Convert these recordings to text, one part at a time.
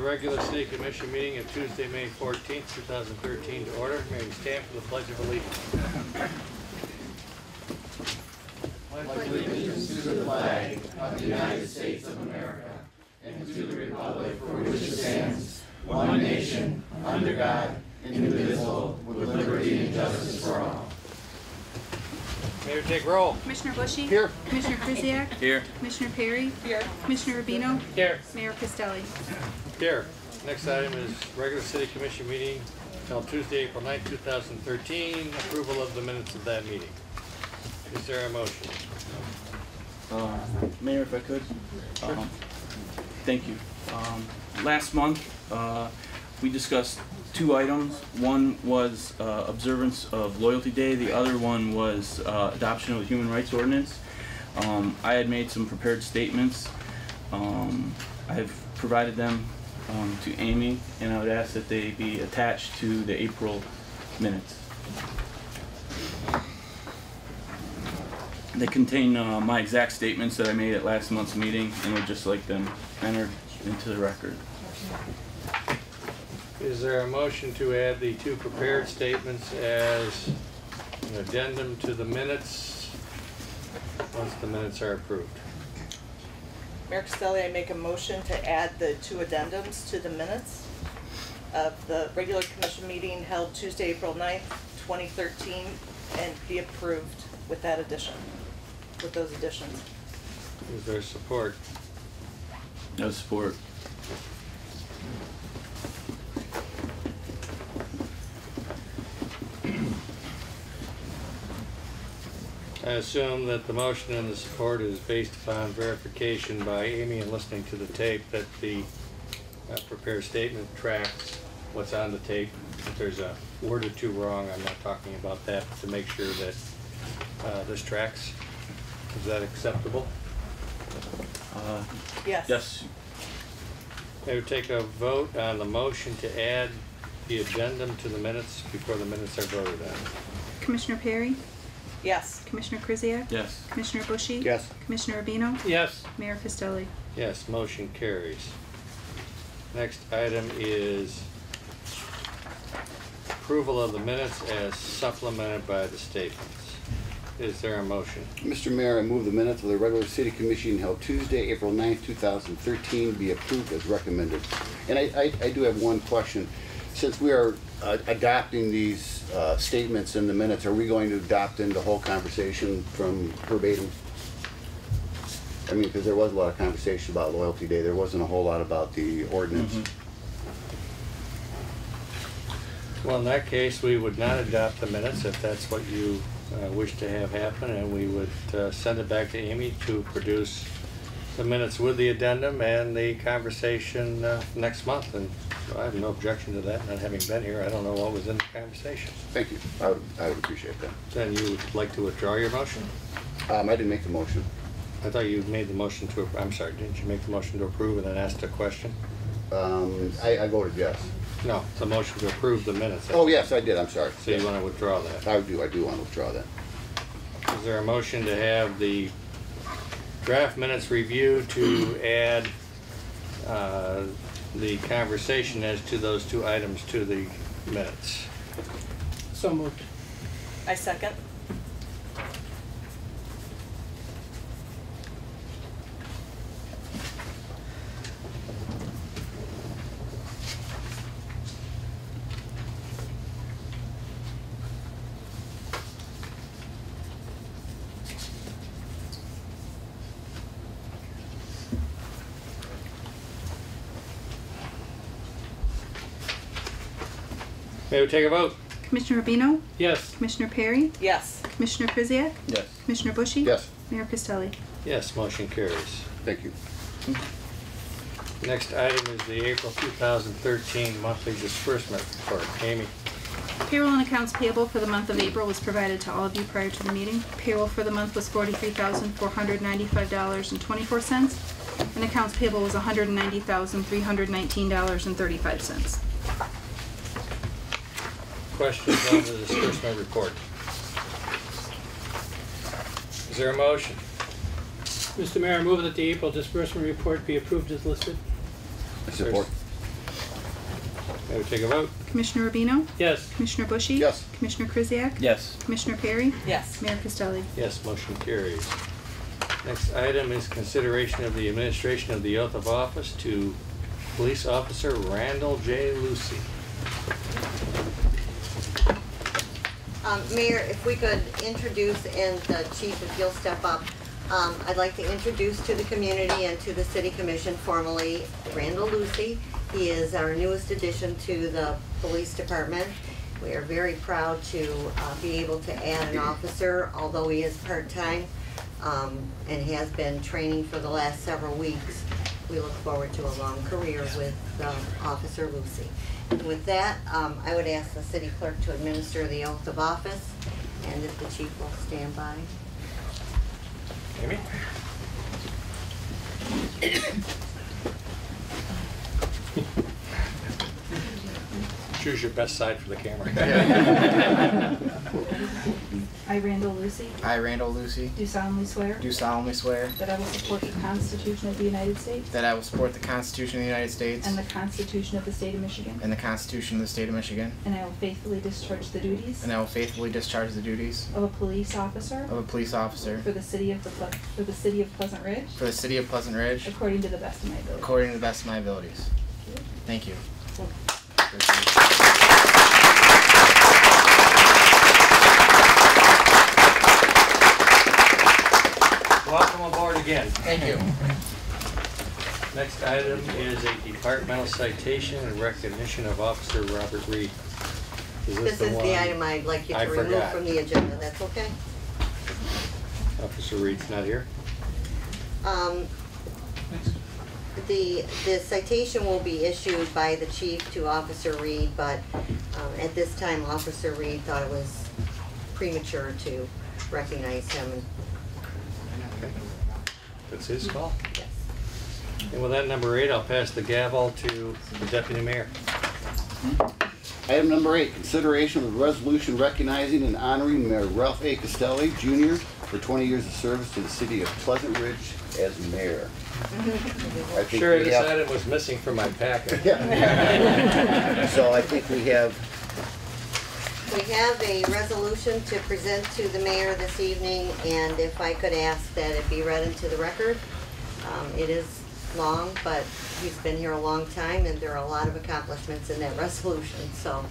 regular City Commission meeting of Tuesday, May 14th, 2013 to order. May we stand for the Pledge of Allegiance. Pledge allegiance to the flag of the United States of America and to the republic for which it stands, one nation, under God, indivisible, with liberty and justice for all. Mayor, take roll. Commissioner Bushy? Here. Commissioner Krzyjak? Here. Commissioner Perry? Here. Commissioner Rubino? Here. Mayor Costelli? Here. Next item is regular City Commission meeting held Tuesday, April 9th, 2013. Approval of the minutes of that meeting. Is there a motion? Mayor, if I could. Thank you. Last month, we discussed two items. One was observance of Loyalty Day. The other one was adoption of a human rights ordinance. I had made some prepared statements. I have provided them to Amy, and I would ask that they be attached to the April minutes. They contain my exact statements that I made at last month's meeting, and would just like them entered into the record. Is there a motion to add the two prepared statements as an addendum to the minutes once the minutes are approved? Mayor Costelli, I make a motion to add the two addendums to the minutes of the regular commission meeting held Tuesday, April 9th, 2013, and be approved with that addition, with those additions. Is there support? No support. I assume that the motion and the support is based upon verification by Amy and listening to the tape that the prepared statement tracks what's on the tape. If there's a word or two wrong, I'm not talking about that, to make sure that this tracks. Is that acceptable? Yes. Yes. I would take a vote on the motion to add the addendum to the minutes before the minutes are voted on. Commissioner Perry? Yes. Commissioner Krzyjak? Yes. Commissioner Bushy? Yes. Commissioner Rubino? Yes. Mayor Costelli? Yes, motion carries. Next item is approval of the minutes as supplemented by the statements. Is there a motion? Mr. Mayor, I move the minutes of the regular City Commission held Tuesday, April 9th, 2013 be approved as recommended. And I do have one question. Since we are adopting these statements in the minutes, are we going to adopt in the whole conversation from verbatim? I mean, because there was a lot of conversation about Loyalty Day. There wasn't a whole lot about the ordinance. Well, in that case, we would not adopt the minutes if that's what you wish to have happen, and we would send it back to Amy to produce the minutes with the addendum and the conversation next month. And so I have no objection to that. Not having been here, I don't know what was in the conversation. Thank you. I would appreciate that. Then you would like to withdraw your motion? I didn't make the motion. I thought you made the motion to, I'm sorry, didn't you make the motion to approve and then ask a question? I voted yes. No, it's a motion to approve the minutes. Oh, yes, I did. I'm sorry. So you want to withdraw that? I do want to withdraw that. Is there a motion to have the draft minutes review to add the conversation as to those two items to the minutes? So moved. I second. May we take a vote? Commissioner Rubino? Yes. Commissioner Perry? Yes. Commissioner Krzyjak? Yes. Commissioner Bushy? Yes. Mayor Costelli? Yes, motion carries. Thank you. Next item is the April 2013 monthly disbursement report. Amy? Payroll and accounts payable for the month of April was provided to all of you prior to the meeting. Payroll for the month was $43,495.24, and accounts payable was $190,319.35. Questions on the disbursement report? Is there a motion? Mr. Mayor, I move that the April disbursement report be approved as listed. Support. May we take a vote? Commissioner Rubino? Yes. Commissioner Bushy? Yes. Commissioner Krzyjak? Yes. Commissioner Perry? Yes. Mayor Costelli? Yes, motion carries. Next item is consideration of the administration of the oath of office to Police Officer Randall J. Lucy. Mayor, if we could introduce, and the chief, if you'll step up, I'd like to introduce to the community and to the city commission formally Randall Lucy. He is our newest addition to the police department. We are very proud to be able to add an officer, although he is part-time and has been training for the last several weeks. We look forward to a long career with Officer Lucy. And with that, I would ask the city clerk to administer the oath of office, and if the chief will stand by. Amy? Choose your best side for the camera. I, Randall Lucy, I, Randall Lucy, do solemnly swear do solemnly swear that I will support the Constitution of the United States that I will support the Constitution of the United States and the Constitution of the State of Michigan, and the Constitution of the State of Michigan, and I will faithfully discharge the duties and I will faithfully discharge the duties of a police officer of a police officer for the city of Pleasant Ridge, for the city of Pleasant Ridge according to the best of my ability. according to the best of my abilities. Thank you. Welcome aboard again. Thank you. Next item is a departmental citation and recognition of Officer Robert Reed. This is the item I'd like you I to remove forgot. from the agenda. That's okay? Officer Reed's not here? The citation will be issued by the chief to Officer Reed, but at this time, Officer Reed thought it was premature to recognize him. Okay. That's his call. Yes. And with that, number 8, I'll pass the gavel to the Deputy Mayor. Item number 8, consideration of a resolution recognizing and honoring Mayor Ralph A. Costelli, Jr. for 20 years of service to the city of Pleasant Ridge as mayor. I think Sure, we this have- item was missing from my packet. Yeah. So I think we have, We have a resolution to present to the mayor this evening, and if I could ask that it be read into the record. It is long, but he's been here a long time, and there are a lot of accomplishments in that resolution, so.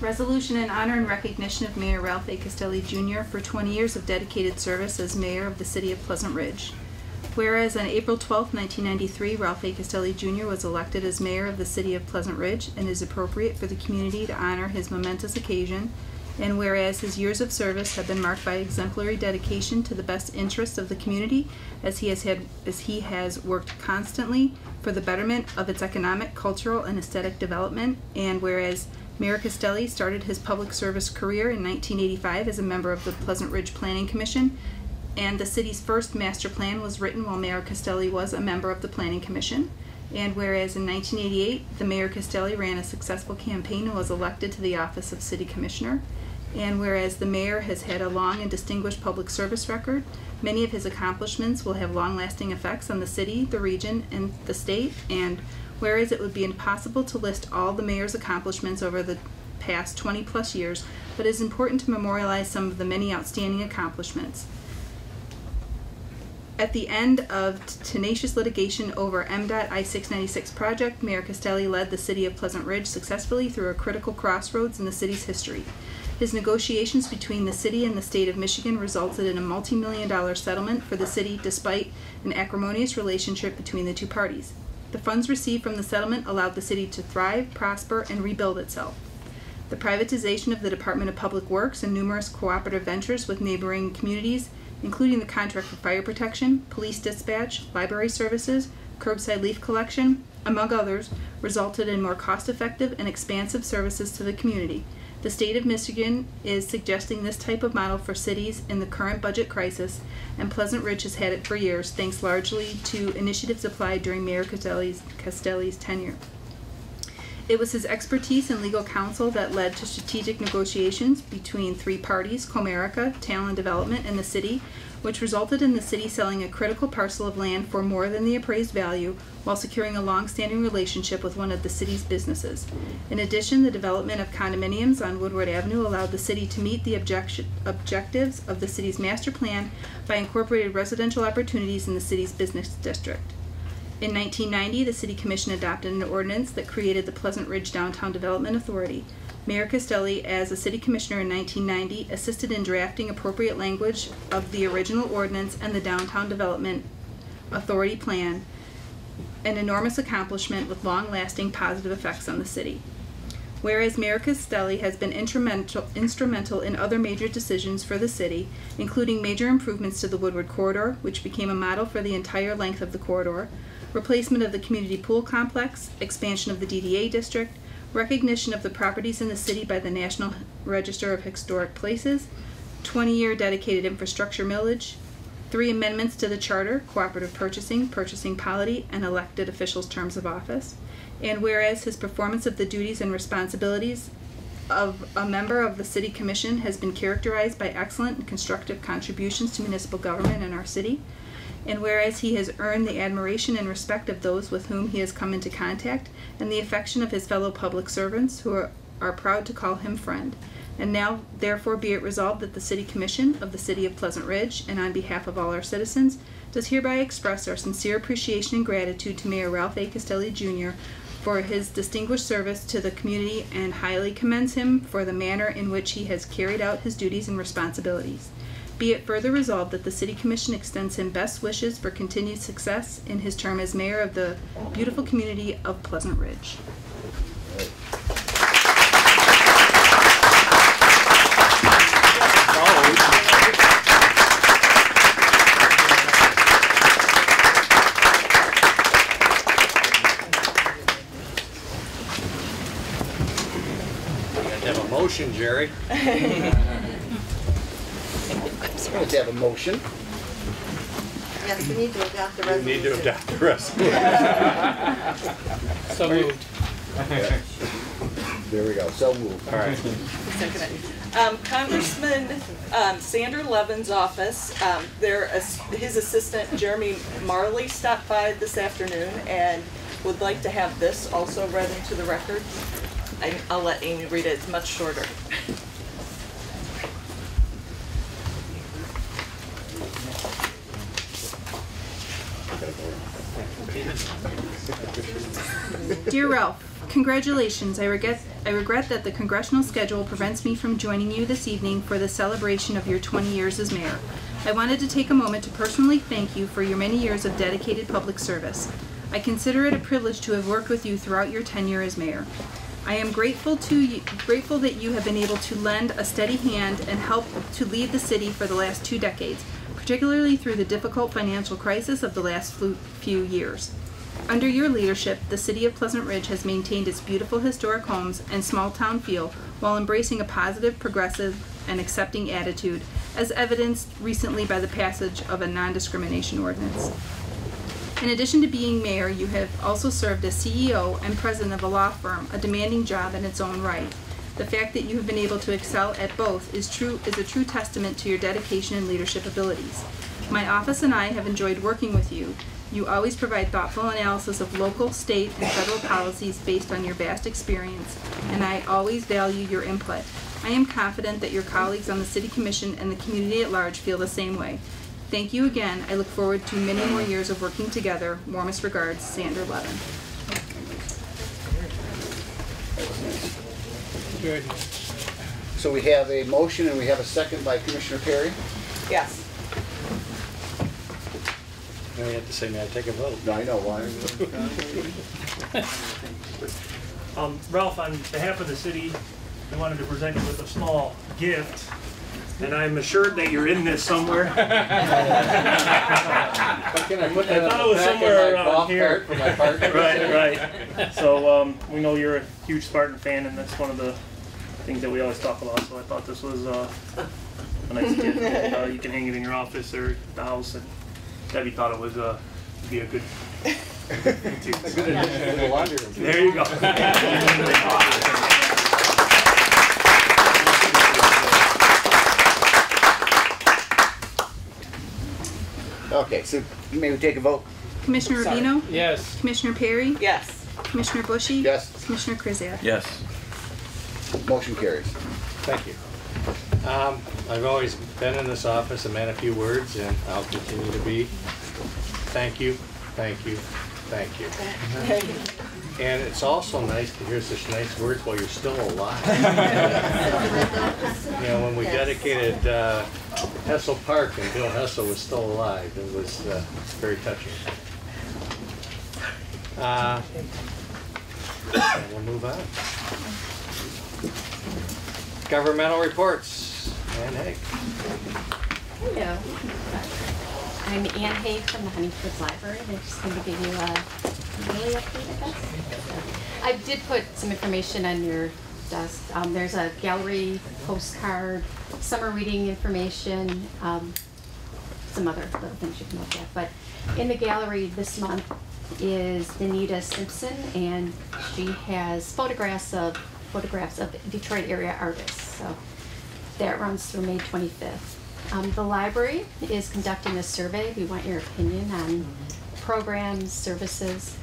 Resolution in honor and recognition of Mayor Ralph A. Costelli Jr. for 20 years of dedicated service as mayor of the city of Pleasant Ridge. Whereas on April 12, 1993, Ralph A. Costelli Jr. was elected as mayor of the city of Pleasant Ridge and is appropriate for the community to honor his momentous occasion. And whereas his years of service have been marked by exemplary dedication to the best interests of the community, as he has worked constantly for the betterment of its economic, cultural, and aesthetic development. And whereas Mayor Costelli started his public service career in 1985 as a member of the Pleasant Ridge Planning Commission, and the city's first master plan was written while Mayor Costelli was a member of the Planning Commission. And whereas in 1988, the Mayor Costelli ran a successful campaign and was elected to the office of City Commissioner. And whereas the mayor has had a long and distinguished public service record, many of his accomplishments will have long-lasting effects on the city, the region, and the state. And whereas it would be impossible to list all the mayor's accomplishments over the past 20-plus years, but it is important to memorialize some of the many outstanding accomplishments. At the end of tenacious litigation over MDOT I-696 project, Mayor Costelli led the city of Pleasant Ridge successfully through a critical crossroads in the city's history. His negotiations between the city and the state of Michigan resulted in a multi-million-dollar settlement for the city despite an acrimonious relationship between the two parties. The funds received from the settlement allowed the city to thrive, prosper, and rebuild itself. The privatization of the Department of Public Works and numerous cooperative ventures with neighboring communities, including the contract for fire protection, police dispatch, library services, curbside leaf collection, among others, resulted in more cost-effective and expansive services to the community. The state of Michigan is suggesting this type of model for cities in the current budget crisis, and Pleasant Ridge has had it for years, thanks largely to initiatives applied during Mayor Costelli's tenure. It was his expertise in legal counsel that led to strategic negotiations between three parties, Comerica, Talent Development, and the city, which resulted in the city selling a critical parcel of land for more than the appraised value while securing a long-standing relationship with one of the city's businesses. In addition, the development of condominiums on Woodward Avenue allowed the city to meet the objectives of the city's master plan by incorporating residential opportunities in the city's business district. In 1990, the City Commission adopted an ordinance that created the Pleasant Ridge Downtown Development Authority. Mayor Castelli, as a city commissioner in 1990, assisted in drafting appropriate language of the original ordinance and the Downtown Development Authority plan, an enormous accomplishment with long-lasting positive effects on the city. Whereas Mayor Castelli has been instrumental in other major decisions for the city, including major improvements to the Woodward Corridor, which became a model for the entire length of the corridor, replacement of the community pool complex, expansion of the DDA district, recognition of the properties in the city by the National Register of Historic Places, 20-year dedicated infrastructure millage, 3 amendments to the charter, cooperative purchasing, purchasing polity, and elected officials' terms of office. And whereas his performance of the duties and responsibilities of a member of the City Commission has been characterized by excellent and constructive contributions to municipal government in our city, and whereas he has earned the admiration and respect of those with whom he has come into contact, and the affection of his fellow public servants who are proud to call him friend. And now, therefore, be it resolved that the City Commission of the City of Pleasant Ridge, and on behalf of all our citizens, does hereby express our sincere appreciation and gratitude to Mayor Ralph A. Castelli Jr. for his distinguished service to the community and highly commends him for the manner in which he has carried out his duties and responsibilities. Be it further resolved that the City Commission extends him best wishes for continued success in his term as mayor of the beautiful community of Pleasant Ridge. Have a motion, Jerry. Let's have a motion. Yes, we need to adopt the We resolution. need to adopt the resolution. So moved. There we go, so moved. All right. Second it. Congressman Sander Levin's office, his assistant Jeremy Marley stopped by this afternoon and would like to have this also read into the record. I'll let Amy read it, it's much shorter. Dear Ralph, congratulations. I regret that the congressional schedule prevents me from joining you this evening for the celebration of your 20 years as mayor. I wanted to take a moment to personally thank you for your many years of dedicated public service. I consider it a privilege to have worked with you throughout your tenure as mayor. I am grateful that you have been able to lend a steady hand and help to lead the city for the last 2 decades, particularly through the difficult financial crisis of the last few years. Under your leadership, the City of Pleasant Ridge has maintained its beautiful historic homes and small town feel while embracing a positive, progressive, and accepting attitude, as evidenced recently by the passage of a non-discrimination ordinance. In addition to being mayor, you have also served as CEO and president of a law firm, a demanding job in its own right. The fact that you have been able to excel at both is a true testament to your dedication and leadership abilities. My office and I have enjoyed working with you. You always provide thoughtful analysis of local, state, and federal policies based on your vast experience, and I always value your input. I am confident that your colleagues on the City Commission and the community at large feel the same way. Thank you again. I look forward to many more years of working together. Warmest regards, Sander Levin. Good. So we have a motion and we have a second by Commissioner Perry. Yes. Now you have to say, may I take a vote? No, I know why. Ralph, on behalf of the city, I wanted to present you with a small gift, and I'm assured that you're in this somewhere. Can I put that I thought it was somewhere around here. For my partner. Right. So we know you're a huge Spartan fan, and that's one of the things that we always talk about. So I thought this was a nice gift. You can hang it in your office or the house, and Debbie thought it was be a good. There you go. Okay, so may we take a vote? Commissioner Sorry. Rubino? Yes. Commissioner Perry? Yes. Commissioner Bushy? Yes. Commissioner Krzyjak? Yes. Motion carries. Thank you. I've always been in this office, a man of few words, and I'll continue to be. Thank you, thank you, thank you. And it's also nice to hear such nice words while you're still alive. You know, when we dedicated Hessel Park and Bill Hessel was still alive, it was very touching. We'll move on. Governmental reports. Ann Haig. Hello. I'm Ann Haig from the Huntington Library. I'm just going to give you a yearly update, I guess. I did put some information on your desk. There's a gallery postcard, summer reading information, some other little things you can look at. But in the gallery this month is Anita Simpson, and she has photographs of Detroit area artists. So that runs through May 25th. The library is conducting a survey. We want your opinion on programs, services,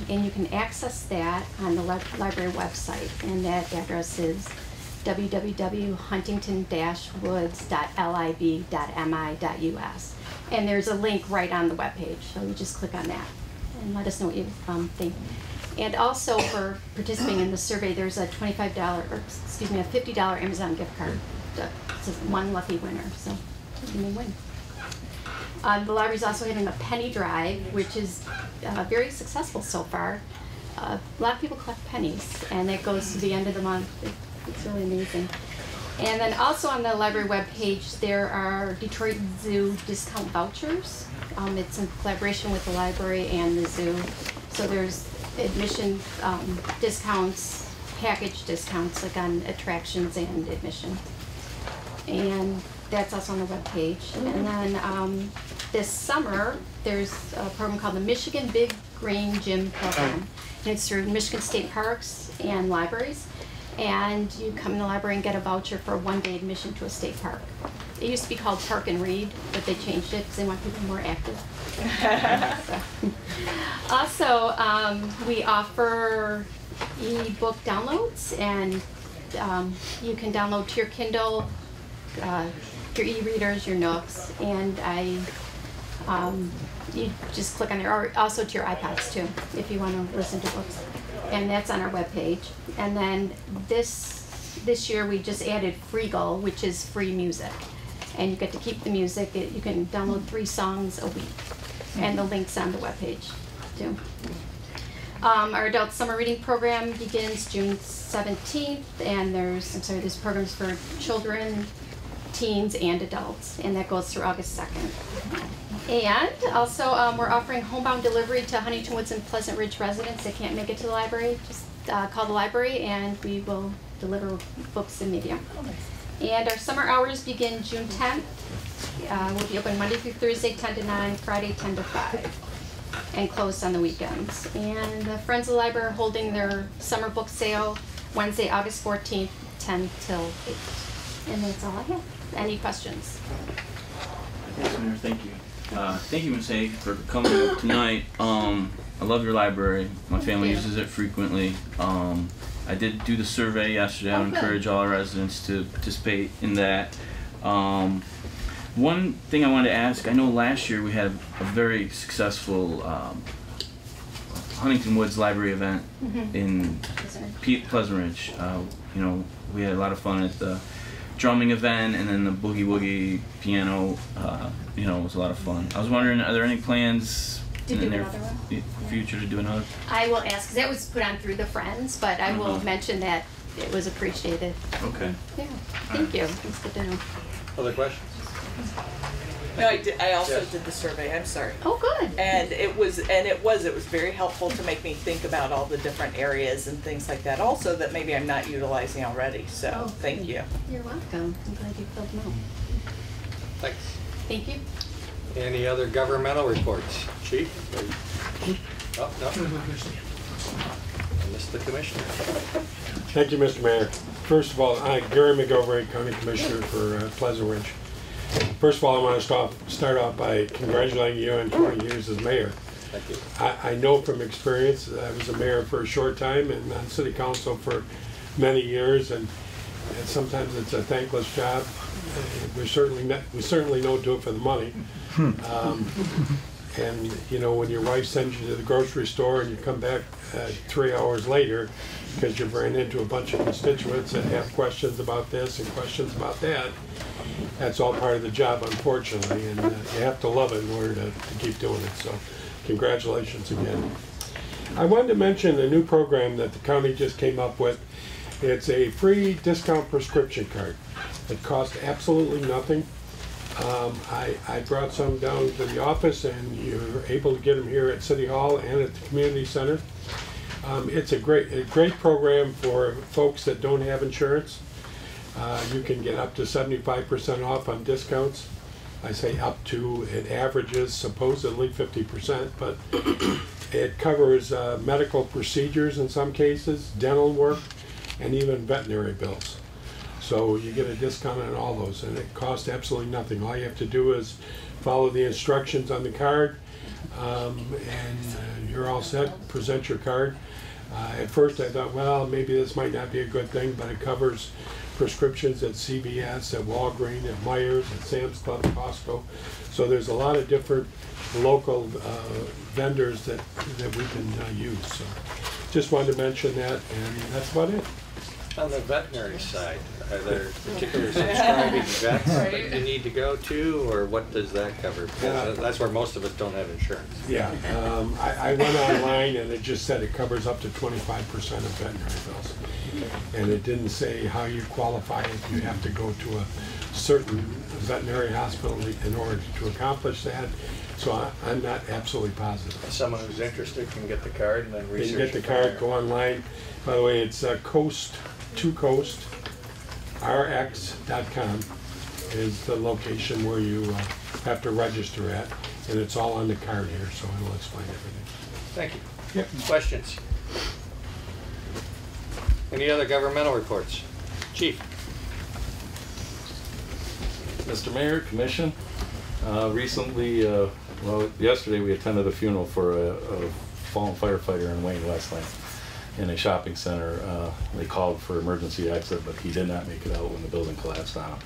and you can access that on the library website, and that address is www.huntington-woods.lib.mi.us. And there's a link right on the webpage, so you just click on that and let us know what you think. And also for participating in the survey, there's a $50 Amazon gift card. It's one lucky winner, so you may win. The library's also having a penny drive, which is very successful so far. A lot of people collect pennies, and it goes to the end of the month. It's really amazing. And then also on the library webpage, there are Detroit Zoo discount vouchers. It's in collaboration with the library and the zoo. So there's admission discounts, package discounts, like on attractions and admission. And that's also on the webpage. And then this summer, there's a program called the Michigan Big Green Gym Program. And it's through Michigan State Parks and libraries. And you come in the library and get a voucher for a one-day admission to a state park. It used to be called Park and Read, but they changed it because they want people more active. Also, we offer e-book downloads, and you can download to your Kindle, your e-readers, your Nooks, and you just click on there, or also to your iPods too, if you want to listen to books. And that's on our webpage. And then this year we just added Freegal, which is free music. And you get to keep the music. You can download 3 songs a week. And the link's on the webpage too. Our adult summer reading program begins June 17th, and there's programs for children, teens, and adults, and that goes through August 2nd. And also, we're offering homebound delivery to Huntington Woods and Pleasant Ridge residents that can't make it to the library. Just call the library, and we will deliver books and media. And our summer hours begin June 10th. We'll be open Monday through Thursday, 10 to 9, Friday, 10 to 5, and closed on the weekends. And the Friends of the Library are holding their summer book sale Wednesday, August 14th, 10 till 8. And that's all I have. Any questions? Yes, Mayor, thank you. Thank you, Ms. Haig, for coming tonight. I love your library. My family uses it frequently. I did do the survey yesterday. I would encourage all our residents to participate in that. One thing I wanted to ask, I know last year we had a very successful Huntington Woods Library event in Pleasant Ridge. We had a lot of fun at the drumming event, and then the boogie woogie piano, it was a lot of fun. I was wondering, are there any plans in the near future to do another? I will ask, because that was put on through the Friends, but I will mention that it was appreciated. Okay. Yeah, thank you. It's good to know. Other questions? No, I also did the survey. I'm sorry. Oh, good. And it was very helpful to make me think about all the different areas and things like that. Also, that maybe I'm not utilizing already. So, thank you. You're welcome. I'm glad you filled them out. Thanks. Thank you. Any other governmental reports? Chief? Oh, no. I missed the commissioner. Thank you, Mr. Mayor. First of all, Gary McGilvray, County Commissioner for Pleasant Ridge. First of all, I want to start off by congratulating you on 20 years as mayor. Thank you. I know from experience, I was a mayor for a short time and on city council for many years, and sometimes it's a thankless job. We certainly don't do it for the money. And you know, when your wife sends you to the grocery store and you come back 3 hours later because you've ran into a bunch of constituents that have questions about this and questions about that, that's all part of the job, unfortunately, and you have to love it in order to keep doing it. So congratulations again. I wanted to mention a new program that the county just came up with. It's a free discount prescription card. It costs absolutely nothing. I brought some down to the office, and you're able to get them here at City Hall and at the community center. It's a great program for folks that don't have insurance. You can get up to 75% off on discounts. I say up to, it averages supposedly 50%, but it covers medical procedures in some cases, dental work, and even veterinary bills. So you get a discount on all those, and it costs absolutely nothing. All you have to do is follow the instructions on the card, and you're all set. Present your card. At first I thought, well, maybe this might not be a good thing, but it covers prescriptions at CVS, at Walgreens, at Myers, at Sam's Club, Costco. So there's a lot of different local vendors that we can use. So just wanted to mention that, and that's about it. On the veterinary side, are there particular subscribing vets that you need to go to, or what does that cover? Because that's where most of us don't have insurance. Yeah, I went online and it just said it covers up to 25% of veterinary bills. And it didn't say how you qualify if you have to go to a certain veterinary hospital in order to accomplish that. So I'm not absolutely positive. Someone who's interested can get the card and then research. You can get the card, go online. By the way, it's coastrx.com is the location where you have to register at, and it's all on the card here, so it'll explain everything. Thank you. Yep. Questions? Any other governmental reports? Chief. Mr. Mayor, Commission, recently, well, yesterday we attended a funeral for a fallen firefighter in Wayne Westland in a shopping center. They called for emergency exit, but he did not make it out when the building collapsed on him.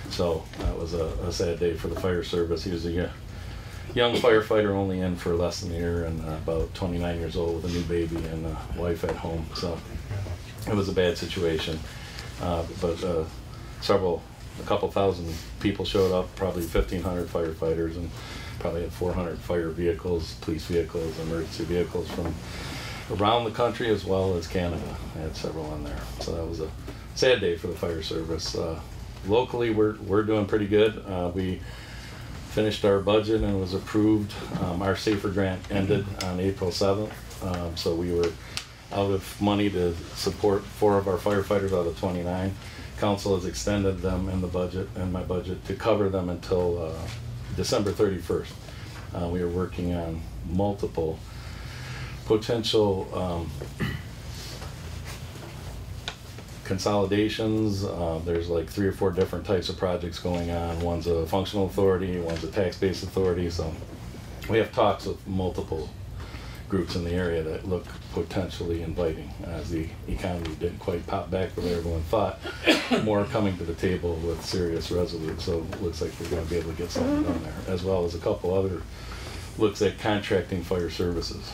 So that was a sad day for the fire service. He was a young firefighter, only in for less than a year, and about 29 years old with a new baby and a wife at home. So it was a bad situation. But a couple thousand people showed up, probably 1,500 firefighters, and probably had 400 fire vehicles, police vehicles, emergency vehicles from around the country as well as Canada. I had several in there. So that was a sad day for the fire service. Locally, we're doing pretty good. We finished our budget and it was approved. Our SAFER grant ended on April 7th. So we were out of money to support 4 of our firefighters out of 29. Council has extended them in the budget and my budget to cover them until December 31st. We are working on multiple potential consolidations. There's like 3 or 4 different types of projects going on. One's a functional authority, one's a tax-based authority. So we have talks with multiple groups in the area that look potentially inviting, as the economy didn't quite pop back the way everyone thought. More coming to the table with serious resolute, so it looks like we're going to be able to get something done there, as well as a couple other looks at contracting fire services,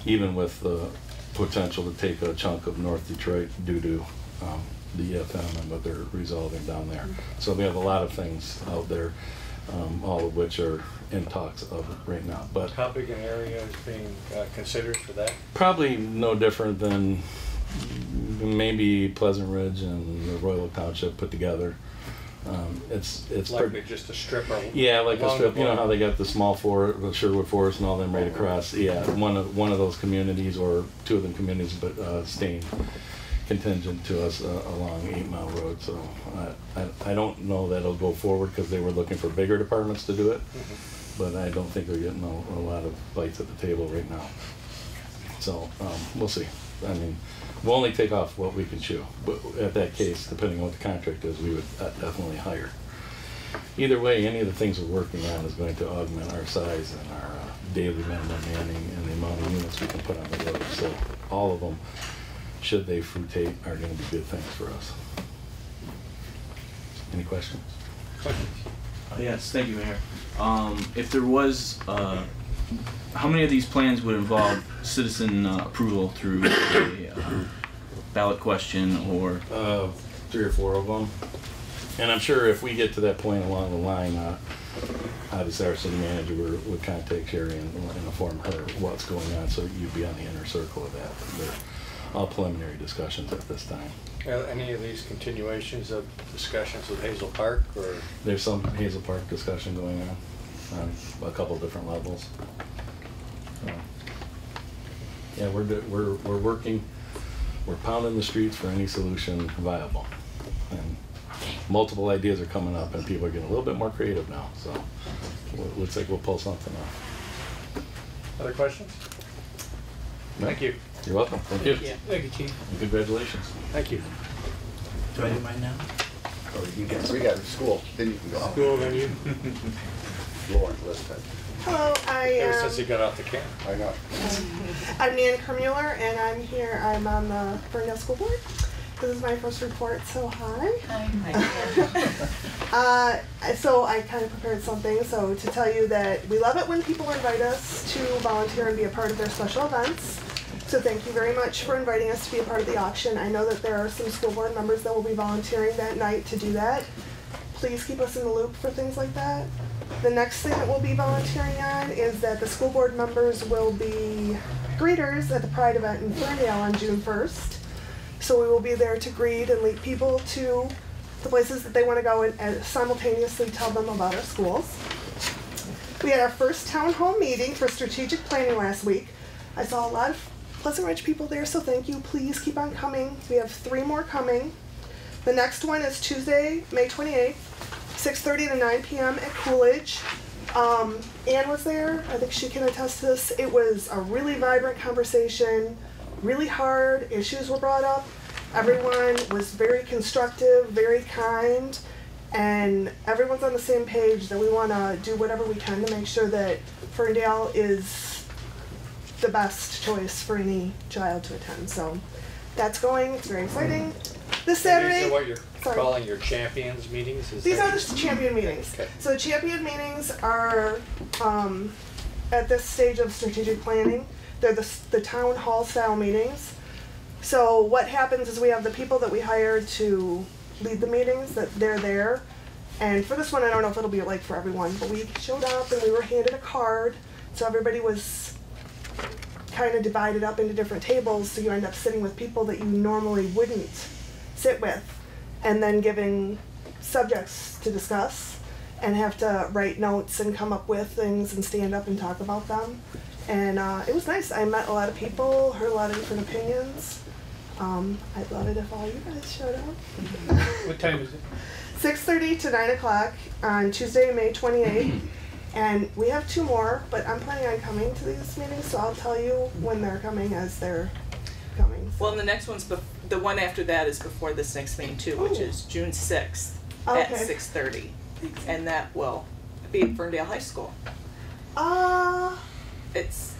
even with the potential to take a chunk of North Detroit due to the EFM and what they're resolving down there. So we have a lot of things out there, all of which are in talks of right now. But how big an area is being considered for that? Probably no different than maybe Pleasant Ridge and the Royal Oak Township put together. It's like just a strip. Yeah, like a strip. You know how they got the small the Sherwood Forest and all them right across. Yeah, one of those communities, or 2 of them communities, but staying contingent to us along 8 Mile Road. So I don't know that it'll go forward because they were looking for bigger departments to do it. But I don't think they're getting a lot of bites at the table right now. So we'll see. I mean, we'll only take off what we can chew. But at that case, depending on what the contract is, we would definitely hire. either way, any of the things we're working on is going to augment our size and our daily minimum manning and the amount of units we can put on the road. So all of them, should they fruitate, are going to be good things for us. Any questions? Yes, thank you, Mayor. If there was, how many of these plans would involve citizen approval through a ballot question or? 3 or 4 of them. And I'm sure if we get to that point along the line, obviously our city manager would contact Sherry and inform her what's going on, so you'd be on the inner circle of that. They're all preliminary discussions at this time. Any of these continuations of discussions with Hazel Park, or? There's some Hazel Park discussion going on a couple different levels. Yeah, we're working, we're pounding the streets for any solution viable. And multiple ideas are coming up, and people are getting a little bit more creative now. So it looks like we'll pull something off. Other questions? No? Thank you. You're welcome. Thank you. Thank you, Chief. And congratulations. Thank you. Do I do mine now? Or you got school, then you can go. School venue. Lauren, listen. Hello, Ever since he got off the camera. I know. I'm Nan Kermuller, and I'm here. I'm on the Ferndale School Board. This is my first report, so hi. So I kind of prepared something, so to tell you that we love it when people invite us to volunteer and be a part of their special events. So thank you very much for inviting us to be a part of the auction. I know that there are some school board members that will be volunteering that night to do that. Please keep us in the loop for things like that. The next thing that we'll be volunteering on is that the school board members will be greeters at the Pride event in Ferndale on June 1st. So we will be there to greet and lead people to the places that they want to go and simultaneously tell them about our schools. We had our first town hall meeting for strategic planning last week. I saw a lot of Pleasant Ridge people there, so thank you. Please keep on coming. We have 3 more coming. The next one is Tuesday, May 28th, 6:30 to 9 p.m. at Coolidge. Ann was there. I think she can attest to this. It was a really vibrant conversation, really hard. Issues were brought up. Everyone was very constructive, very kind, and everyone's on the same page that we want to do whatever we can to make sure that Ferndale is the best choice for any child to attend. So that's going. It's very exciting. This Saturday. These are what you're calling your champions meetings? These are the champion meetings. Okay. So champion meetings are at this stage of strategic planning. They're the town hall style meetings. So what happens is we have the people that we hire to lead the meetings, that they're there. And for this one, I don't know if it'll be like for everyone, but we showed up and we were handed a card. So everybody was kind of divided up into different tables, so you end up sitting with people that you normally wouldn't sit with, and then given subjects to discuss and have to write notes and come up with things and stand up and talk about them. And it was nice. I met a lot of people, heard a lot of different opinions. I'd love it if all you guys showed up. What time is it? 6:30 to 9 o'clock on Tuesday, May 28th. And we have 2 more, but I'm planning on coming to these meetings, so I'll tell you when they're coming as they're coming. So. Well, and the next one's, the one after that is before this next meeting too, which is June 6th at 6:30. And that will be at Ferndale High School. It's...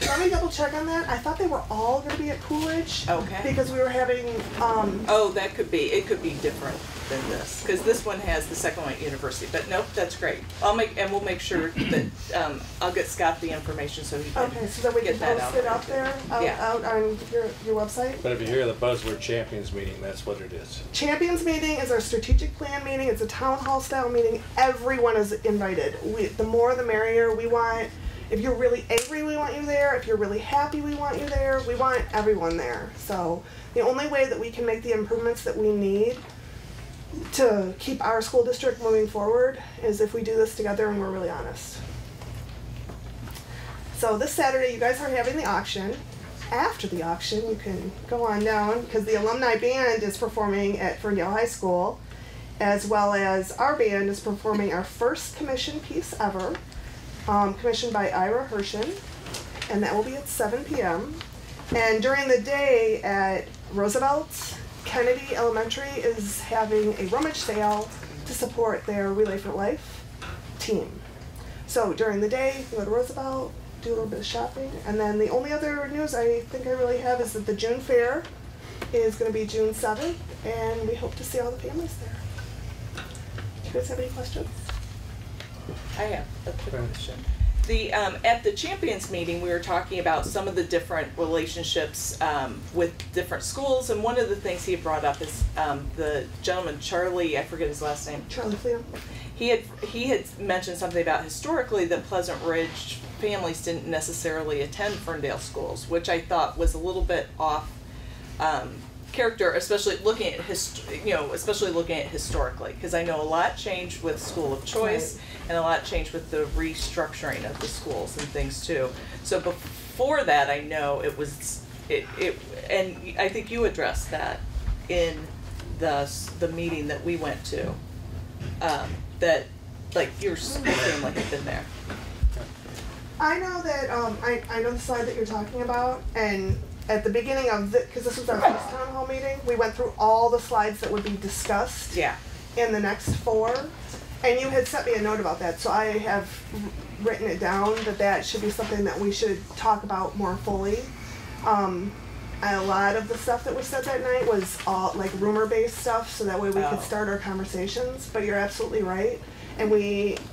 Let me double check on that. I thought they were all going to be at Coolidge. Okay. Because we were having... Oh, that could be, it could be different than this, because this one has the second one at University, but nope, that's great. We'll make sure that, I'll get Scott the information so he can Okay, so that we can get that post out it up there, out on your website? But if you hear the buzzword champions meeting, that's what it is. Champions meeting is our strategic plan meeting. It's a town hall style meeting. Everyone is invited. The more the merrier. We want... If you're really angry, we want you there. If you're really happy, we want you there. We want everyone there. So the only way that we can make the improvements that we need to keep our school district moving forward is if we do this together and we're really honest. So this Saturday, you guys are having the auction. After the auction, you can go on down because the alumni band is performing at Ferndale High School, as well as our band is performing our first commission piece ever. Commissioned by Ira Hershen, and that will be at 7 p.m. And during the day at Roosevelt, Kennedy Elementary is having a rummage sale to support their Relay for Life team. So during the day, go to Roosevelt, do a little bit of shopping, and then the only other news I think I really have is that the June Fair is going to be June 7th, and we hope to see all the families there. Do you guys have any questions? I have a quick question. At the Champions meeting, we were talking about some of the different relationships with different schools, and one of the things he had brought up is the gentleman, Charlie, I forget his last name. Charlie Fleeum. He had mentioned something about historically that Pleasant Ridge families didn't necessarily attend Ferndale schools, which I thought was a little bit off character, especially looking at historically, because I know a lot changed with school of choice, right, and a lot changed with the restructuring of the schools and things too. So before that, I know it was and I think you addressed that in the meeting that we went to, that like your family had been there. I know that I know the slide that you're talking about, and at the beginning of because this was our first town hall meeting, we went through all the slides that would be discussed in the next 4, and you had sent me a note about that, so I have written it down that should be something that we should talk about more fully. A lot of the stuff that was said that night was all like rumor-based stuff, so that way we could start our conversations, but you're absolutely right. And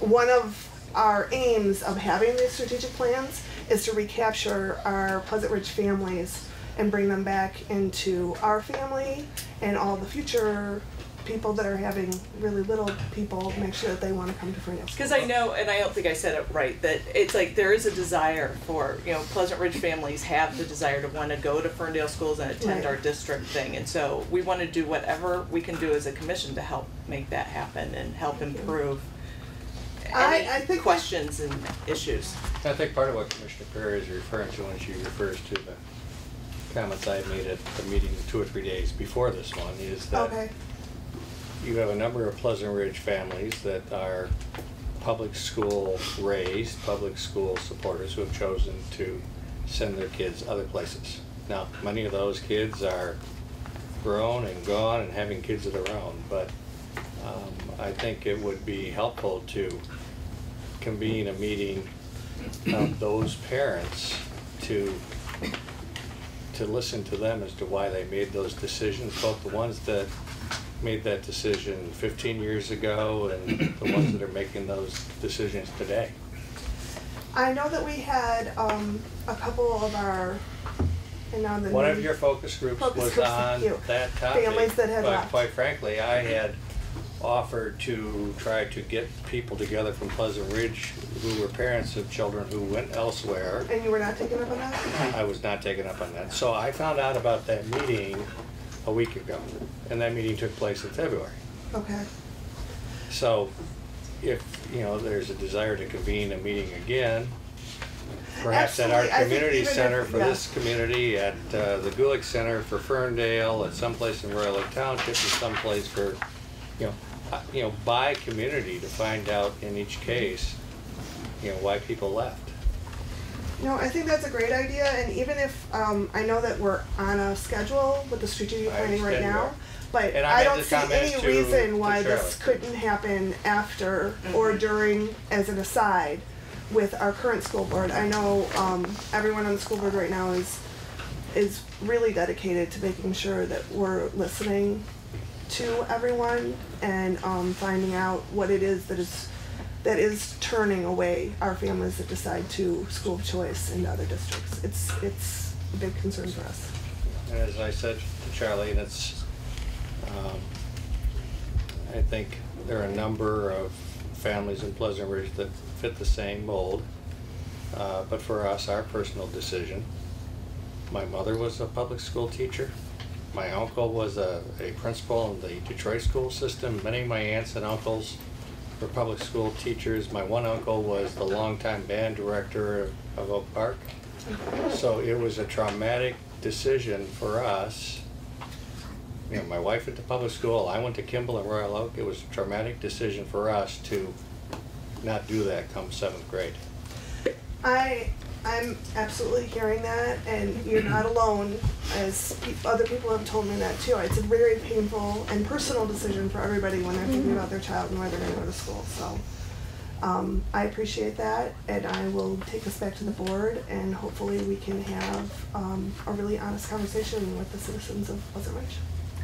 one of our aims of having these strategic plans is to recapture our Pleasant Ridge families and bring them back into our family and all the future people that are having really little people, make sure that they want to come to Ferndale. Because I know, and I don't think I said it right, that it's like there is a desire for, Pleasant Ridge families have the desire to want to go to Ferndale schools and attend our district thing. And so we want to do whatever we can do as a commission to help make that happen and help improve I think questions and issues. I think part of what Commissioner Perry is referring to when she refers to the comments I made at the meeting 2 or 3 days before this one is that you have a number of Pleasant Ridge families that are public school raised, public school supporters who have chosen to send their kids other places. Now, many of those kids are grown and gone and having kids of their own, but I think it would be helpful to convene a meeting of those parents to listen to them as to why they made those decisions, both the ones that made that decision 15 years ago and the ones that are making those decisions today. I know that we had a couple of our, one of your focus groups was on that topic, families that had left. Quite frankly, I had offered to try to get people together from Pleasant Ridge who were parents of children who went elsewhere. And you were not taken up on that? I was not taken up on that. So I found out about that meeting a week ago, and that meeting took place in February. Okay. So if there's a desire to convene a meeting again, perhaps at our community center for this community, at the Gulick Center for Ferndale, at someplace in Royal Lake Township, and someplace for by community to find out in each case, why people left. I think that's a great idea, and even if I know that we're on a schedule with the strategic planning right now, but I don't see any reason why this couldn't happen after or during, as an aside, with our current school board. I know everyone on the school board right now is really dedicated to making sure that we're listening to everyone and finding out what it is that is turning away our families that decide to school of choice into other districts. It's a big concern for us. And as I said to Charlie, and I think there are a number of families in Pleasant Ridge that fit the same mold, but for us, our personal decision, my mother was a public school teacher. My uncle was a principal in the Detroit school system. Many of my aunts and uncles were public school teachers. My one uncle was the longtime band director of Oak Park. So it was a traumatic decision for us. My wife went to public school. I went to Kimball and Royal Oak. It was a traumatic decision for us to not do that come 7th grade. I'm absolutely hearing that, and you're not alone, as other people have told me that too. It's a very painful and personal decision for everybody when they're thinking about their child and where they're going to go to school. So I appreciate that, and I will take this back to the board, and hopefully we can have a really honest conversation with the citizens of Pleasant Ridge.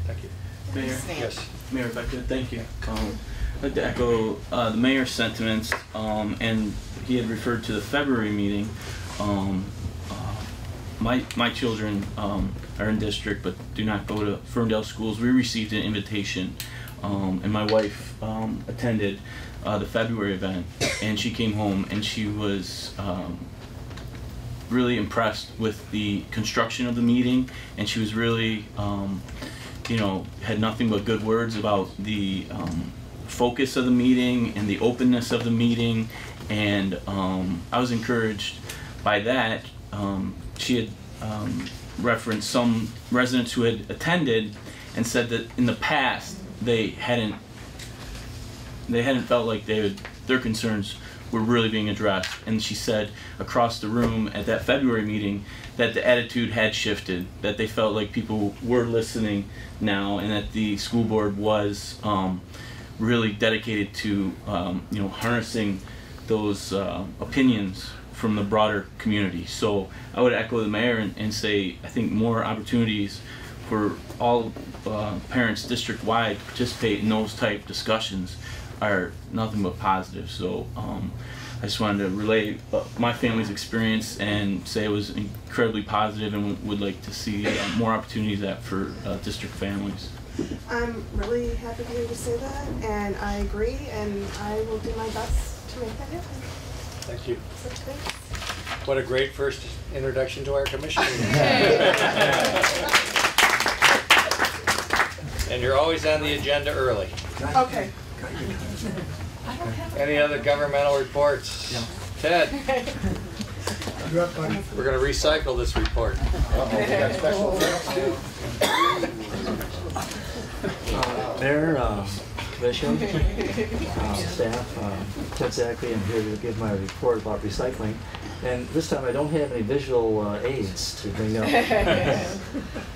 Thank you. Mayor? Yes. Mayor, if I could, thank you. I'd like to echo the mayor's sentiments, and he had referred to the February meeting. My children are in district but do not go to Ferndale schools. We received an invitation, and my wife attended the February event, and she came home and she was really impressed with the construction of the meeting, and she was really had nothing but good words about the focus of the meeting and the openness of the meeting, and I was encouraged by that. She had referenced some residents who had attended and said that in the past they hadn't felt like their concerns were really being addressed, and she said across the room at that February meeting that the attitude had shifted, that they felt like people were listening now, and that the school board was really dedicated to harnessing those opinions from the broader community. So I would echo the mayor and say I think more opportunities for all parents district-wide to participate in those type discussions are nothing but positive. So I just wanted to relay my family's experience and say it was incredibly positive, and would like to see more opportunities for district families. I'm really happy to hear you say that, and I agree, and I will do my best to make that happen. Thank you. So thanks. What a great first introduction to our commission. And you're always on the agenda early. Okay. Any other governmental reports? No. Ted? You're up, buddy. We're going to recycle this report. We got special effects too. Mayor, Commission, staff, Ted Zachary, I'm here to give my report about recycling. And this time I don't have any visual aids to bring up.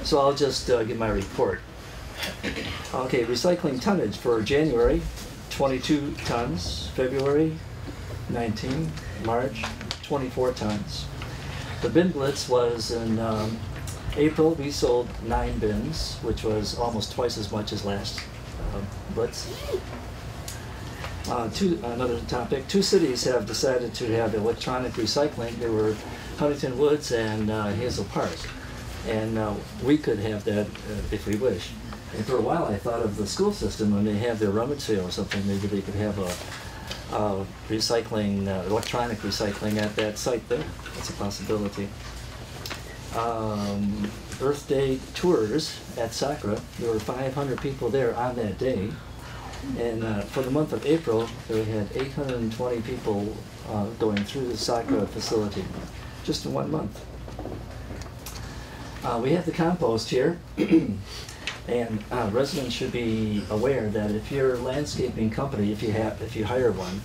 So I'll just give my report. Okay, recycling tonnage for January, 22 tons, February, 19, March, 24 tons. The bin blitz was in April. We sold 9 bins, which was almost twice as much as last blitz. Another topic, 2 cities have decided to have electronic recycling. They were Huntington Woods and Hazel Park. And we could have that if we wish. And for a while I thought of the school system when they have their rummage sale or something, maybe they could have a recycling, electronic recycling at that site there. That's a possibility. Earth Day tours at Sakura. There were 500 people there on that day. And for the month of April, we had 820 people going through the Sakura facility, just in 1 month. We have the compost here. And residents should be aware that if you're a landscaping company, if you hire one,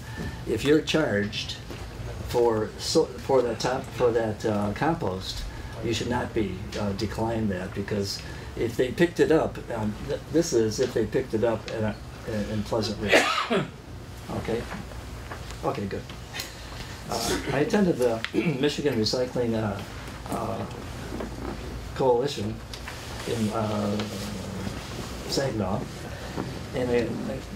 if you're charged for that compost, you should not be decline that, because if they picked it up, this is if they picked it up in Pleasant Ridge. Okay. Okay, good. I attended the Michigan Recycling Coalition in Saginaw, and I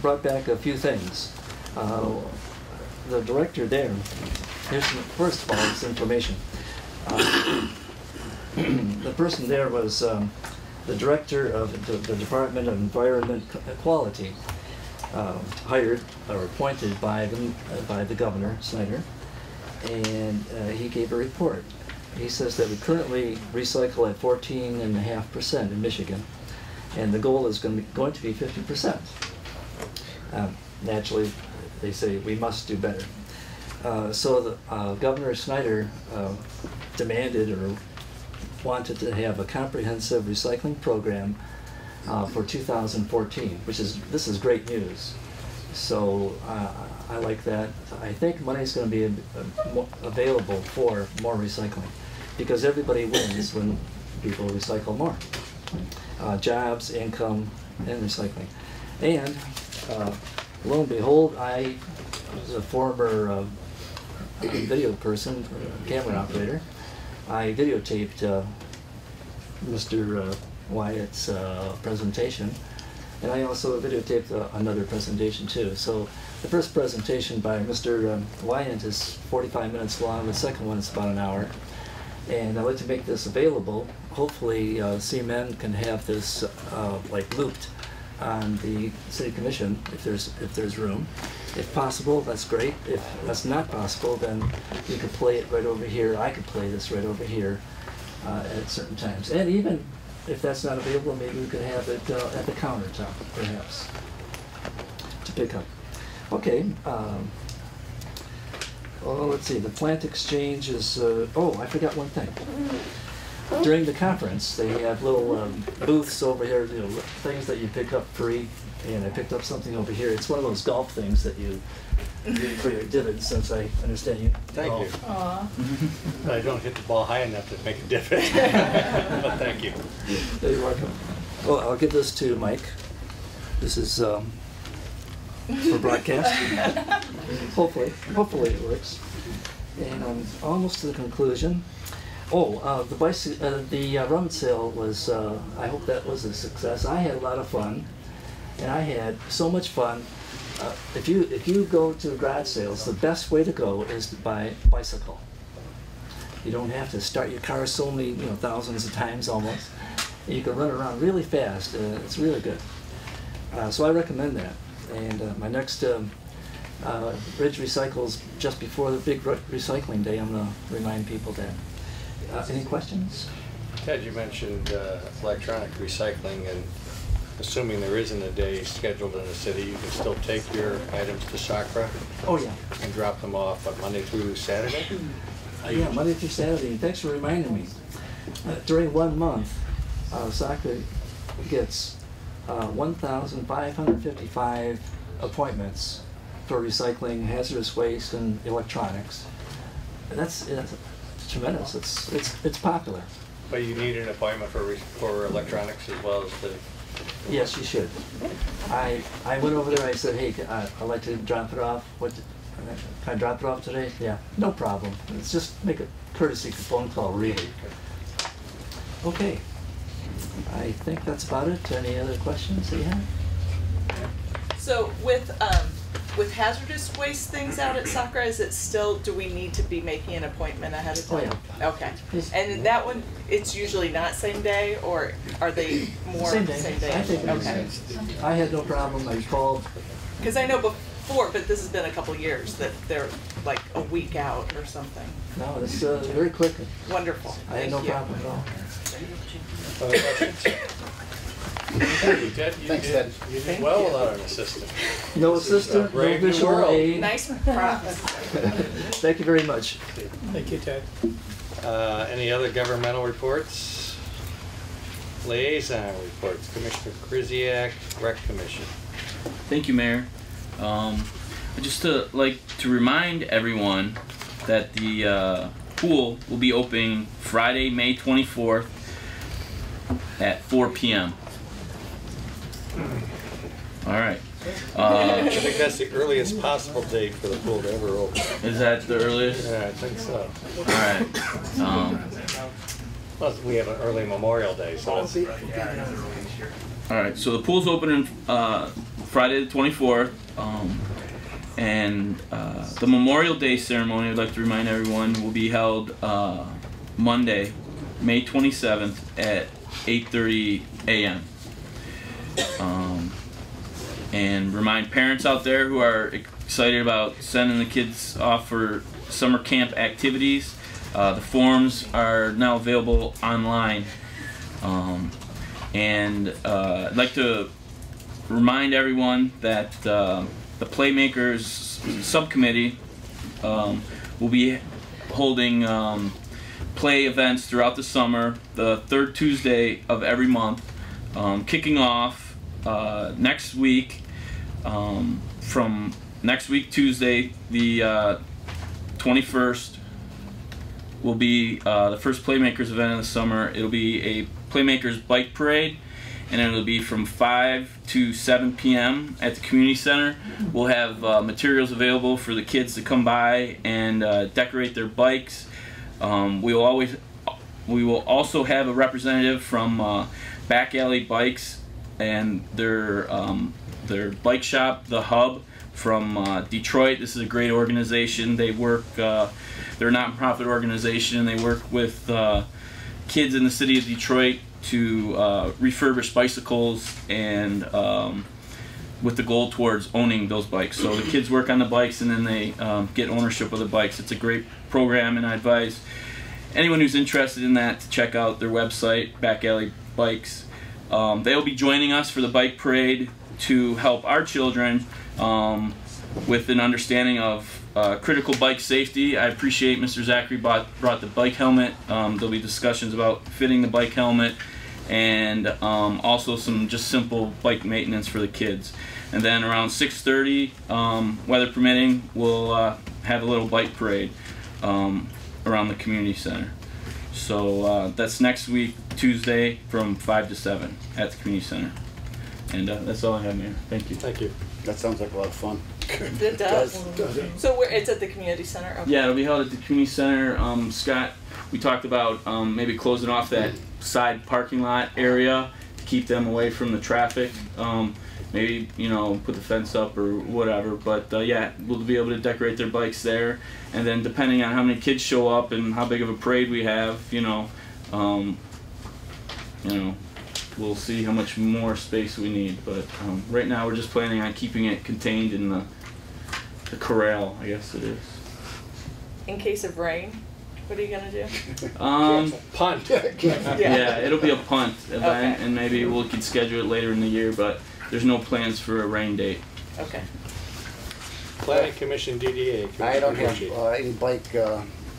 brought back a few things. The director there, first of all, this information. The person there was the director of the Department of Environment Quality, hired or appointed by the governor, Snyder, and he gave a report. He says that we currently recycle at 14.5% in Michigan, and the goal is going to be 50%. Naturally, they say we must do better. So Governor Snyder demanded or wanted to have a comprehensive recycling program for 2014, this is great news. So I like that. I think money's going to be available for more recycling because everybody wins when people recycle more. Jobs, income, and recycling. And lo and behold, I was a former video person, camera operator. I videotaped Mr. Wyatt's presentation, and I also videotaped another presentation too. So the first presentation by Mr. Wyatt is 45 minutes long, the second one is about an hour. And I'd like to make this available. Hopefully CMN can have this like looped on the City Commission if there's room. If possible, that's great. If that's not possible, then you could play it right over here. I could play this right over here at certain times. And even if that's not available, maybe we could have it at the countertop, perhaps, to pick up. Okay. Well, let's see. The plant exchange is. Oh, I forgot one thing. During the conference, they have little booths over here, you know, things that you pick up free. And I picked up something over here. It's one of those golf things that you do for your divots, since I understand you. Thank you. Aw. I don't hit the ball high enough to make a divot, but thank you. You're welcome. Well, I'll give this to Mike. This is for broadcast. Hopefully it works. And I'm almost to the conclusion. Oh, the rummage sale was. I hope that was a success. I had a lot of fun. And I had so much fun. If you go to garage sales, the best way to go is to buy a bicycle. You don't have to start your car so many, thousands of times almost. And you can run around really fast. It's really good. So I recommend that. And my next Ridge Recycles just before the big recycling day. I'm going to remind people that. Any questions? Ted, you mentioned electronic recycling, and assuming there isn't a day scheduled in the city, you can still take your items to Sacra? Oh, yeah. And drop them off on Monday through Saturday? Yeah, Monday through Saturday. Thanks for reminding me. During 1 month, Sacra gets 1,555 appointments for recycling hazardous waste and electronics. And that's tremendous. It's popular. But you need an appointment for electronics as well as the... Yes, you should. I went over there. I said, "Hey, I'd like to drop it off. Can I drop it off today?" Yeah, no problem. Let's just make a courtesy phone call, really. Okay. I think that's about it. Any other questions that you have? So with hazardous waste things out at Sacra, is it still, do we need to be making an appointment ahead of time? Oh, yeah. Okay. And that one, it's usually not same day, or are they more Same day. Same I think okay. I had no problem. I called. Because I know before, but this has been a couple years, that they're like a week out or something. No, it's very quick. Wonderful. I had no problem at all. Other questions? Thank you, Ted. Thanks, Ted. You did well without an assistant. No assistant, no brave new visual world. aid. Nice props. Thank you very much. Thank you, Ted. Any other governmental reports? Liaison reports. Commissioner Krzyjak, Rec Commission. Thank you, Mayor. I'd just like to remind everyone that the pool will be opening Friday, May 24th at 4 p.m. All right. I think that's the earliest possible date for the pool to ever open. Is that the earliest? Yeah, I think so. All right. Plus, we have an early Memorial Day, so it's... All right. So the pool's opening Friday the 24th, and the Memorial Day ceremony, I'd like to remind everyone, will be held Monday, May 27th at 8:30 a.m. And remind parents out there who are excited about sending the kids off for summer camp activities, the forms are now available online. And I'd like to remind everyone that the Playmakers Subcommittee will be holding play events throughout the summer, the third Tuesday of every month, kicking off next week from next week, Tuesday, the 21st, will be the first Playmakers event of the summer. It'll be a Playmakers bike parade, and it'll be from 5 to 7 p.m. at the community center. We'll have materials available for the kids to come by and decorate their bikes. We will also have a representative from Back Alley Bikes and their bike shop, The Hub, from Detroit. This is a great organization. They work, they're a non-profit organization, and they work with kids in the city of Detroit to refurbish bicycles, and with the goal towards owning those bikes. So the kids work on the bikes, and then they get ownership of the bikes. It's a great program, and I advise anyone who's interested in that to check out their website, Back Alley Bikes. They'll be joining us for the bike parade to help our children with an understanding of critical bike safety. I appreciate Mr. Zachary brought the bike helmet. There'll be discussions about fitting the bike helmet, and also some just simple bike maintenance for the kids. And then around 6:30, weather permitting, we'll have a little bike parade around the community center. So that's next week, Tuesday, from 5 to 7 at the community center. And that's all I have, Mayor. Thank you. Thank you. That sounds like a lot of fun. It does. So it's at the community center? Okay. Yeah, it'll be held at the community center. Scott, we talked about maybe closing off that side parking lot area to keep them away from the traffic. Maybe, you know, put the fence up or whatever. But yeah, we'll be able to decorate their bikes there. And then depending on how many kids show up and how big of a parade we have, we'll see how much more space we need. But right now we're just planning on keeping it contained in the corral, I guess it is. In case of rain, what are you gonna do? Punt. Yeah, it'll be a punt event, Okay. and maybe we could schedule it later in the year, but there's no plans for a rain date. Okay. Planning Commission DDA. I don't have Commissioner any bike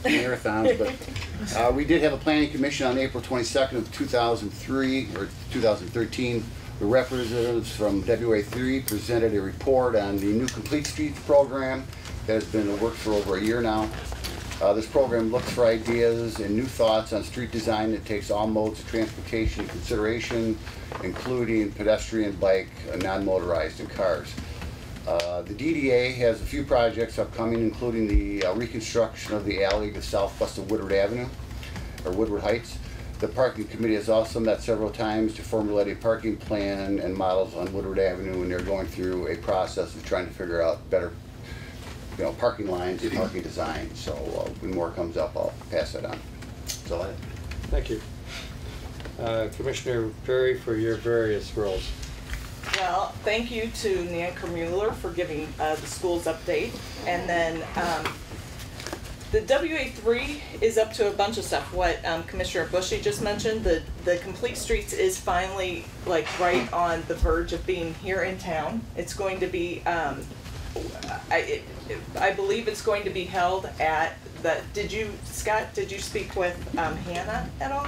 marathons, but we did have a planning commission on April 22nd of 2003 or 2013. The representatives from WA3 presented a report on the new Complete Streets program that has been in the works for over a year now. This program looks for ideas and new thoughts on street design that takes all modes of transportation into consideration, including pedestrian, bike, non-motorized, and cars. The DDA has a few projects upcoming, including the reconstruction of the alley to southwest of Woodward Avenue, or Woodward Heights. The parking committee has also met several times to formulate a parking plan and models on Woodward Avenue, and they're going through a process of trying to figure out better, parking lines and parking design. So when more comes up, I'll pass that on. So Thank you. Commissioner Perry, for your various roles. Well, thank you to Nan Mueller for giving the schools update. And then the WA3 is up to a bunch of stuff. What Commissioner Bushy just mentioned, the Complete Streets is finally right on the verge of being here in town. It's going to be, I believe it's going to be held at Scott, did you speak with Hannah at all?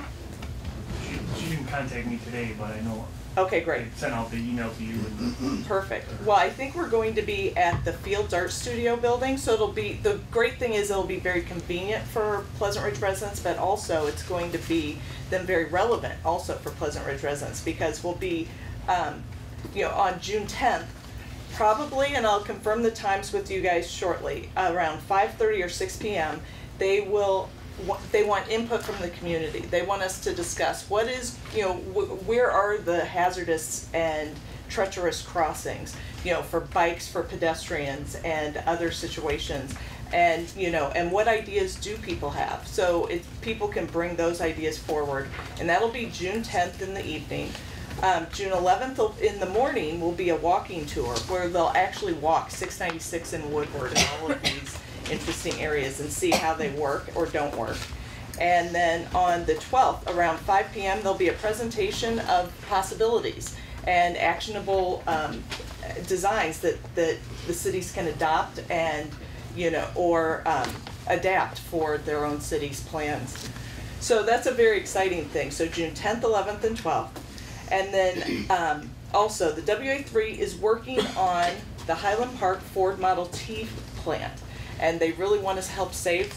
She didn't contact me today, but I know. Okay, great. I sent out the email to you. And Perfect. Well, I think we're going to be at the Fields Art Studio building, so the great thing is it'll be very convenient for Pleasant Ridge residents, but also it's going to be then very relevant also for Pleasant Ridge residents, because we'll be, on June 10th, probably, and I'll confirm the times with you guys shortly, around 5:30 or 6 p.m., they want input from the community. They want us to discuss what is, where are the hazardous and treacherous crossings, for bikes, for pedestrians, and other situations, and and what ideas do people have? So people can bring those ideas forward, and that'll be June 10th in the evening. June 11th in the morning will be a walking tour where they'll actually walk 696 in Woodward and all of these interesting areas and see how they work or don't work. And then on the 12th, around 5 p.m., there'll be a presentation of possibilities and actionable designs that the cities can adopt and, or adapt for their own city's plans. So that's a very exciting thing. So June 10th, 11th, and 12th. And then also, the WA3 is working on the Highland Park Ford Model T plant, and they really want to help save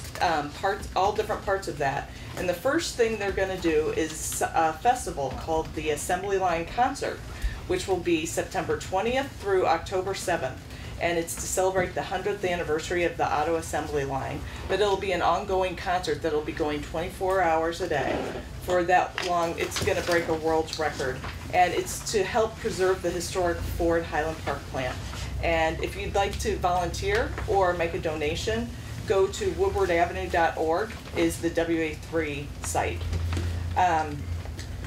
all different parts of that. And the first thing they're going to do is a festival called the Assembly Line Concert, which will be September 20th through October 7th. And it's to celebrate the 100th anniversary of the Auto Assembly Line. But it'll be an ongoing concert that'll be going 24 hours a day for that long. It's going to break a world's record. And it's to help preserve the historic Ford Highland Park plant. And if you'd like to volunteer or make a donation, go to woodwardavenue.org is the WA3 site.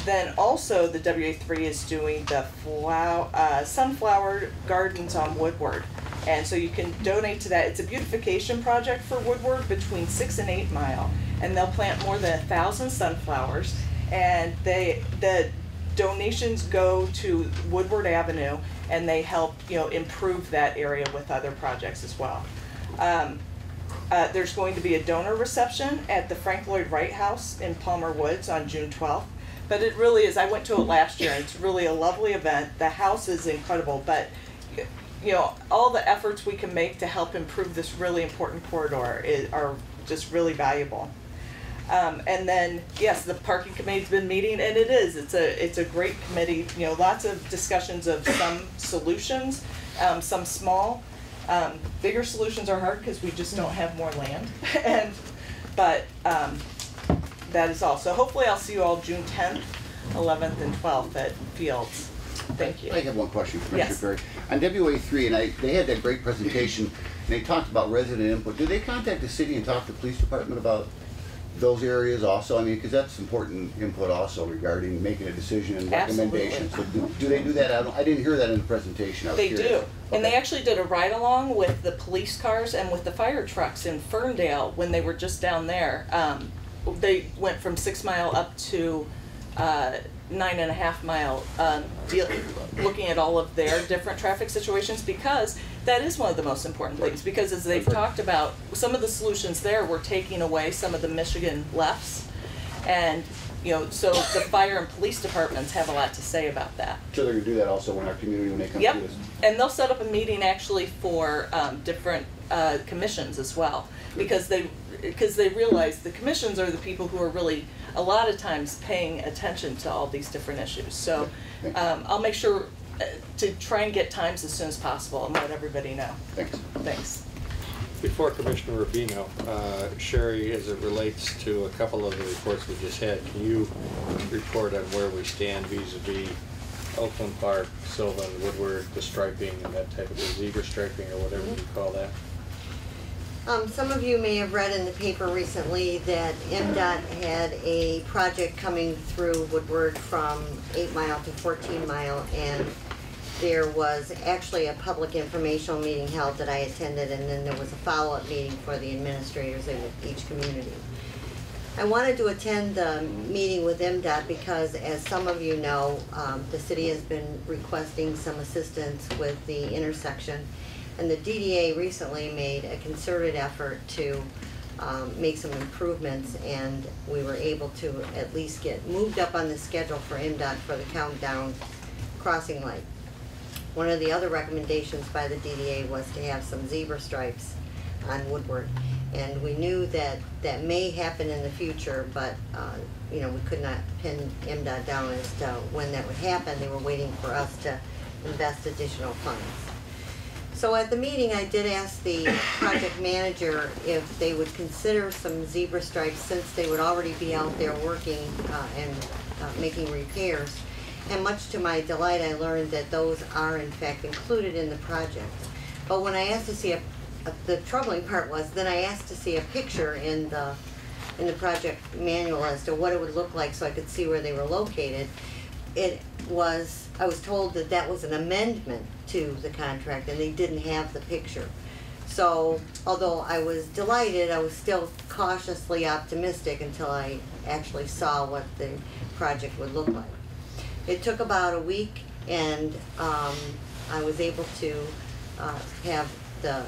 Then also the WA3 is doing the sunflower gardens on Woodward. And so you can donate to that. It's a beautification project for Woodward between 6 and 8 Mile. And they'll plant more than 1,000 sunflowers. And the donations go to Woodward Avenue, and they help, improve that area with other projects as well. There's going to be a donor reception at the Frank Lloyd Wright House in Palmer Woods on June 12th. But it really is, I went to it last year, and it's really a lovely event. The house is incredible, but all the efforts we can make to help improve this really important corridor are just really valuable. And then, yes, the parking committee's been meeting, and it's a great committee. Lots of discussions of some solutions, some small. Bigger solutions are hard because we just don't have more land. But that is all. So hopefully I'll see you all June 10th, 11th, and 12th at Fields. Thank you. I have one question, Commissioner Yes. Perry. On WA3, and they had that great presentation, and they talked about resident input. Do they contact the city and talk to the police department about those areas also? I mean, because that's important input also regarding making a decision and recommendations. So do they do that? I didn't hear that in the presentation. I was They curious. do. Okay. And they actually did a ride-along with the police cars and with the fire trucks in Ferndale when they were just down there. They went from 6 Mile up to 9.5 Mile, looking at all of their different traffic situations, because that is one of the most important things. Because as they've talked about, some of the solutions there were taking away some of the Michigan lefts, and so the fire and police departments have a lot to say about that. So they're going to do that also in our community when they come Yep, to us? and they'll set up a meeting actually for different commissions as well, because they realize the commissions are the people who are really a lot of times paying attention to all these different issues. So I'll make sure to try and get times as soon as possible and let everybody know. Thanks. Thanks. Before Commissioner Rubino, Sherry, as it relates to a couple of the reports we just had, can you report on where we stand vis-a-vis Oakland Park, Sylvan, Woodward, the striping and that type of zebra striping or whatever you call that? Some of you may have read in the paper recently that MDOT had a project coming through Woodward from 8 Mile to 14 Mile, and there was actually a public informational meeting held that I attended, and then there was a follow-up meeting for the administrators in each community. I wanted to attend the meeting with MDOT because, as some of you know, the city has been requesting some assistance with the intersection. And the DDA recently made a concerted effort to make some improvements, and we were able to at least get moved up on the schedule for MDOT for the countdown crossing light. One of the other recommendations by the DDA was to have some zebra stripes on Woodward. And we knew that that may happen in the future, but we could not pin MDOT down as to when that would happen. They were waiting for us to invest additional funds. So at the meeting, I did ask the project manager if they would consider some zebra stripes, since they would already be out there working and making repairs. And much to my delight, I learned that those are in fact included in the project. But when I asked to see the troubling part was, then I asked to see a picture in the project manual as to what it would look like so I could see where they were located. I was told that that was an amendment to the contract and they didn't have the picture. So although I was delighted, I was still cautiously optimistic until I actually saw what the project would look like. It took about a week, and I was able to have the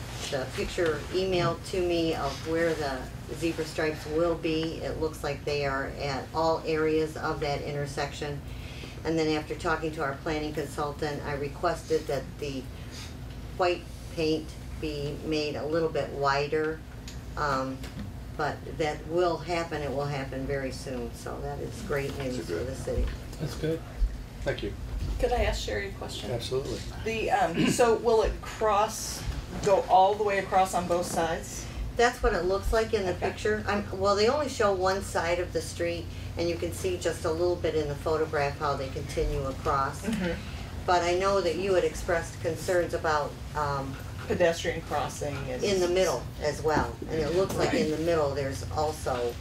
picture emailed to me of where the zebra stripes will be. It looks like they are at all areas of that intersection. And then after talking to our planning consultant, I requested that the white paint be made a little bit wider. But that will happen, it will happen very soon, so that is great news for the city. That's good. Thank you. Could I ask Sherry a question? Absolutely. So will it go all the way across on both sides? That's what it looks like in the picture. Well, they only show one side of the street, and you can see just a little bit in the photograph how they continue across. But I know that you had expressed concerns about pedestrian crossing in the middle as well, and it looks like in the middle there's also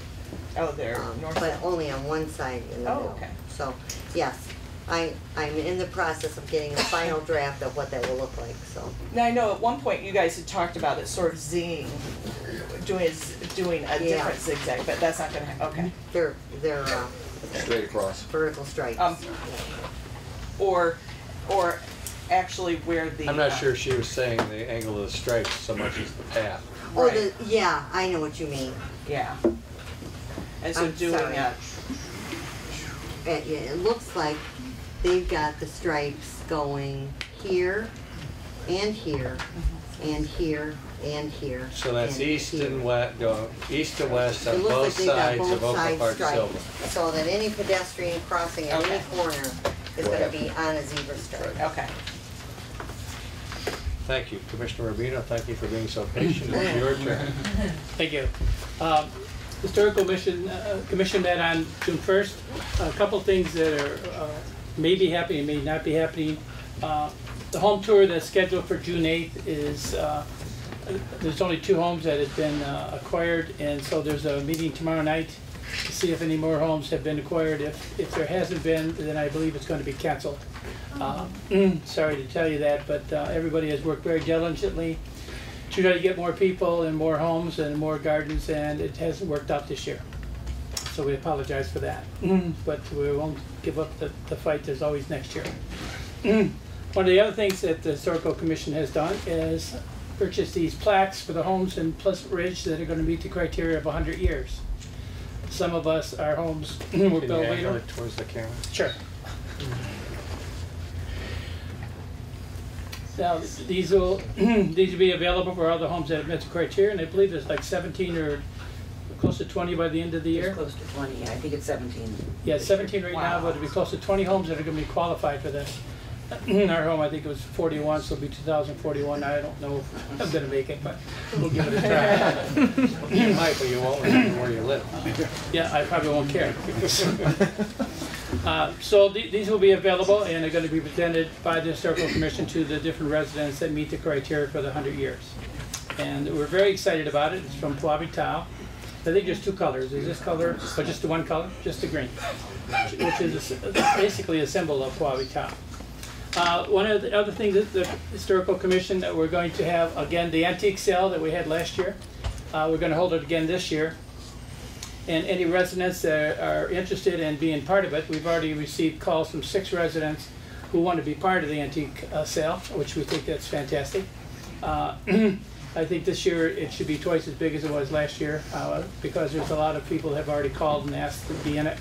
but only on one side in the middle. Okay. So yes, I'm in the process of getting a final draft of what that will look like. So now I know at one point you guys had talked about it sort of zinging, doing a different zigzag, but that's not going to happen. Okay. They're straight across vertical stripes. Or actually where the I'm not sure she was saying the angle of the stripes so much as the path. Oh, yeah, I know what you mean. Yeah. And so it looks like they've got the stripes going here and here and here and here. So that's east and west, east to west on it looks both like sides got of both Oakland Park stripes, Silva. so that any pedestrian crossing at any corner is going to be on a zebra stripe. Okay. Thank you. Commissioner Rubino, thank you for being so patient. It's your turn. Thank you. Historical Commission met on June 1st. A couple things that are may be happening, may not be happening. The home tour that's scheduled for June 8th is, there's only 2 homes that have been acquired, and so there's a meeting tomorrow night to see if any more homes have been acquired. If there hasn't been, then I believe it's going to be canceled. Sorry to tell you that, but everybody has worked very diligently to try to get more people and more homes and more gardens, and it hasn't worked out this year. So we apologize for that. But we won't give up the fight. There's always next year. One of the other things that the Historical Commission has done is purchase these plaques for the homes in Pleasant Ridge that are going to meet the criteria of 100 years. Some of us, our homes were built later. Can you angle it towards the camera? Sure. Now, these will be available for other homes that have met the criteria, and I believe there's like 17 or close to 20 by the end of the year. It's close to 20, yeah, I think it's 17. Yeah, 17 right now, but it'll be close to 20 homes that are going to be qualified for this. Our home, I think it was 41, so it'll be 2041. I don't know if I'm going to make it, but we'll give it a try. You might, but you won't remember where you live. Yeah, I probably won't care. So these will be available, and they're going to be presented by the Historical Commission to the different residents that meet the criteria for the 100 years. And we're very excited about it. It's from Puabi Tile. I think there's 2 colors. Is this color, or just the one color? Just the green, which is basically a symbol of Puabi Tile. One of the other things that the Historical Commission that we're going to have, again, the antique sale that we had last year. We're going to hold it again this year. And any residents that are interested in being part of it, we've already received calls from 6 residents who want to be part of the antique sale, which we think that's fantastic. I think this year it should be twice as big as it was last year because there's a lot of people that have already called and asked to be in it.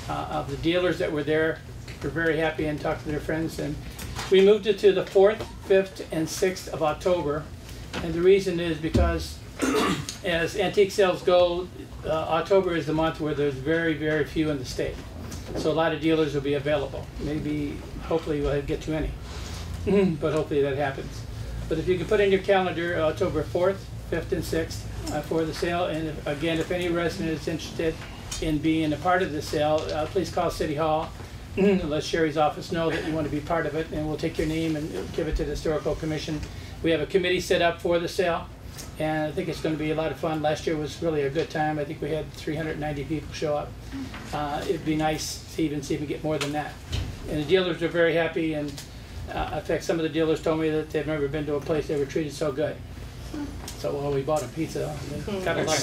Of the dealers that were there, were very happy and talked to their friends. And we moved it to the 4th, 5th, and 6th of October. And the reason is because as antique sales go, October is the month where there's very, very few in the state. So a lot of dealers will be available. Maybe, hopefully we'll get too many, but hopefully that happens. But if you can put in your calendar October 4th, 5th, and 6th for the sale, and if any resident is interested in being a part of the sale, please call City Hall. Let Sherry's office know that you want to be part of it, and we'll take your name and give it to the Historical Commission. We have a committee set up for the sale, and I think it's going to be a lot of fun. Last year was really a good time. I think we had 390 people show up. It'd be nice to even see if we get more than that. And the dealers are very happy, and in fact, some of the dealers told me that they've never been to a place they were treated so good. So, well, we bought them pizza, and they got a lot.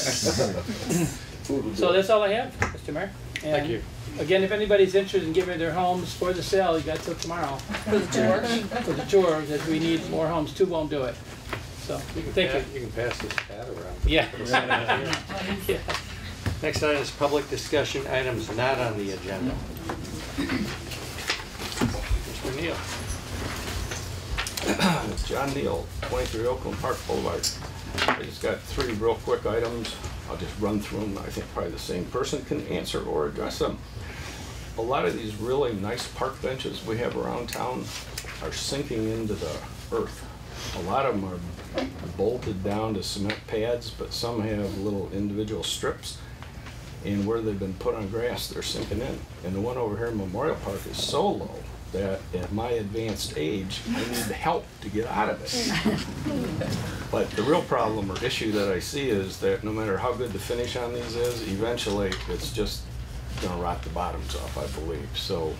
So that's all I have, Mr. Mayor. And thank you. Again, if anybody's interested in giving their homes for the sale, you got till tomorrow. For the tour? For the tour, because we need more homes. 2 won't do it. So, thank you. You can pass this pad around. Yeah. Yeah. Next item is public discussion, items not on the agenda. Neal. John Neal, 23 Oakland Park Boulevard. I just got 3 real quick items. I'll just run through them. I think probably the same person can answer or address them. A lot of these really nice park benches we have around town are sinking into the earth. A lot of them are bolted down to cement pads, but some have little individual strips. And where they've been put on grass, they're sinking in. And the one over here in Memorial Park is so low that at my advanced age, I need help to get out of it. But the real problem or issue that I see is that no matter how good the finish on these is, eventually it's just gonna rot the bottoms off, I believe. So,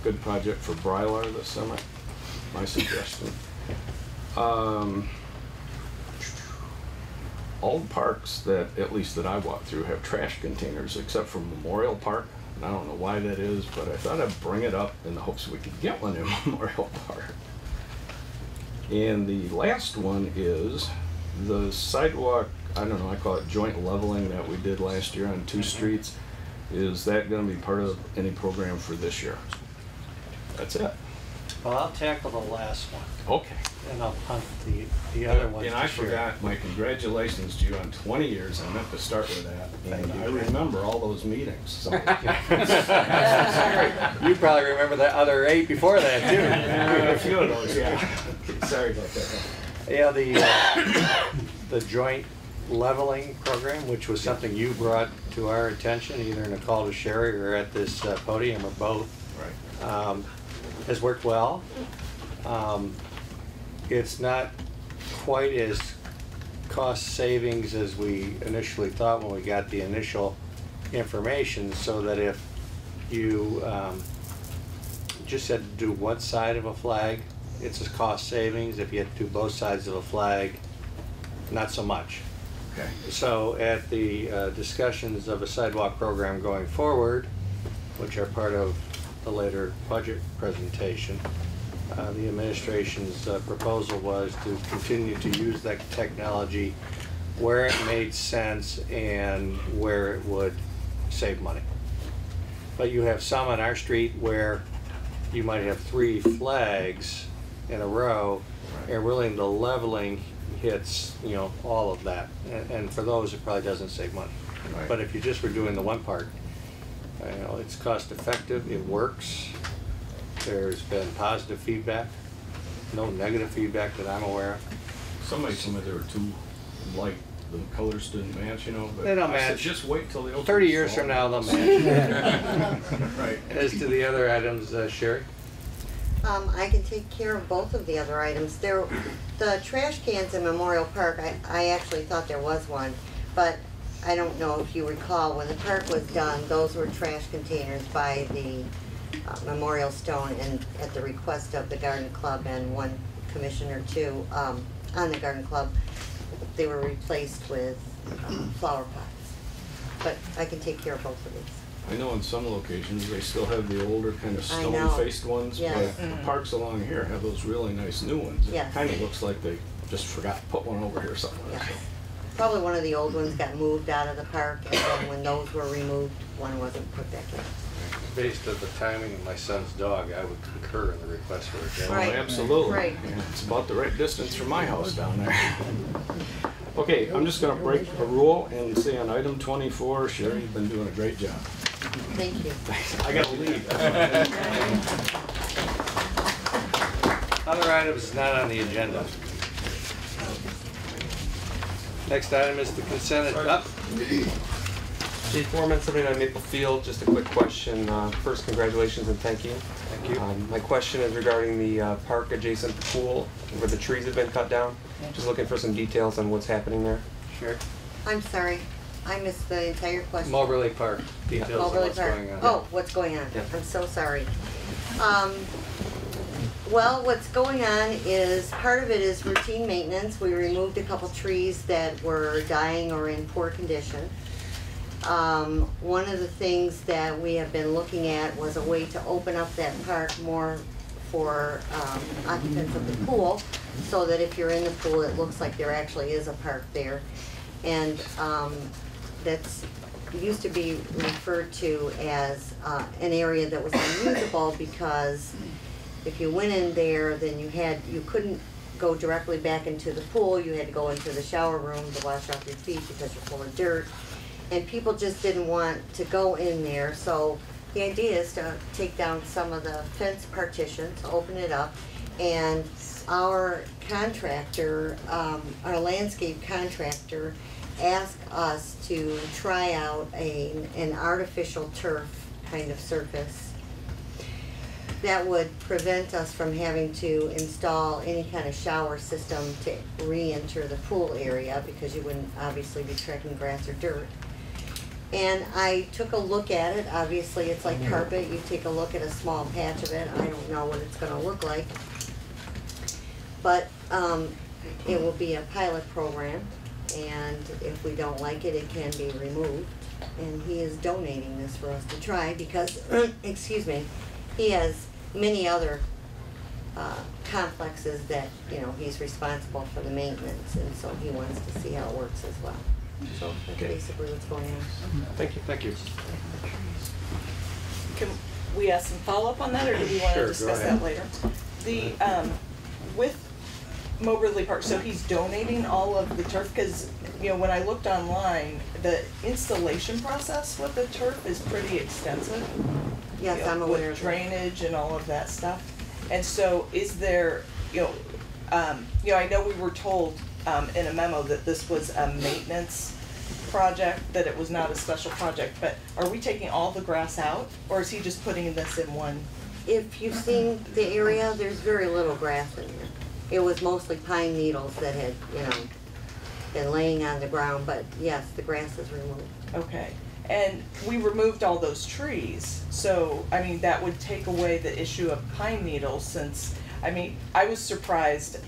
good project for Brylar this summer, my suggestion. All the parks that, at least that I walk through, have trash containers except for Memorial Park. And I don't know why that is, but I thought I'd bring it up in the hopes we could get one in Memorial Park. And the last one is the sidewalk, I don't know, I call it joint leveling that we did last year on 2 streets. Is that going to be part of any program for this year? That's it. Well, I'll tackle the last one. Okay. And I'll punt the other ones. And I forgot my congratulations to you on 20 years. I meant to start with that. And I remember all those meetings. So. You probably remember the other 8 before that, too. A few of those, yeah. Sorry about that. Yeah, the joint leveling program, which was something you brought to our attention, either in a call to Sherry or at this podium or both, right. Has worked well. It's not quite as cost savings as we initially thought when we got the initial information, so that if you just had to do one side of a flag, it's a cost savings. If you had to do both sides of a flag, not so much. Okay. So at the discussions of a sidewalk program going forward, which are part of the later budget presentation, the administration's proposal was to continue to use that technology where it made sense and where it would save money. But you have some on our street where you might have 3 flags in a row, and really the leveling hits, you know, all of that. And for those, it probably doesn't save money. Right. But if you just were doing the one part, you know, it's cost effective, it works. There's been positive feedback, no negative feedback that I'm aware of. Somebody told me they were too light. The colors didn't match, you know. But They don't I said, match. just wait till the 30 years from now, they'll match. Right. As to the other items, Sherry? I can take care of both of the other items. The trash cans in Memorial Park, I actually thought there was one, but I don't know if you recall, when the park was done, those were trash containers by the Memorial Stone, and at the request of the Garden Club and one commissioner too, on the Garden Club, they were replaced with flower pots. But I can take care of both of these. I know in some locations they still have the older kind of I know. stone-faced ones, Yes. but the parks along here have those really nice new ones. Yes. It kind of looks like they just forgot to put one over here somewhere. Yes. So. Probably one of the old ones got moved out of the park, and then when those were removed, one wasn't put back in. Based on the timing of my son's dog, I would concur in the request for a Right. demo. Oh, absolutely. Right. Yeah, it's about the right distance from my house down there. Okay, I'm just going to break a rule and say on item 24, Sherry, you've been doing a great job. Thank you. I got to leave. Other items not on the agenda. Next item is the consent. Chief Foreman, 79 Maple Field, just a quick question. First, congratulations and thank you. Thank you. My question is regarding the park adjacent to the pool where the trees have been cut down. Just looking for some details on what's happening there. Sure. I'm sorry, I missed the entire question. Moberly Park, details of Moberly what's Park. going on. Oh, what's going on? Yeah. I'm so sorry. Well, what's going on is, part of it is routine maintenance. We removed a couple trees that were dying or in poor condition. One of the things that we have been looking at was a way to open up that park more for occupants of the pool, so that if you're in the pool, it looks like there actually is a park there. And that's used to be referred to as an area that was unusable because if you went in there, then you couldn't go directly back into the pool. You had to go into the shower room to wash off your feet because you're full of dirt. And people just didn't want to go in there. So the idea is to take down some of the fence partitions, open it up, and our contractor, our landscape contractor, asked us to try out an artificial turf kind of surface that would prevent us from having to install any kind of shower system to re-enter the pool area, because you wouldn't obviously be tracking grass or dirt. And I took a look at it. Obviously it's like carpet. You take a look at a small patch of it. I don't know what it's going to look like, but it will be a pilot program, and if we don't like it, it can be removed. And he is donating this for us to try because, excuse me, he has many other complexes that, you know, he's responsible for the maintenance, and so he wants to see how it works as well. So that's basically what's going on. Thank you. Thank you. Can we ask some follow-up on that, or do we want to discuss that later? The, with Moberly Park, so he's donating all of the turf, because, you know, when I looked online, the installation process with the turf is pretty extensive. Yes, you know, I'm aware with of drainage and all of that stuff. And so is there, you know, I know we were told in a memo that this was a maintenance project, that it was not a special project, but are we taking all the grass out, or is he just putting this in one? If you've seen the area, there's very little grass in there. It was mostly pine needles that had, you know, been laying on the ground, but yes, the grass is removed. Okay. And we removed all those trees, so, I mean, that would take away the issue of pine needles, since, I mean, I was surprised.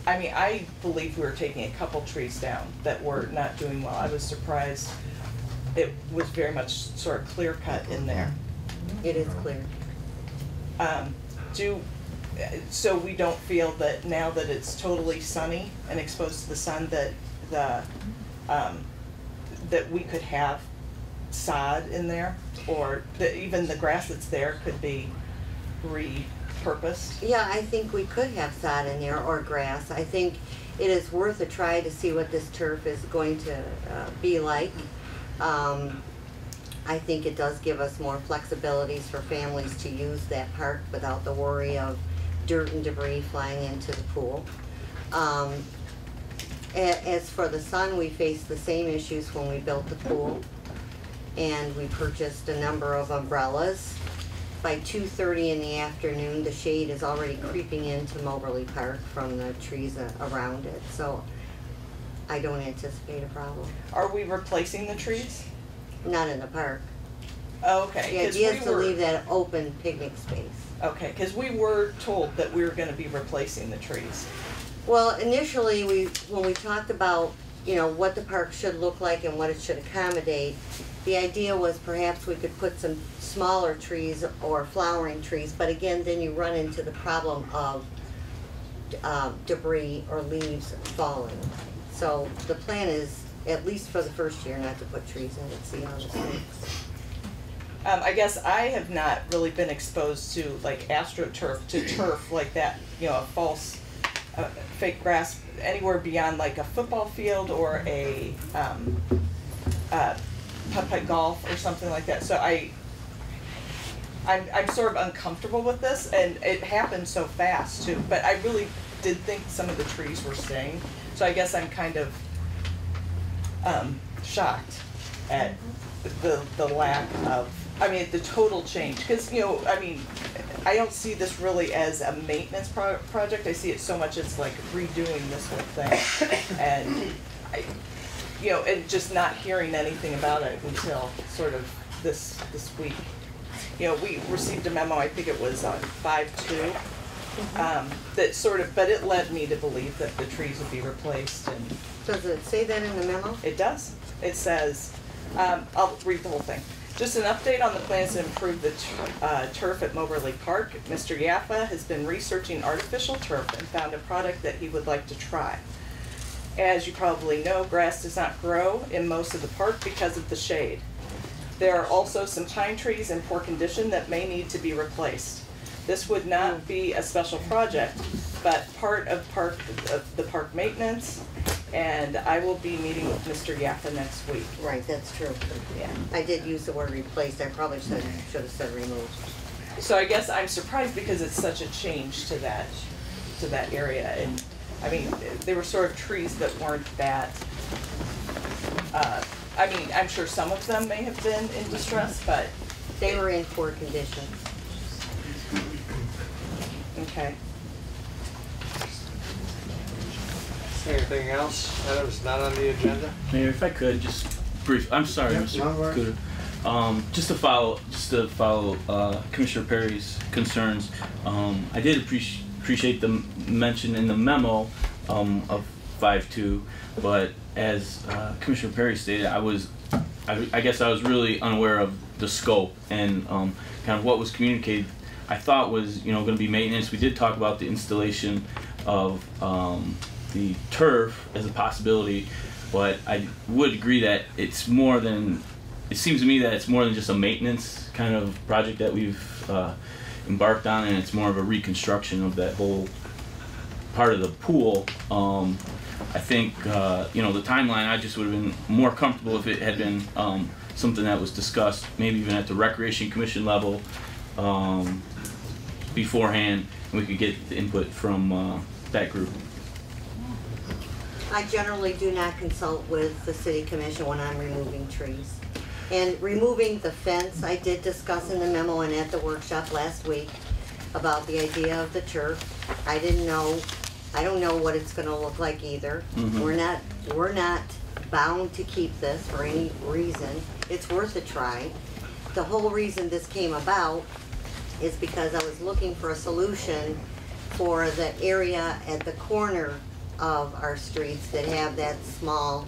I mean, I believe we were taking a couple trees down that were not doing well. I was surprised it was very much sort of clear cut in there. It is clear. So we don't feel that now that it's totally sunny and exposed to the sun, that that we could have sod in there, or that even the grass that's there could be repurposed? Yeah, I think we could have sod in there, or grass. I think it is worth a try to see what this turf is going to be like. I think it does give us more flexibilities for families to use that park without the worry of dirt and debris flying into the pool. As for the sun, we faced the same issues when we built the pool, and we purchased a number of umbrellas. By 2:30 in the afternoon, the shade is already creeping into Moberly Park from the trees around it, so I don't anticipate a problem. Are we replacing the trees? Not in the park. Oh, okay. The idea is to leave that open picnic space. Okay, because we were told that we were going to be replacing the trees. Well, initially, when we talked about, you know, what the park should look like and what it should accommodate, the idea was perhaps we could put some smaller trees or flowering trees, but again, then you run into the problem of debris or leaves falling. So the plan is, at least for the first year, not to put trees in and see how this works. I guess I have not really been exposed to like AstroTurf, to turf like that, you know, a false, fake grass anywhere beyond like a football field or a putt-putt golf or something like that. So I'm sort of uncomfortable with this, and it happened so fast too. But I really did think some of the trees were staying. So I guess I'm kind of shocked at the lack of, I mean, the total change. Because, you know, I mean, I don't see this really as a maintenance project. I see it so much as like redoing this whole thing. And, you know, and just not hearing anything about it until sort of this week. You know, we received a memo, I think it was on 5/2, that sort of, but it led me to believe that the trees would be replaced. And does it say that in the memo? It does. It says, I'll read the whole thing. Just an update on the plans to improve the turf at Moberly Park. Mr. Yappa has been researching artificial turf and found a product that he would like to try. As you probably know, grass does not grow in most of the park because of the shade. There are also some pine trees in poor condition that may need to be replaced. This would not be a special project, but part of the park maintenance, and I will be meeting with Mr. Yaffa next week. Right, that's true. Yeah. I did use the word replaced, I probably should have said removed. So I guess I'm surprised because it's such a change to that area, and I mean, there were sort of trees that weren't that, I mean, I'm sure some of them may have been in distress, but. They were in poor condition. Okay. Anything else that was not on the agenda? Mayor, if I could, just brief, I'm sorry, Yep, Mr. no worries. Cooter. Just to follow Commissioner Perry's concerns, I did appreciate the mention in the memo of 5.2, but as Commissioner Perry stated, I guess I was really unaware of the scope and kind of what was communicated. I thought was going to be maintenance. We did talk about the installation of the turf as a possibility, but I would agree that it's more than. It seems to me that it's more than just a maintenance kind of project that we've embarked on, and it's more of a reconstruction of that whole part of the pool. I think the timeline. I just would have been more comfortable if it had been something that was discussed, maybe even at the Recreation Commission level beforehand, and we could get the input from that group. I generally do not consult with the city commission when I'm removing trees. And removing the fence, I did discuss in the memo and at the workshop last week about the idea of the turf. I don't know what it's gonna look like either. Mm-hmm. We're not bound to keep this for any reason. It's worth a try. The whole reason this came about is because I was looking for a solution for the area at the corner of our streets that have that small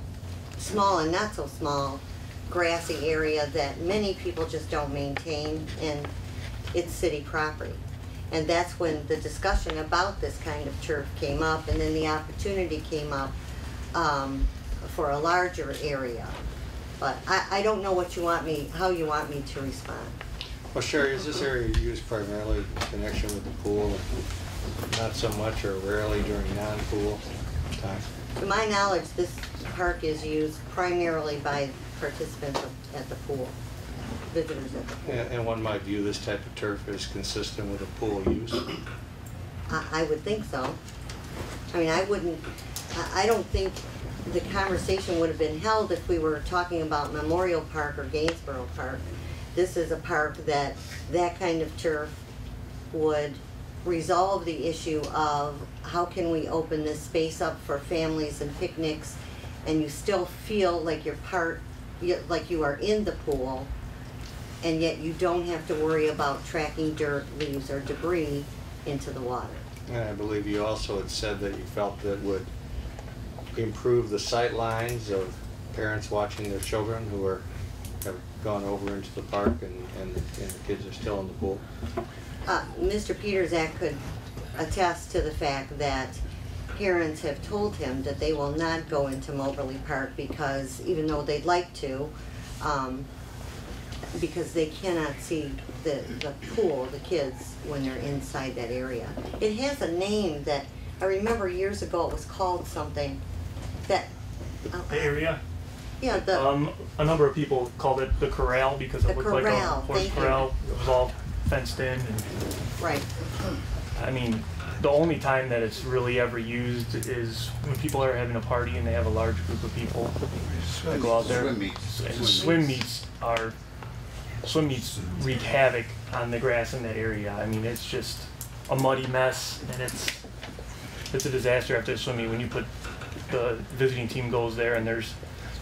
and not so small grassy area that many people just don't maintain, and it's city property. And that's when the discussion about this kind of turf came up, and then the opportunity came up for a larger area. But I don't know how you want me to respond. Well, Sherry, is this area used primarily in connection with the pool, and not so much or rarely during non-pool time? To my knowledge, this park is used primarily by participants at the pool, visitors at the pool. And one might view this type of turf as consistent with a pool use? I would think so. I mean, I don't think the conversation would have been held if we were talking about Memorial Park or Gainsborough Park. This is a park that kind of turf would resolve the issue of how can we open this space up for families and picnics, and you still feel like like you are in the pool, and yet you don't have to worry about tracking dirt, leaves, or debris into the water. And I believe you also had said that you felt that would improve the sight lines of parents watching their children who have gone over into the park and the kids are still in the pool. Mr. Petersak could attest to the fact that parents have told him that they will not go into Moberly Park because, even though they'd like to, because they cannot see the pool, the kids, when they're inside that area. It has a name that I remember years ago. It was called something that. The area? Yeah, a number of people called it the corral because it looked like a horse corral. It was all fenced in. And, right. I mean, the only time that it's really ever used is when people are having a party and they have a large group of people that go out there. Swim meets. Swim meets wreak havoc on the grass in that area. I mean, it's just a muddy mess, and it's a disaster after the swim meet when you put the visiting team goes there and there's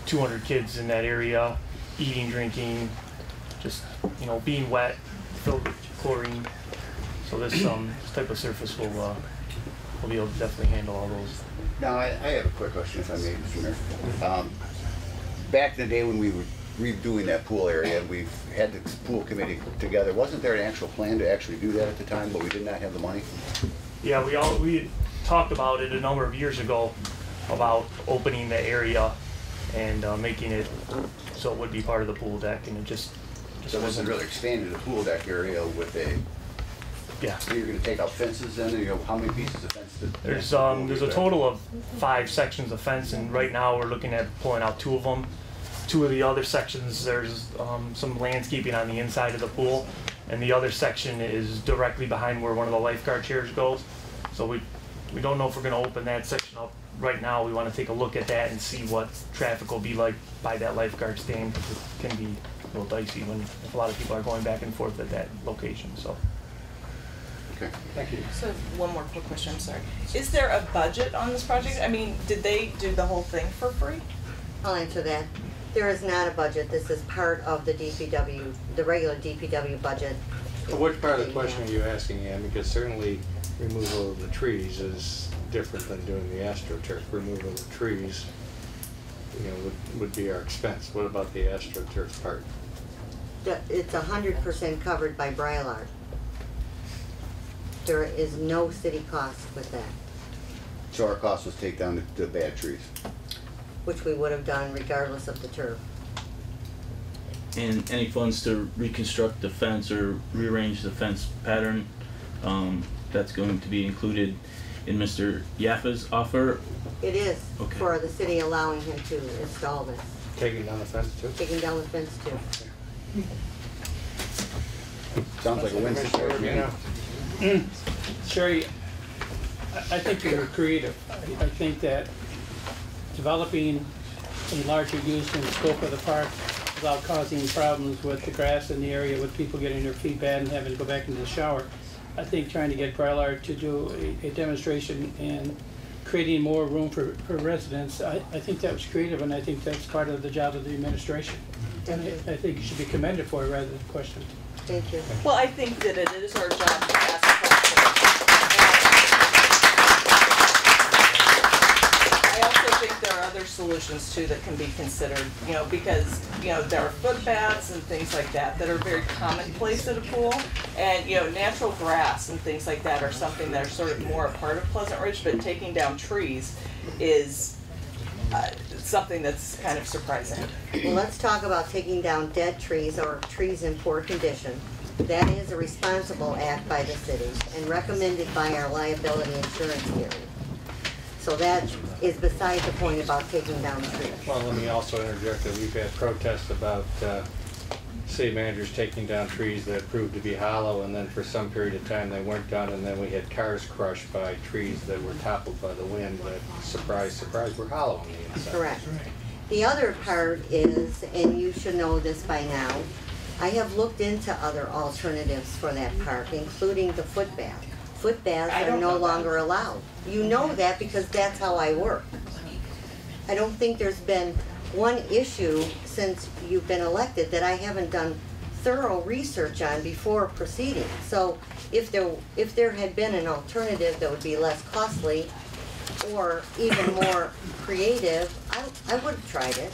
200 kids in that area, eating, drinking, just being wet, filled with chlorine. So this type of surface will be able to definitely handle all those. Now I have a quick question, if I may, Mr. Mayor. Back in the day when we were redoing that pool area, we've had the pool committee together. Wasn't there an actual plan to actually do that at the time, but we did not have the money? Yeah, we had talked about it a number of years ago about opening the area and making it so it would be part of the pool deck, and it just so wasn't really expanded the pool deck area with a Yeah. So you're gonna take out fences then, and you know, how many pieces of fence did? There's a total of 5 sections of fence, and right now we're looking at pulling out 2 of them. 2 of the other sections, there's some landscaping on the inside of the pool, and the other section is directly behind where one of the lifeguard chairs goes. So we don't know if we're going to open that section up right now. We want to take a look at that and see what traffic will be like by that lifeguard stand, because it can be a little dicey when a lot of people are going back and forth at that location. So. Okay. Thank you. So one more quick question, I'm sorry. Is there a budget on this project? I mean, did they do the whole thing for free? I'll answer that. There is not a budget. This is part of the DPW, the regular DPW budget. Well, which part of the question are you asking, Ann? Because certainly removal of the trees is different than doing the AstroTurf. Removal of the trees, you know, would be our expense. What about the AstroTurf part? It's 100% covered by Brylar. There is no city cost with that, So our cost was take down the bad trees. which we would have done regardless of the turf. And any funds to reconstruct the fence or rearrange the fence pattern, that's going to be included in Mr. Yaffa's offer? It is, Okay. for the city allowing him to install this. Taking down the fence too? Taking down the fence too. Sounds like a win situation. Sherry, I think you're creative. I think that developing a larger use and scope of the park without causing problems with the grass in the area, with people getting their feet bad and having to go back into the shower. I think trying to get Brylar to do a demonstration and creating more room for residents, I think that was creative, and I think that's part of the job of the administration. And I think you should be commended for it rather than questioned. Thank you. Well, I think that it is our job to ask questions. I also think there are other solutions too that can be considered, you know, because, you know, there are footpaths and things like that that are very commonplace at a pool. And, you know, natural grass and things like that are something that are sort of more a part of Pleasant Ridge, but taking down trees is something that's kind of surprising. Well, let's talk about taking down dead trees or trees in poor condition. That is a responsible act by the city and recommended by our liability insurance carrier. So that is beside the point about taking down trees. Well, let me also interject that we've had protests about city managers taking down trees that proved to be hollow, and then for some period of time they weren't done, and then we had cars crushed by trees that were toppled by the wind that, surprise, surprise, were hollow on the inside. Correct. The other part is, and you should know this by now, I have looked into other alternatives for that park, including the footbath. Footbaths are no longer allowed. You know that because that's how I work. I don't think there's been one issue since you've been elected that I haven't done thorough research on before proceeding. So if there had been an alternative that would be less costly or even more creative, I would have tried it.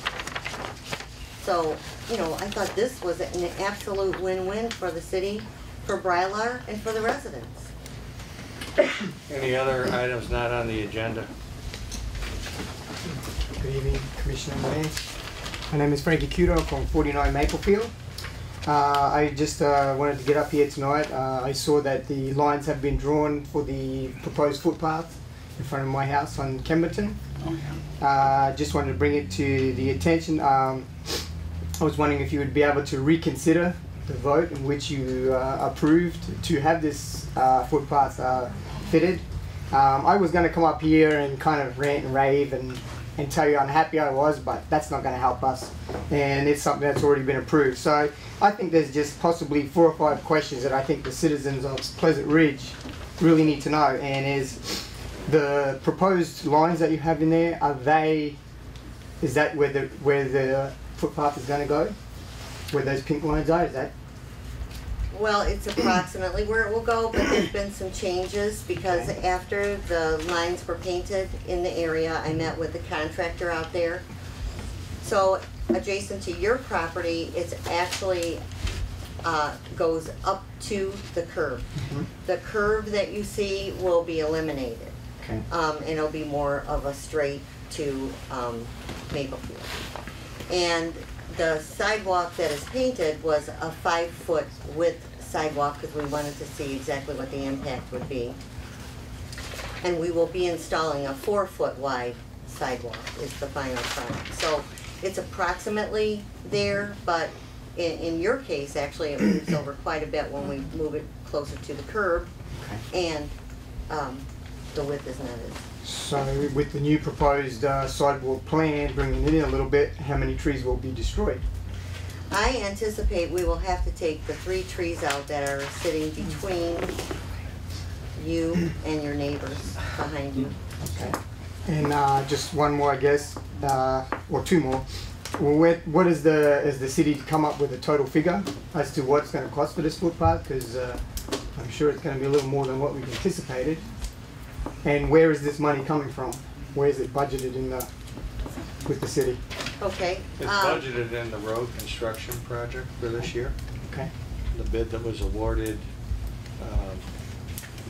So, you know, I thought this was an absolute win-win for the city, for Brylar, and for the residents. Any other items not on the agenda? Good evening, Commissioner Moran. My name is Frankie Cudo from 49 Maplefield. I just wanted to get up here tonight. I saw that the lines have been drawn for the proposed footpath in front of my house on Kemberton. Just wanted to bring it to the attention. I was wondering if you would be able to reconsider the vote in which you approved to have this footpath fitted. I was going to come up here and kind of rant and rave and tell you how unhappy I was, but that's not going to help us, and it's something that's already been approved. So I think there's just possibly 4 or 5 questions that I think the citizens of Pleasant Ridge really need to know, and is the proposed lines that you have in there, is that where the footpath is going to go? Where those pink lines are, is that? Well, it's approximately where it will go, but there's been some changes because after the lines were painted in the area, I met with the contractor out there. So adjacent to your property, it's actually goes up to the curb. The curve that you see will be eliminated. Okay. And it'll be more of a straight to Maplefield. And the sidewalk that is painted was a 5-foot width sidewalk because we wanted to see exactly what the impact would be. And we will be installing a 4-foot wide sidewalk is the final product. So it's approximately there, but in your case, actually, it moves over quite a bit when we move it closer to the curb, and the width is not as. So with the new proposed sidewalk plan, bringing it in a little bit, how many trees will be destroyed? I anticipate we will have to take the 3 trees out that are sitting between you and your neighbors behind you. Okay. And just one more, I guess, or 2 more. Well, what is the city come up with a total figure as to what it's going to cost for this footpath? Because I'm sure it's going to be a little more than what we anticipated. And where is this money coming from? Where is it budgeted in with the city? Okay. It's budgeted in the road construction project for this year. Okay. The bid that was awarded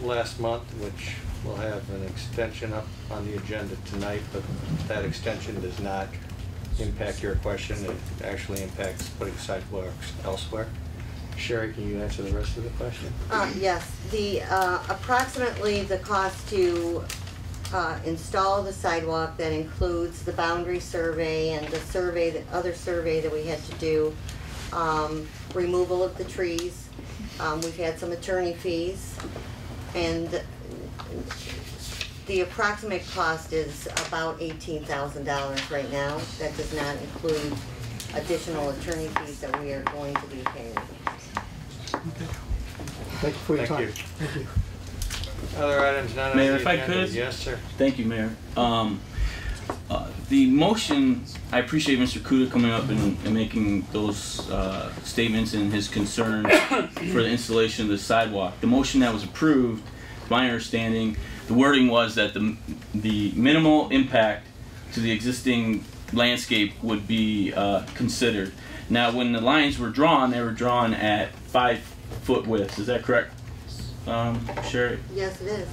last month, which will have an extension up on the agenda tonight, but that extension does not impact your question. It actually impacts putting sidewalks elsewhere. Sherry, can you answer the rest of the question? Yes. The approximately the cost to install the sidewalk, that includes the boundary survey and the survey, the other survey that we had to do, removal of the trees. We've had some attorney fees, and the approximate cost is about $18,000 right now. That does not include additional attorney fees that we are going to be paying. Thank you for your time. Thank you. Other items not on Mayor, the if I agenda? could? Yes, sir. Thank you, Mayor. The motion, I appreciate Mr. Kuda coming up and making those statements and his concern for the installation of the sidewalk. The motion that was approved, to my understanding, the wording was that the minimal impact to the existing landscape would be considered. Now, when the lines were drawn, they were drawn at 5-foot widths. Is that correct, Sherry? Yes, it is.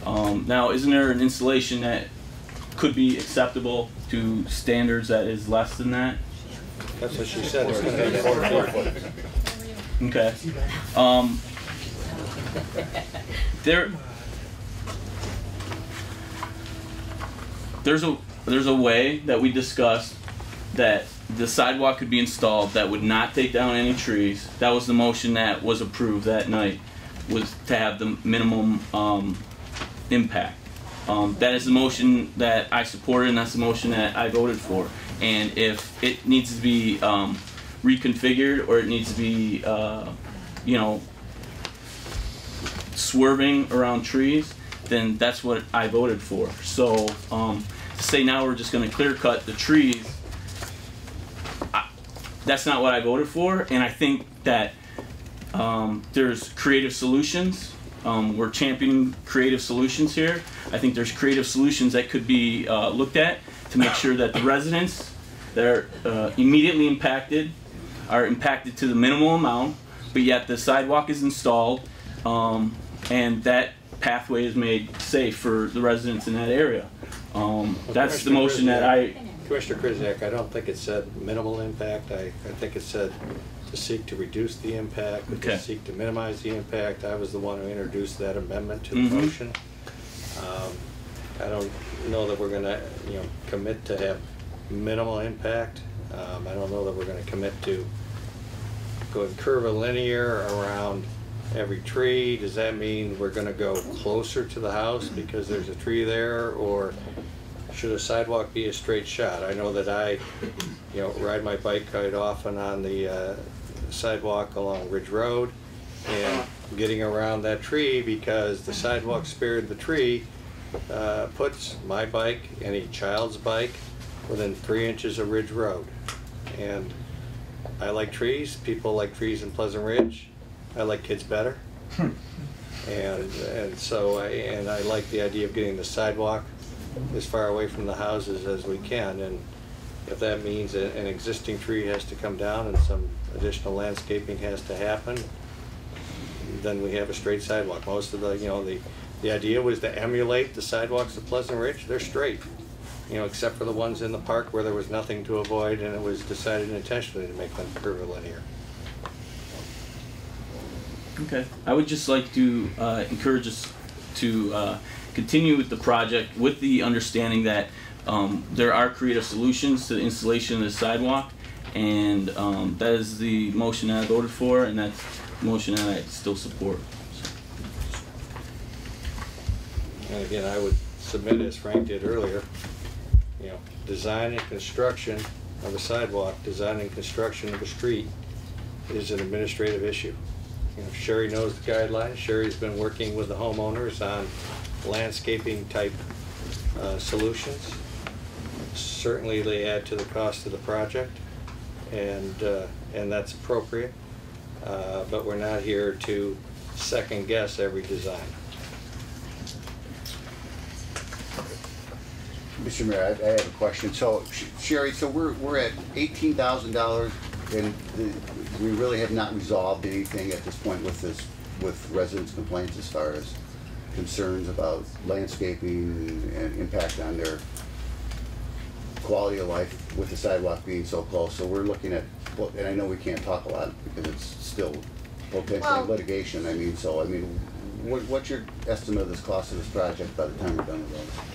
Now, isn't there an installation that could be acceptable to standards that is less than that? That's what she said. It's going to be 4 foot. Okay. There's a way that we discussed that the sidewalk could be installed that would not take down any trees. That was the motion that was approved that night, was to have the minimum impact. That is the motion that I supported, and that's the motion that I voted for. And if it needs to be reconfigured, or it needs to be, you know, swerving around trees, then that's what I voted for. So to say now we're just going to clear cut the trees, that's not what I voted for. And I think that there's creative solutions. We're championing creative solutions here. I think there's creative solutions that could be looked at to make sure that the residents that are immediately impacted are impacted to the minimal amount, but yet the sidewalk is installed and that pathway is made safe for the residents in that area. That's the motion that I... Commissioner Krzyzak, I don't think it said minimal impact. I think it said to seek to reduce the impact, to seek to minimize the impact. I was the one who introduced that amendment to the motion. I don't know that we're going to, commit to have minimal impact. I don't know that we're going to commit to going curvilinear around every tree. Does that mean we're going to go closer to the house because there's a tree there, or should a sidewalk be a straight shot? I know that I, ride my bike quite often on the sidewalk along Ridge Road, and getting around that tree because the sidewalk spared the tree puts my bike, any child's bike, within 3 inches of Ridge Road. And I like trees. People like trees in Pleasant Ridge. I like kids better. And so I like the idea of getting the sidewalk as far away from the houses as we can. And if that means an existing tree has to come down and some additional landscaping has to happen, then we have a straight sidewalk. Most of the idea was to emulate the sidewalks of Pleasant Ridge. They're straight, except for the ones in the park where there was nothing to avoid, and it was decided intentionally to make them curvilinear. Okay. I would just like to encourage us to continue with the project with the understanding that there are creative solutions to the installation of the sidewalk, and that is the motion that I voted for, and that's the motion that I still support. And again, I would submit, as Frank did earlier, design and construction of a sidewalk, design and construction of a street is an administrative issue. Sherry knows the guidelines. Sherry's been working with the homeowners on landscaping type solutions. Certainly they add to the cost of the project, and that's appropriate, but we're not here to second guess every design. Mr. Mayor, I have a question. So, Sherry, so we're at $18,000, and we really have not resolved anything at this point with residents' complaints as far as concerns about landscaping and impact on their quality of life with the sidewalk being so close. So we're looking at, and I know we can't talk a lot because it's still potentially litigation. What's your estimate of this cost of this project by the time we're done with those?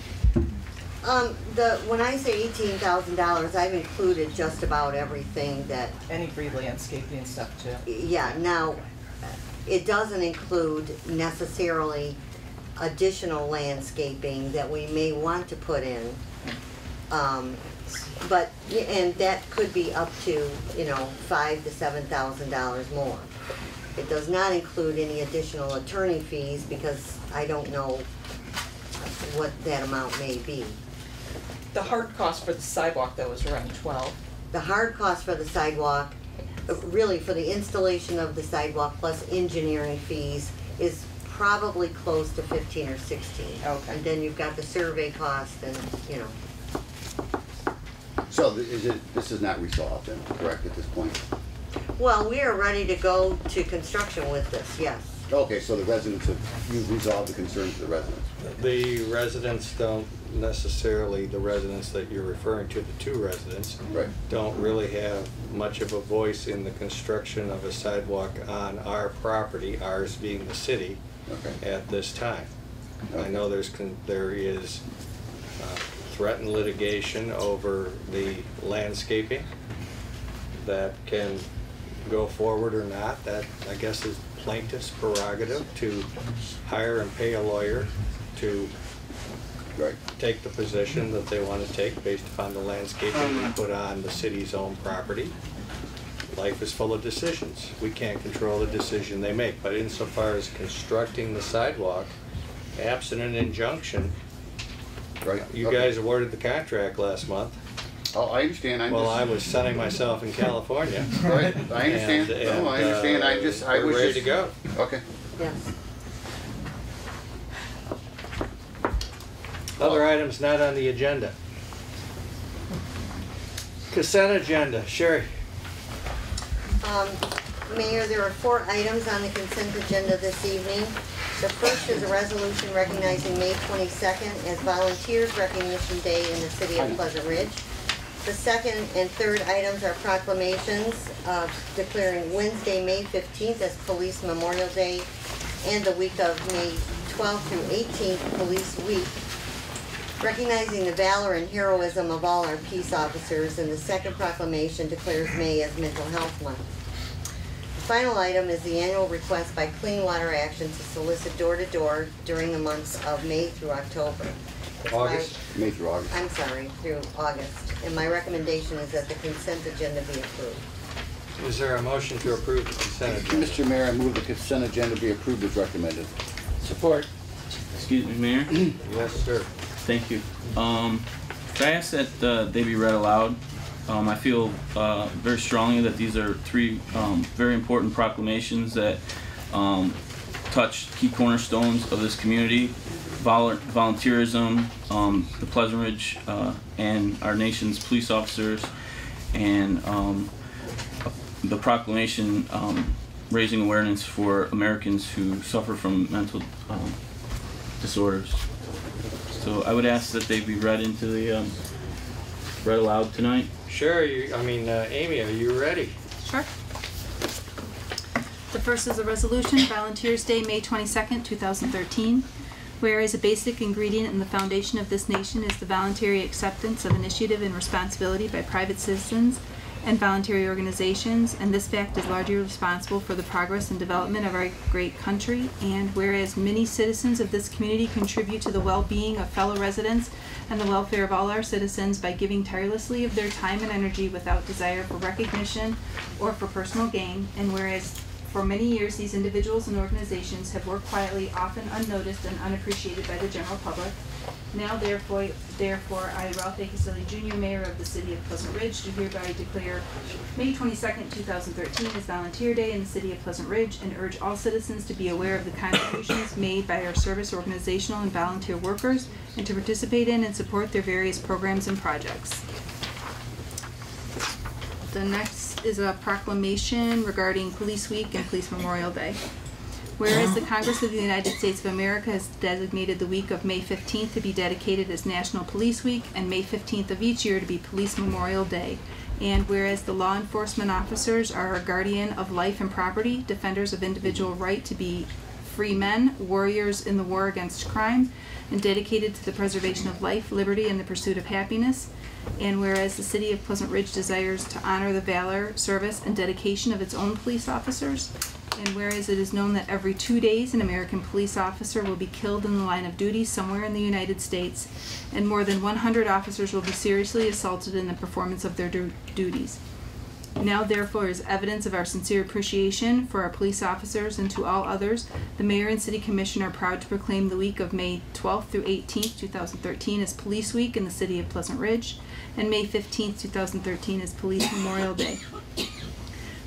When I say $18,000, I've included just about everything that. Any re-landscaping and stuff too. Yeah, now, it doesn't include necessarily additional landscaping that we may want to put in. But, and that could be up to, $5,000 to $7,000 more. It does not include any additional attorney fees because I don't know what that amount may be. The hard cost for the sidewalk though is around 12. The hard cost for the sidewalk, really for the installation of the sidewalk plus engineering fees, is probably close to 15 or 16. Okay. And then you've got the survey cost and, So this is not resolved then, correct, at this point? Well, we are ready to go to construction with this, yes. Okay, so you've resolved the concerns of the residents? The residents don't necessarily, the residents that you're referring to, the two residents, don't really have much of a voice in the construction of a sidewalk on our property, ours being the city, at this time. I know there is threatened litigation over the landscaping that can go forward or not. That, I guess, is plaintiff's prerogative to hire and pay a lawyer to take the position that they want to take based upon the landscaping we put on the city's own property. Life is full of decisions. We can't control the decision they make, but insofar as constructing the sidewalk, absent an injunction, you guys awarded the contract last month. Oh, I understand. I was sunning myself in California. Right, I understand. I understand. I was ready to go. Okay. Yes. Other items not on the agenda. Consent agenda. Sherry. Mayor, there are 4 items on the consent agenda this evening. The first is a resolution recognizing May 22nd as Volunteers Recognition Day in the city of Pleasant Ridge. The second and third items are proclamations declaring Wednesday, May 15th as Police Memorial Day and the week of May 12th through 18th, Police Week. Recognizing the valor and heroism of all our peace officers, and the second proclamation declares May as Mental Health Month. The final item is the annual request by Clean Water Action to solicit door-to-door during the months of May through October. May through August. I'm sorry, through August. And my recommendation is that the consent agenda be approved. Is there a motion to approve the consent agenda? Mr. Mayor, I move the consent agenda be approved as recommended. Support. Excuse me, Mayor? Yes, sir. Thank you. Could I ask that they be read aloud? I feel very strongly that these are 3 very important proclamations that touch key cornerstones of this community: volunteerism, the Pleasant Ridge, and our nation's police officers, and the proclamation raising awareness for Americans who suffer from mental disorders. So I would ask that they be read into the read aloud tonight. Sure. Amy, are you ready? Sure. The first is a resolution, Volunteers Day, May 22nd, 2013. Whereas a basic ingredient in the foundation of this nation is the voluntary acceptance of initiative and responsibility by private citizens and voluntary organizations, and this fact is largely responsible for the progress and development of our great country. And whereas many citizens of this community contribute to the well-being of fellow residents and the welfare of all our citizens by giving tirelessly of their time and energy without desire for recognition or for personal gain, and whereas for many years these individuals and organizations have worked quietly, often unnoticed and unappreciated by the general public. Now therefore, I, Ralph A. Castelli Jr., Mayor of the City of Pleasant Ridge, do hereby declare May 22nd, 2013 as Volunteer Day in the City of Pleasant Ridge, and urge all citizens to be aware of the contributions made by our service organizational and volunteer workers, and to participate in and support their various programs and projects. The next is a proclamation regarding Police Week and Police Memorial Day. Whereas the Congress of the United States of America has designated the week of May 15th to be dedicated as National Police Week, and May 15th of each year to be Police Memorial Day. And whereas the law enforcement officers are a guardian of life and property, defenders of individual right to be free men, warriors in the war against crime, and dedicated to the preservation of life, liberty, and the pursuit of happiness. And whereas the City of Pleasant Ridge desires to honor the valor, service, and dedication of its own police officers. And whereas it is known that every 2 days an American police officer will be killed in the line of duty somewhere in the United States, and more than 100 officers will be seriously assaulted in the performance of their duties. Now therefore, as evidence of our sincere appreciation for our police officers and to all others, the Mayor and City Commission are proud to proclaim the week of May 12th through 18th, 2013 as Police Week in the City of Pleasant Ridge, and May 15th, 2013 as Police Memorial Day.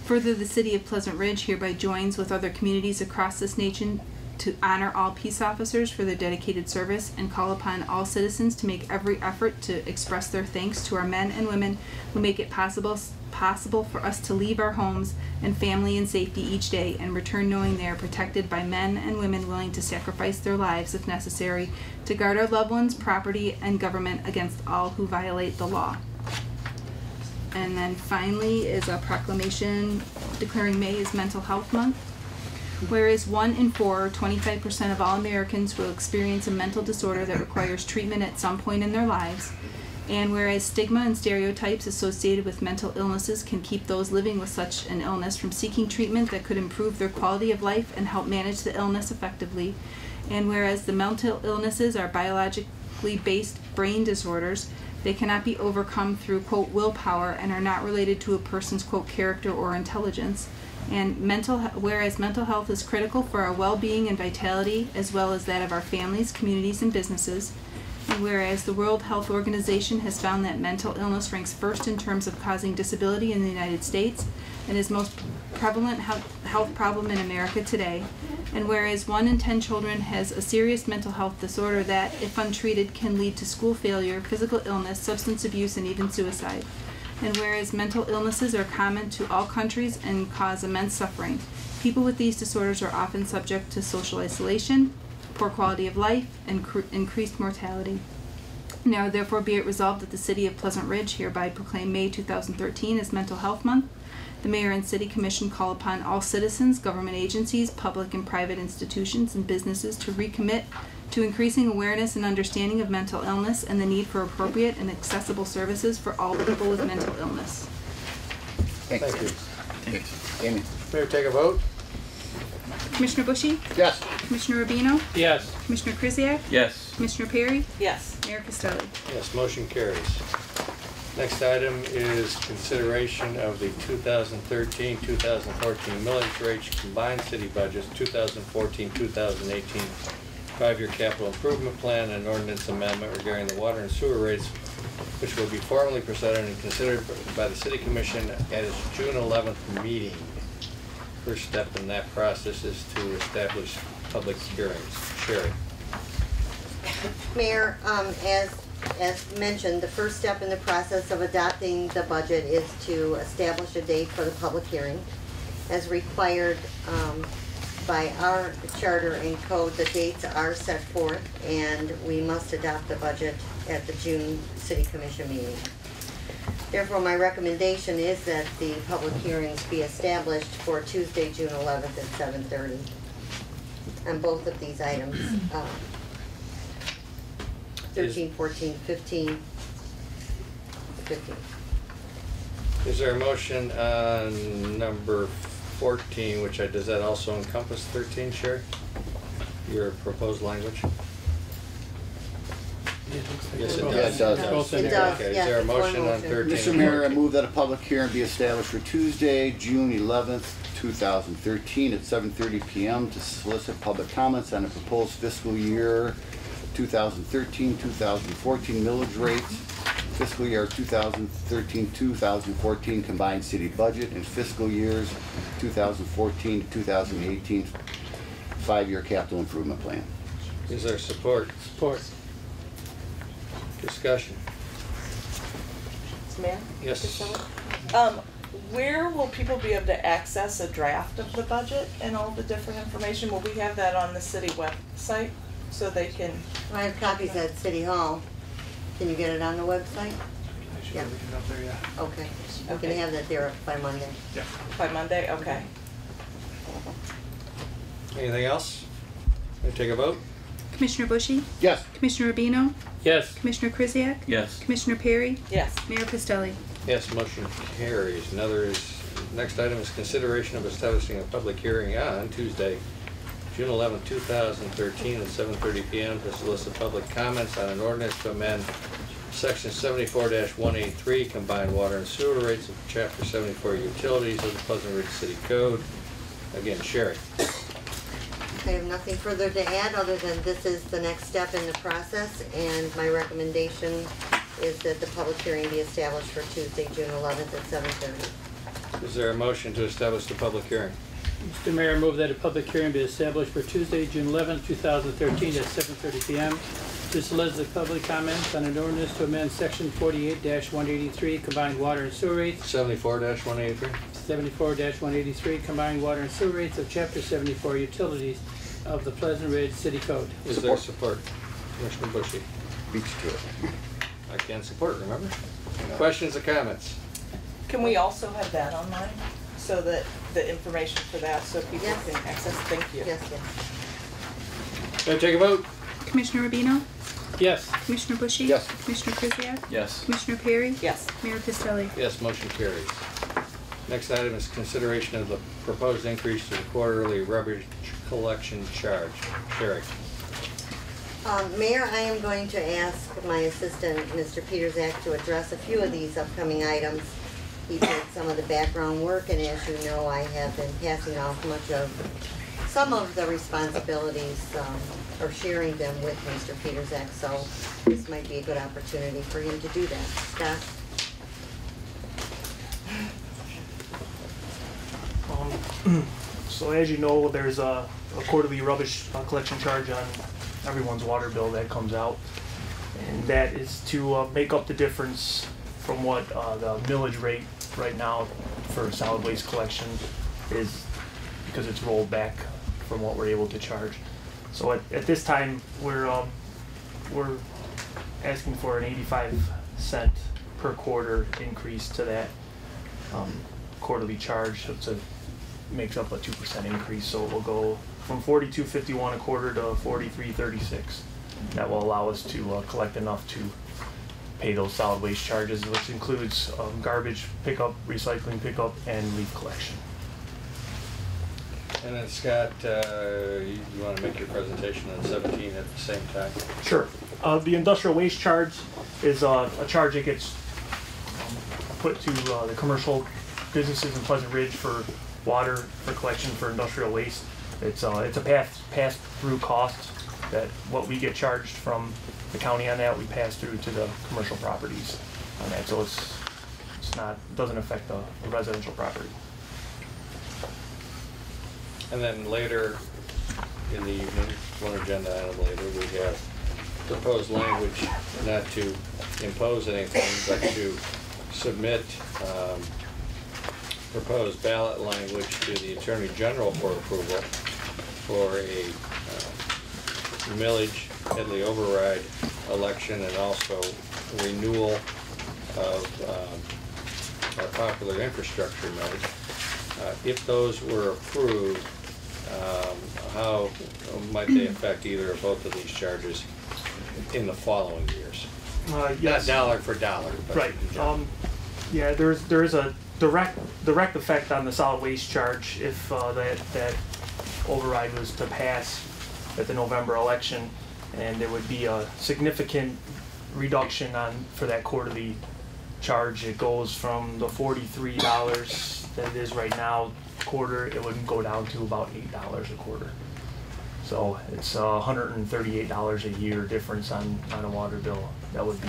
Further, the City of Pleasant Ridge hereby joins with other communities across this nation to honor all peace officers for their dedicated service, and call upon all citizens to make every effort to express their thanks to our men and women who make it possible for us to leave our homes and family in safety each day and return knowing they are protected by men and women willing to sacrifice their lives if necessary to guard our loved ones, property, and government against all who violate the law. And then finally is a proclamation declaring May as Mental Health Month. Whereas 1 in 4, 25% of all Americans will experience a mental disorder that requires treatment at some point in their lives. And whereas stigma and stereotypes associated with mental illnesses can keep those living with such an illness from seeking treatment that could improve their quality of life and help manage the illness effectively. And whereas the mental illnesses are biologically based brain disorders, they cannot be overcome through, quote, willpower, and are not related to a person's, quote, character or intelligence. And whereas mental health is critical for our well-being and vitality, as well as that of our families, communities, and businesses. And whereas the World Health Organization has found that mental illness ranks first in terms of causing disability in the United States and is most prevalent health problem in America today. And whereas 1 in 10 children has a serious mental health disorder that, if untreated, can lead to school failure, physical illness, substance abuse, and even suicide. And whereas mental illnesses are common to all countries and cause immense suffering, people with these disorders are often subject to social isolation, poor quality of life, and increased mortality. Now therefore be it resolved that the City of Pleasant Ridge hereby proclaim May 2013 as Mental Health Month. The Mayor and City Commission call upon all citizens, government agencies, public and private institutions, and businesses to recommit to increasing awareness and understanding of mental illness and the need for appropriate and accessible services for all people with mental illness. Thank you. Thanks. Amy. Mayor, take a vote. Commissioner Bushy? Yes. Commissioner Rubino? Yes. Commissioner Krzyjak? Yes. Commissioner Perry? Yes. Mayor Castelli? Yes, motion carries. Next item is consideration of the 2013-2014 millage rate combined city budgets, 2014-2018 5-year capital improvement plan, and ordinance amendment regarding the water and sewer rates, which will be formally presented and considered by the City Commission at its June 11th meeting. First step in that process is to establish public hearings. Sherry. Mayor, as mentioned, the first step in the process of adopting the budget is to establish a date for the public hearing. As required by our charter and code, the dates are set forth, and we must adopt the budget at the June City Commission meeting. Therefore, my recommendation is that the public hearings be established for Tuesday, June 11th at 7:30 on both of these items, 13, 14, 15, 15. Is there a motion on number 14, which does that also encompass 13, Sherry? Your proposed language? Yes, it does. Both in It there. does, Okay, is yes, there a it's one motion on 13? Mr. Mayor, I move that a public hearing be established for Tuesday, June 11th, 2013 at 7:30 p.m. to solicit public comments on the proposed fiscal year 2013-2014 millage rates, fiscal year 2013-2014 combined city budget, and fiscal years 2014 to 2018 5-year capital improvement plan. Is there support? Support. Discussion? Mayor? Yes. Priscilla? Where will people be able to access a draft of the budget and all the different information? Will we have that on the city website so they can? I have copies at City Hall. Can you get it on the website? Yeah. Okay. We can have that there by Monday. Yeah. By Monday, okay. Anything else? Can we take a vote? Commissioner Bushy? Yes. Commissioner Rubino? Yes. Commissioner Krzyjak? Yes. Commissioner Perry? Yes. Mayor Costelli? Yes, motion carries. Next item is consideration of establishing a public hearing on Tuesday, June 11, 2013 at 7:30 p.m. to solicit public comments on an ordinance to amend Section 74-183 combined water and sewer rates of Chapter 74 utilities of the Pleasant Ridge City Code. Again, Sherry. I have nothing further to add other than this is the next step in the process, and my recommendation is that the public hearing be established for Tuesday, June 11th at 7:30. Is there a motion to establish the public hearing? Mr. Mayor, I move that a public hearing be established for Tuesday, June 11, 2013 at 7:30 p.m. to solicit public comments on an ordinance to amend Section 48-183 combined water and sewer rates. 74-183. 74-183 combined water and sewer rates of Chapter 74 utilities of the Pleasant Ridge City Code. Is there support? Commissioner Bushy. Beats to it. I can support, remember? Questions or comments? Can we also have that online so that the information for that so people Yes. can access? Thank you. Yes, yes. Can I take a vote? Commissioner Rubino? Yes. Commissioner Bushy? Yes. Commissioner Krzyjak? Yes. Commissioner Perry? Yes. Mayor Costelli? Yes, motion carries. Next item is consideration of the proposed increase to the quarterly rubbish collection charge. Sherry. Mayor, I am going to ask my assistant, Mr. Peterzak, to address a few of these upcoming items. He did some of the background work, and as you know, I have been passing off some of the responsibilities, or sharing them with Mr. Peterzak, so this might be a good opportunity for him to do that. Scott? So as you know, there's a quarterly rubbish collection charge on everyone's water bill that comes out. And that is to make up the difference from what the millage rate right now for solid waste collection is, because it's rolled back from what we're able to charge. So at this time, we're asking for an 85-cent per quarter increase to that quarterly charge. So it's makes up a 2% increase, so it will go from $42.51 a quarter to $43.36. That will allow us to collect enough to pay those solid waste charges, which includes garbage pickup, recycling pickup, and leaf collection. And then Scott, you want to make your presentation on 17 at the same time? Sure. The industrial waste charge is a charge that gets put to the commercial businesses in Pleasant Ridge for water for collection for industrial waste. It's a pass-through cost that what we get charged from the county on that, we pass through to the commercial properties on that. So it doesn't affect the residential property. And then later in the evening, one agenda item later, we have proposed language not to impose anything, but to submit proposed ballot language to the Attorney General for approval for a millage Headley override election, and also renewal of our popular infrastructure notes. If those were approved, how might they affect either or both of these charges in the following years? Yes. Not dollar for dollar, but right. Yeah, there is a direct effect on the solid waste charge if that override was to pass at the November election, and there would be a significant reduction for that quarterly charge. It goes from the $43 that it is right now quarter, it would go down to about $8 a quarter. So it's $138 a year difference on a water bill. That would be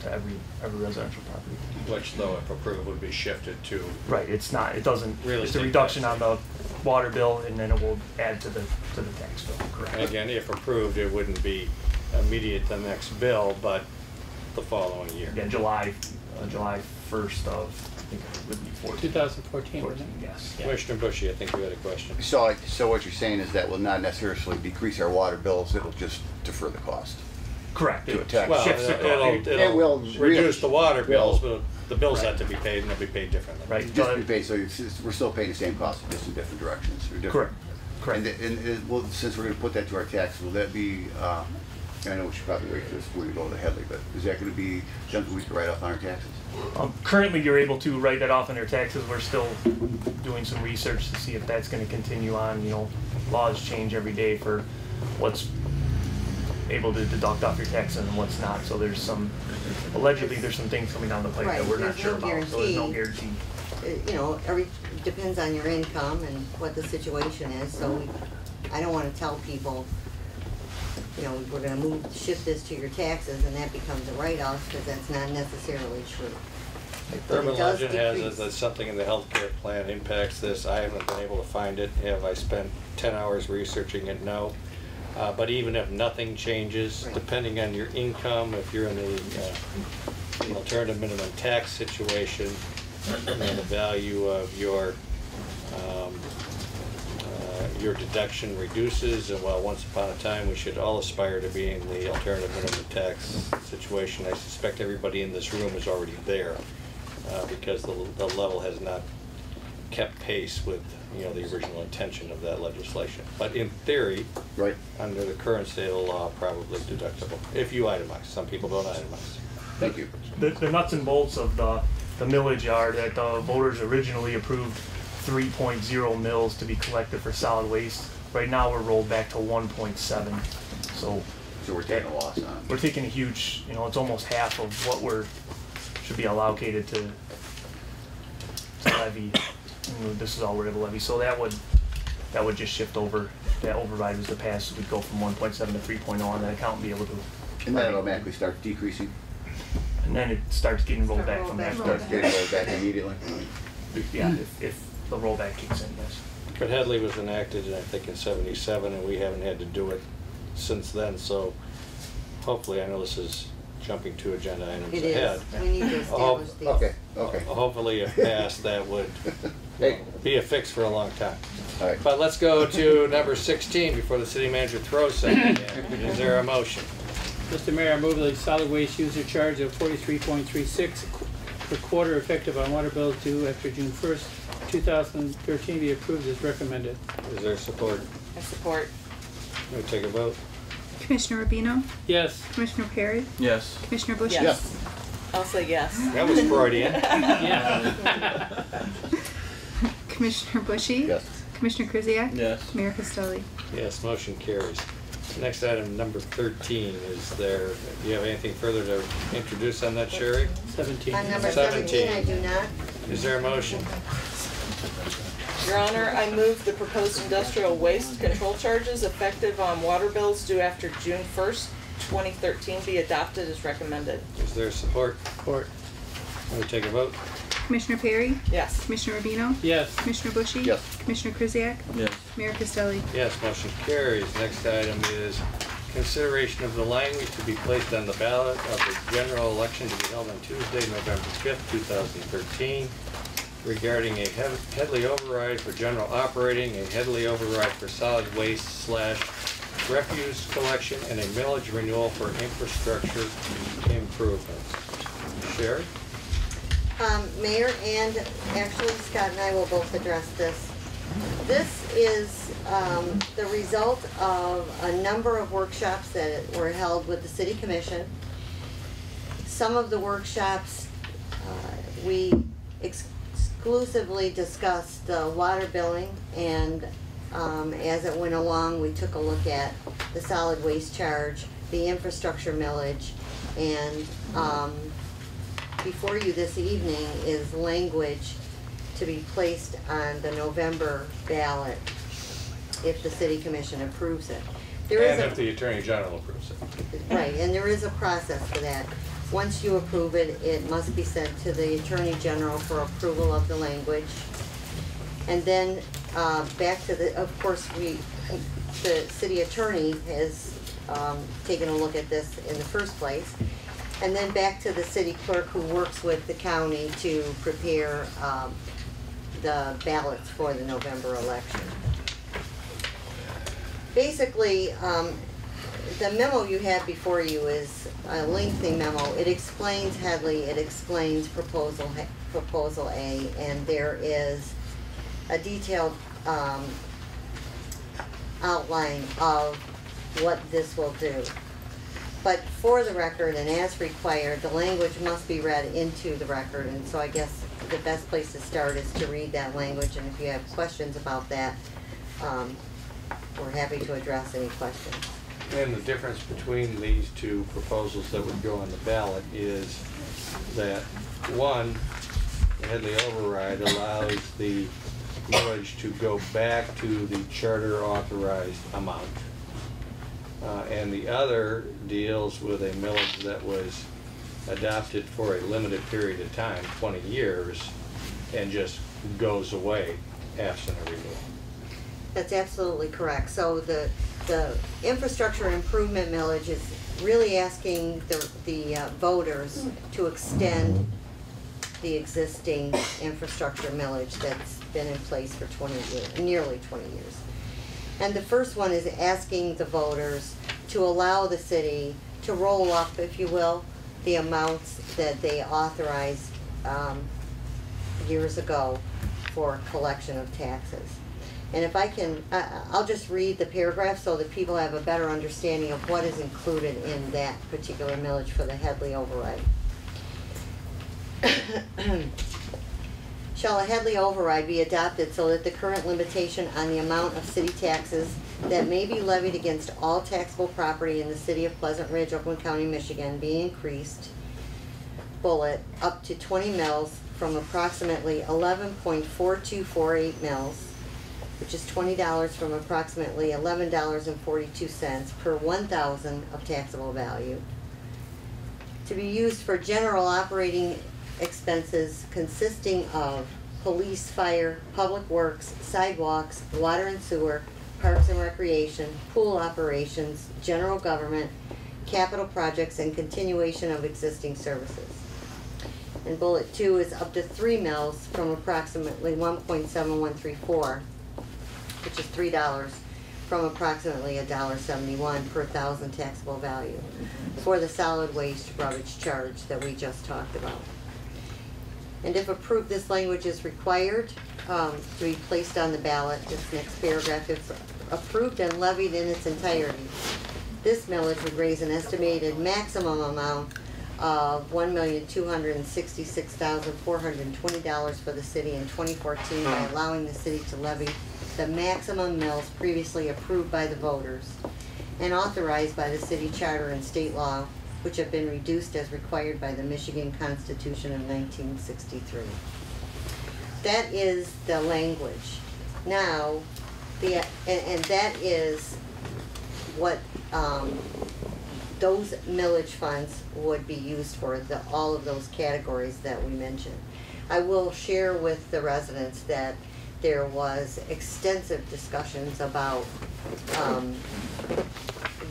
to every residential property. Which, though, if approved, would be shifted to. Right. It's not. It doesn't. Really. It's a reduction on the water bill, and then it will add to the tax bill. Correct. And again, if approved, it wouldn't be immediate the next bill, but the following year. Yeah, July 1st of, I think it would be 2014. Yes. Yeah. Commissioner Bushy, I think you had a question. So what you're saying is that will not necessarily decrease our water bills, it'll just defer the cost. Correct. To a tax. Well, it will reduce the water bills, but the bills have to be paid, and they'll be paid differently. Right. Just be paid, so we're still paying the same cost, just in different directions. Or different. Correct. And well, since we're going to put that to our taxes, will that be? I know we should probably wait for this before we go to Headley, but is that going to be something we can write off on our taxes? Currently, you're able to write that off on your taxes. We're still doing some research to see if that's going to continue on. You know, laws change every day for what's able to deduct off your taxes and what's not. So there's allegedly there's some things coming down the pipe that we're not sure about. So there's no guarantee. You know, depends on your income and what the situation is. So I don't want to tell people, you know, we're going to shift this to your taxes, and that becomes a write-off, because that's not necessarily true. Urban legend has it that something in the healthcare plan impacts this. I haven't been able to find it. Have I spent 10 hours researching it? No. But even if nothing changes, depending on your income, if you're in the alternative minimum tax situation, the value of your deduction reduces, and while once upon a time we should all aspire to be in the alternative minimum tax situation, I suspect everybody in this room is already there because the level has not kept pace with the original intention of that legislation. But in theory, right, under the current state of the law, probably deductible if you itemize. Some people don't itemize. Thank you. The nuts and bolts of the millage are that the voters originally approved 3.0 mils to be collected for solid waste. Right now we're rolled back to 1.7. So we're taking a loss on it. We're taking a huge, it's almost half of what should be allocated to levy. This is all we're able to levy. So that would just shift over. That override was to pass, we'd go from 1.7 to 3.0 on that account and be able to. And then it automatically starts decreasing. And then it starts getting rolled back from that. Starts getting rolled back immediately. Yeah, if the rollback kicks in, yes. But Headley was enacted, I think, in '77, and we haven't had to do it since then. So hopefully, I know this is jumping two agenda items ahead. We need to establish these. Okay. Hopefully, if passed, that would be a fix for a long time. All right. But let's go to number 16 before the city manager throws something in. Is there a motion? Mr. Mayor, I move the solid waste user charge of 43.36 per quarter effective on water bills due after June 1st, 2013 be approved as recommended. Is there support? I support. We take a vote. Commissioner Rubino? Yes. Commissioner Perry? Yes. Commissioner Bushy? Yes. I'll say yes. That was Freudian. Yeah. Commissioner Bushy? Yes. Commissioner Krzyjak? Yes. Mayor Costelli? Yes, motion carries. Next item, number 13. Do you have anything further to introduce on that, Sherry? 17. On number 17, I do not. Is there a motion? Your Honor, I move the proposed industrial waste control charges effective on water bills due after June 1st, 2013 be adopted as recommended. Is there support? Support. We take a vote. Commissioner Perry? Yes. Commissioner Rubino? Yes. Commissioner Bushy? Yes. Commissioner Krzyjak? Yes. Mayor Costelli? Yes, motion carries. Next item is consideration of the language to be placed on the ballot of the general election to be held on Tuesday, November 5th, 2013, regarding a Headley override for general operating, a Headley override for solid waste / refuse collection, and a millage renewal for infrastructure improvements. Sherry? Mayor, and actually Scott and I will both address this. This is the result of a number of workshops that were held with the City Commission. Some of the workshops we exclusively discussed the water billing, and as it went along we took a look at the solid waste charge, the infrastructure millage, and before you this evening is language to be placed on the November ballot if the City Commission approves it. And if the Attorney General approves it. Right, and there is a process for that. Once you approve it, it must be sent to the Attorney General for approval of the language. And then back to the, of course, the City Attorney has taken a look at this in the first place. And then back to the City Clerk, who works with the county to prepare the ballots for the November election. Basically, the memo you have before you is a lengthy memo. It explains Headley, it explains Proposal A, and there is a detailed outline of what this will do. But for the record, and as required, the language must be read into the record, and so I guess the best place to start is to read that language, and if you have questions about that, we're happy to address any questions. And the difference between these two proposals that would go on the ballot is that, one, the Headley override allows the millage to go back to the charter authorized amount. And the other deals with a millage that was adopted for a limited period of time, 20 years, and just goes away absent a renewal. That's absolutely correct. So the infrastructure improvement millage is really asking the voters to extend the existing infrastructure millage that's been in place for 20 years, nearly 20 years. And the first one is asking the voters to allow the city to roll up, if you will, the amounts that they authorized years ago for collection of taxes. And if I can, I'll just read the paragraph so that people have a better understanding of what is included in that particular millage for the Headley override. Shall a Headley override be adopted so that the current limitation on the amount of city taxes that may be levied against all taxable property in the city of Pleasant Ridge, Oakland County, Michigan be increased, bullet, up to 20 mils from approximately 11.4248 mils, which is $20 from approximately $11.42 per 1,000 of taxable value, to be used for general operating expenses consisting of police, fire, public works, sidewalks, water and sewer, parks and recreation, pool operations, general government, capital projects, and continuation of existing services. And bullet 2 is up to 3 mils from approximately 1.7134, which is $3 from approximately $1.71 per 1,000 taxable value for the solid waste rubbish charge that we just talked about. And if approved, this language is required to be placed on the ballot. This next paragraph is approved and levied in its entirety. This millage would raise an estimated maximum amount of $1,266,420 for the city in 2014 by allowing the city to levy the maximum mills previously approved by the voters and authorized by the city charter and state law, which have been reduced as required by the Michigan Constitution of 1963. That is the language. Now, and that is what those millage funds would be used for, all of those categories that we mentioned. I will share with the residents that there was extensive discussions about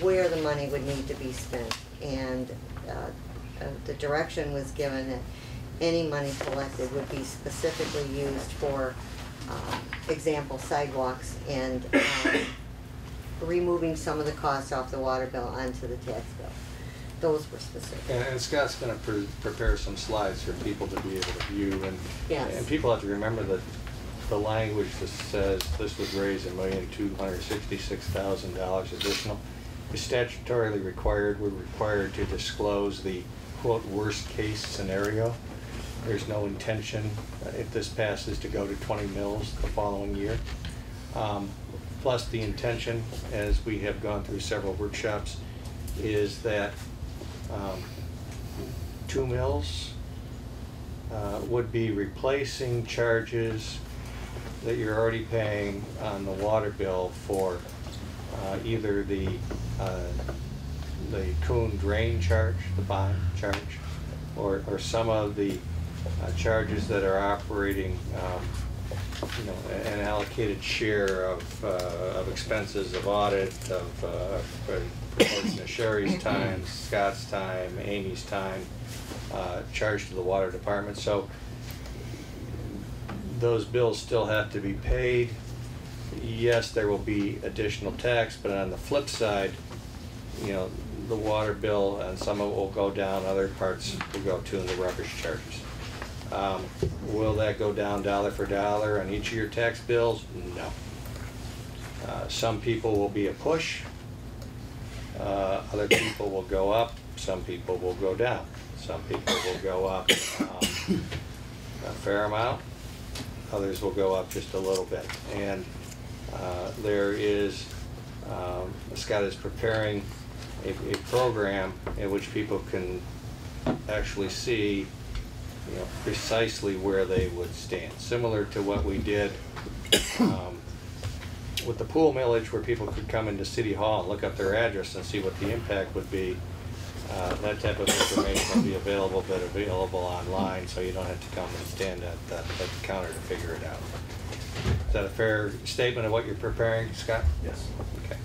where the money would need to be spent, and the direction was given that any money collected would be specifically used for, example, sidewalks and removing some of the costs off the water bill onto the tax bill. those were specific. And Scott's gonna prepare some slides for people to be able to view, and Yes. and people have to remember that the language that says this would raise $1,266,000 additional is statutorily required. We're required to disclose the quote worst case scenario. There's no intention, if this passes, to go to 20 mills the following year. Plus the intention, as we have gone through several workshops, is that 2 mills would be replacing charges that you're already paying on the water bill for either the Coon drain charge, the bond charge, or some of the charges that are operating, you know, an allocated share of expenses of audit, of proportion of Sherry's time, Scott's time, Amy's time, charged to the water department. So those bills still have to be paid. Yes, there will be additional tax, but on the flip side, you know, the water bill and some of it will go down, other parts will go to the rubbish charges. Will that go down dollar for dollar on each of your tax bills? No. Some people will be a push, other people will go up, some people will go down. Some people will go up a fair amount, others will go up just a little bit. And there is, Scott is preparing a program in which people can actually see, you know, precisely where they would stand. Similar to what we did with the pool millage, where people could come into City Hall and look up their address and see what the impact would be. That type of information will be available, but available online, so you don't have to come and stand at the counter to figure it out. Is that a fair statement of what you're preparing, Scott? Yes. Okay.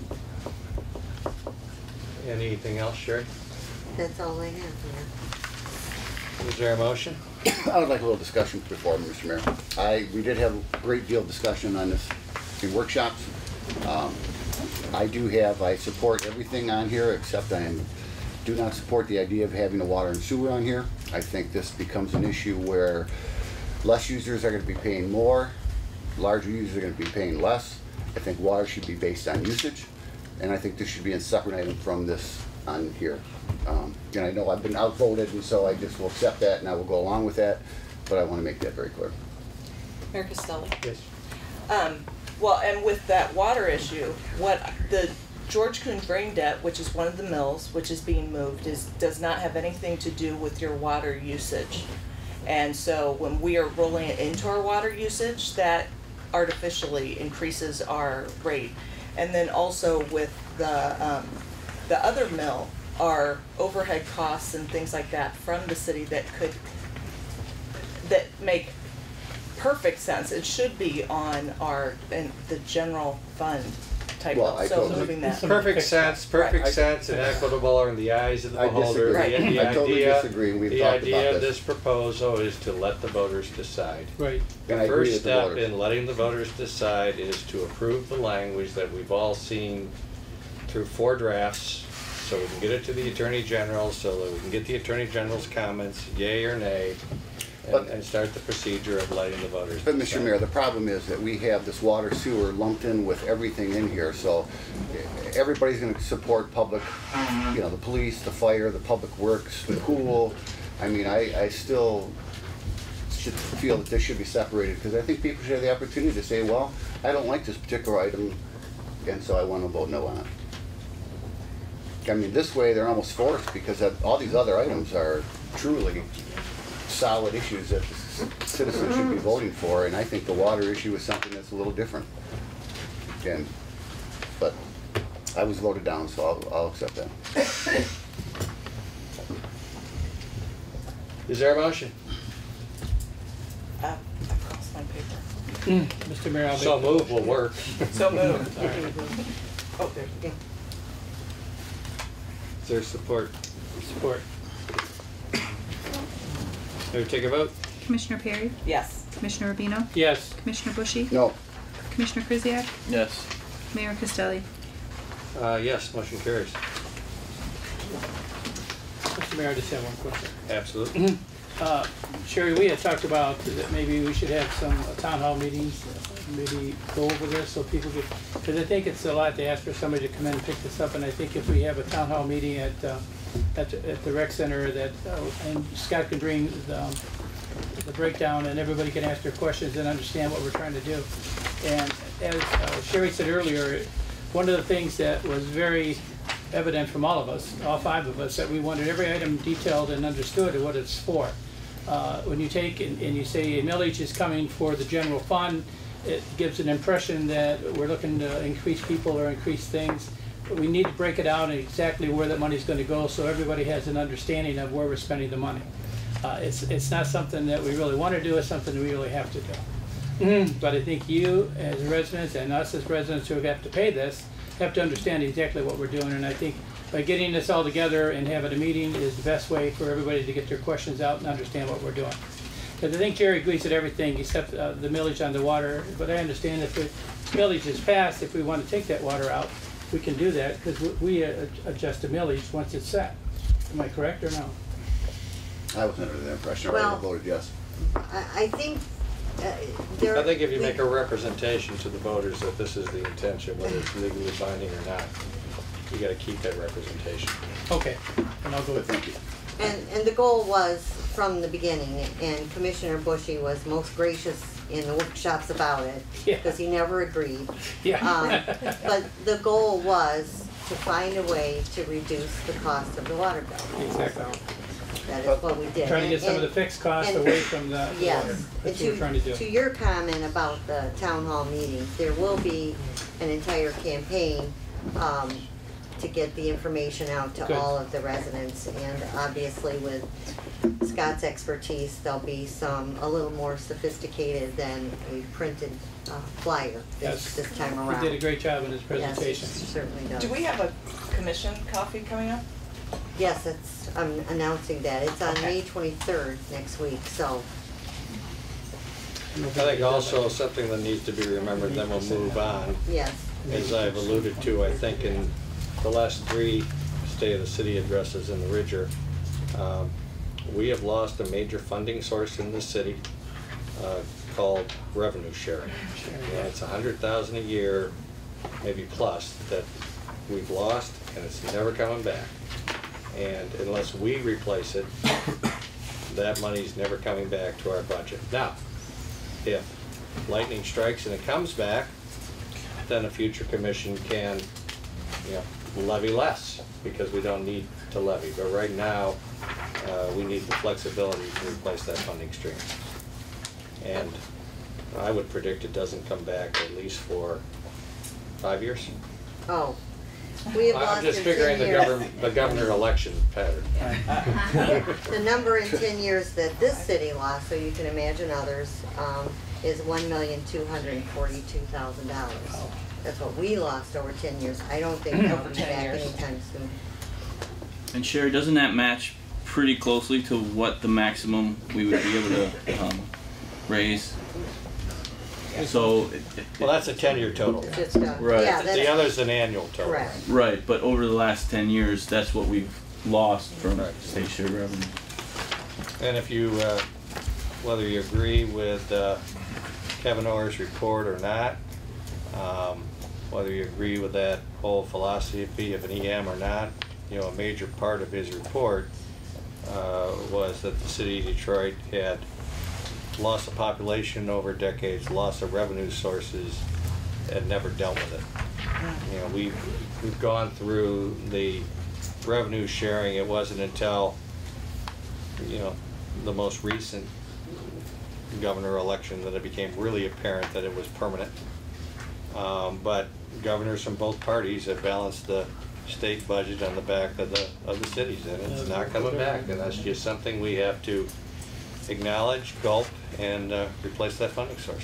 Anything else, Sherry? That's all I have, Mayor. Is there a motion? I would like a little discussion before, Mr. Mayor. We did have a great deal of discussion on this in workshops. I support everything on here, except do not support the idea of having the water and sewer on here. I think this becomes an issue where less users are going to be paying more, larger users are going to be paying less. I think water should be based on usage, and I think this should be a separate item from this on here. And I know I've been outvoted, and so I just will accept that, and I will go along with that, but I want to make that very clear. Mayor Costello? Yes. Well, and with that water issue, what the George Coon drain debt, which is one of the mills, which is being moved, does not have anything to do with your water usage. And so when we are rolling it into our water usage, that artificially increases our rate. And then also with the other mill, our overhead costs and things like that from the city that make perfect sense. It should be on the general fund type Well, of, so moving that. Perfect sense and equitable are in the eyes of the beholder. I totally disagree. We've The talked idea about of this proposal is to let the voters decide. Right. And The I agree first with the step voters. in letting the voters decide is to approve the language that we've all seen through 4 drafts, so we can get it to the Attorney General, so that we can get the Attorney General's comments, yay or nay, and start the procedure of letting the voters But decide. Mr. Mayor, the problem is that we have this water sewer lumped in with everything in here, so everybody's gonna support public, you know, the police, the fire, the public works, the pool. I mean, I still should feel that this should be separated, because I think people should have the opportunity to say, well, I don't like this particular item, and so I want to vote no on it. I mean, this way, they're almost forced, because all these other items are truly solid issues that the citizens should be voting for, and I think the water issue is something that's a little different. But I was voted down, so I'll accept that. Is there a motion? I crossed my paper. Mr. Mayor, I'll So move will work. So moved. Oh, there you go. Is there support? Support. May we take a vote? Commissioner Perry? Yes. Commissioner Rubino? Yes. Commissioner Bushy? No. Commissioner Krzyjak? Yes. Mayor Costelli? Yes, motion carries. Mr. Mayor, I just have one question. Absolutely. Sherry, we had talked about that maybe we should have some town hall meetings, maybe go over this so people could, because I think it's a lot to ask for somebody to come in and pick this up, and I think if we have a town hall meeting at the rec center that, and Scott can bring the breakdown and everybody can ask their questions and understand what we're trying to do. And as Sherry said earlier, one of the things that was very evident from all of us, all five of us, that we wanted every item detailed and understood and what it's for. When you take and you say a millage is coming for the general fund, it gives an impression that we're looking to increase people or increase things. But we need to break it out and exactly where that money is going to go so everybody has an understanding of where we're spending the money. It's not something that we really want to do, it's something we really have to do. But I think you as residents and us as residents who have to pay this have to understand exactly what we're doing, and I think by getting this all together and having a meeting is the best way for everybody to get their questions out and understand what we're doing. Because I think Jerry agrees with everything except the millage on the water, but I understand if the millage is passed, if we want to take that water out, we can do that because we adjust the millage once it's set. Am I correct or no? I was under the impression, I already voted yes. I think I think if you make a representation to the voters that this is the intention, whether it's legally binding or not, you got to keep that representation. Okay, and I'll go with thank you. And the goal was from the beginning, and Commissioner Bushy was most gracious in the workshops about it because he never agreed. But the goal was to find a way to reduce the cost of the water bill. Exactly. So that is what we did. Trying to get some of the fixed costs away from the water. That's what we're trying to do. To your comment about the town hall meetings, there will be an entire campaign to get the information out to all of the residents, and obviously with Scott's expertise, there'll be some a little more sophisticated than a printed flyer this time around. He did a great job in his presentation. Yes, he certainly does. Do we have a commission coffee coming up? Yes, I'm announcing that. It's on May 23rd next week, so. I think also something that needs to be remembered, then we'll move on. Yes. As I've alluded to, I think in the last 3 State of the City addresses in the Ridger, we have lost a major funding source in the city called revenue sharing. And it's $100,000 a year, maybe plus, that we've lost, and it's never coming back. And unless we replace it, that money's never coming back to our budget. Now, if lightning strikes and it comes back, then a future commission can, levy less because we don't need to levy. But right now, we need the flexibility to replace that funding stream. And I would predict it doesn't come back at least for 5 years. Oh. We have I'm lost just in figuring 10 years. the governor election pattern. The number in 10 years that this city lost, so you can imagine others, is $1,242,000. That's what we lost over 10 years. I don't think that'll be back anytime soon. And Sherry, doesn't that match pretty closely to what the maximum we would be able to raise? So, well, that's a 10-year total. Right. Yeah, the other's an annual total. Correct. Right, but over the last 10 years, that's what we've lost from state share revenue. And if you, whether you agree with Kevin Orr's report or not, whether you agree with that whole philosophy of an EM or not, a major part of his report was that the city of Detroit had loss of population over decades, loss of revenue sources, and never dealt with it. We've gone through the revenue sharing. It wasn't until the most recent governor election that it became really apparent that it was permanent. But governors from both parties have balanced the state budget on the back of the cities, and it's not coming back. And that's just something we have to acknowledge, gulp, and replace that funding source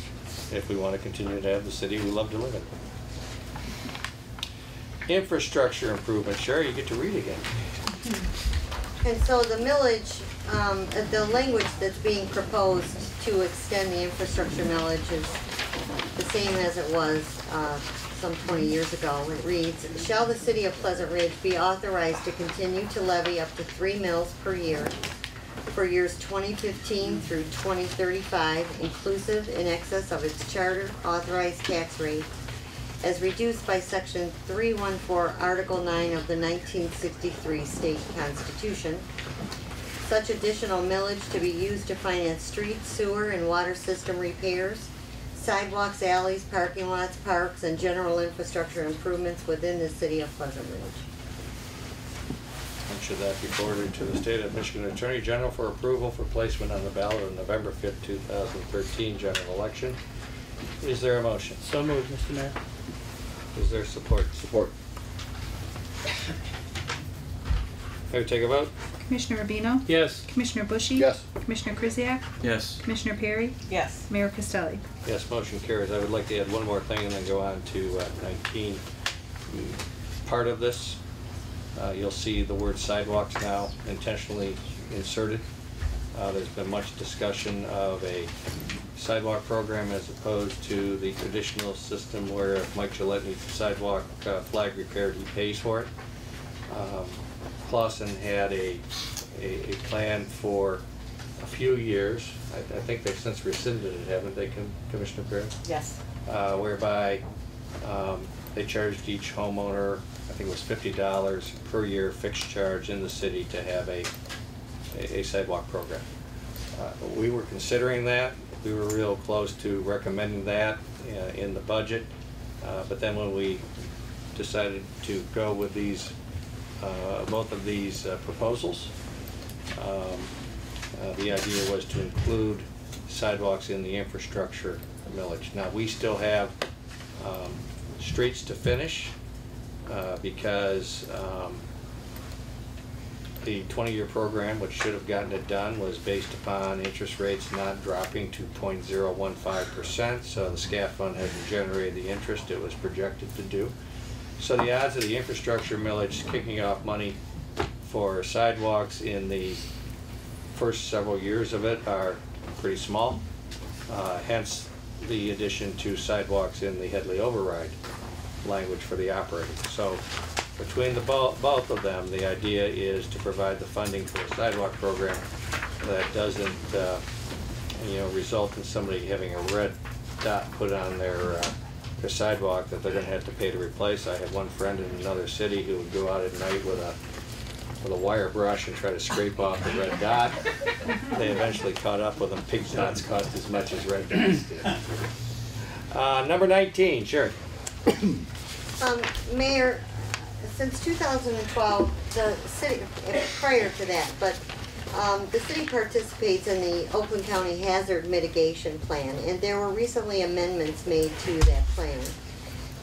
if we want to continue to have the city we love to live in. Infrastructure improvement. Sherry, you get to read again. And so the millage, the language that's being proposed to extend the infrastructure millage is the same as it was some 20 years ago. It reads, shall the city of Pleasant Ridge be authorized to continue to levy up to 3 mills per year for years 2015 through 2035, inclusive in excess of its charter authorized tax rate, as reduced by Section 314, Article 9 of the 1963 State Constitution. Such additional millage to be used to finance street, sewer, and water system repairs, sidewalks, alleys, parking lots, parks, and general infrastructure improvements within the city of Pleasant Ridge. And should that be forwarded to the State of Michigan Attorney General for approval for placement on the ballot on November 5th, 2013 general election? Is there a motion? So moved, Mr. Mayor. Is there support? Support. May we take a vote? Commissioner Rubino? Yes. Commissioner Bushy? Yes. Commissioner Krzyjak? Yes. Commissioner Perry? Yes. Mayor Costelli? Yes, motion carries. I would like to add one more thing and then go on to 19. Part of this, you'll see the word sidewalks now intentionally inserted. There's been much discussion of a sidewalk program as opposed to the traditional system where if Mike Gillette needs a sidewalk flag repaired, he pays for it. Clausen had a plan for a few years. I think they've since rescinded it, haven't they, Commissioner Perry? Yes. Whereby they charged each homeowner, I think it was $50 per year fixed charge in the city to have a sidewalk program. We were considering that. We were real close to recommending that in the budget. But then when we decided to go with these, both of these proposals, the idea was to include sidewalks in the infrastructure millage. Now, we still have streets to finish because the 20-year program, which should have gotten it done, was based upon interest rates not dropping to 0.015%, so the SCAF fund hasn't generated the interest it was projected to do. So the odds of the infrastructure millage kicking off money for sidewalks in the first several years of it are pretty small, hence the addition to sidewalks in the Headley override language for the operating. So between the both of them, the idea is to provide the funding for a sidewalk program that doesn't result in somebody having a red dot put on their sidewalk that they're going to have to pay to replace. I had one friend in another city who would go out at night with a wire brush and try to scrape off the red dot. They eventually caught up with them. Pink dots cost as much as red dots did. Number 19, Sherry. Mayor, since 2012, the city, prior to that, but the city participates in the Oakland County Hazard Mitigation Plan, and there were recently amendments made to that plan.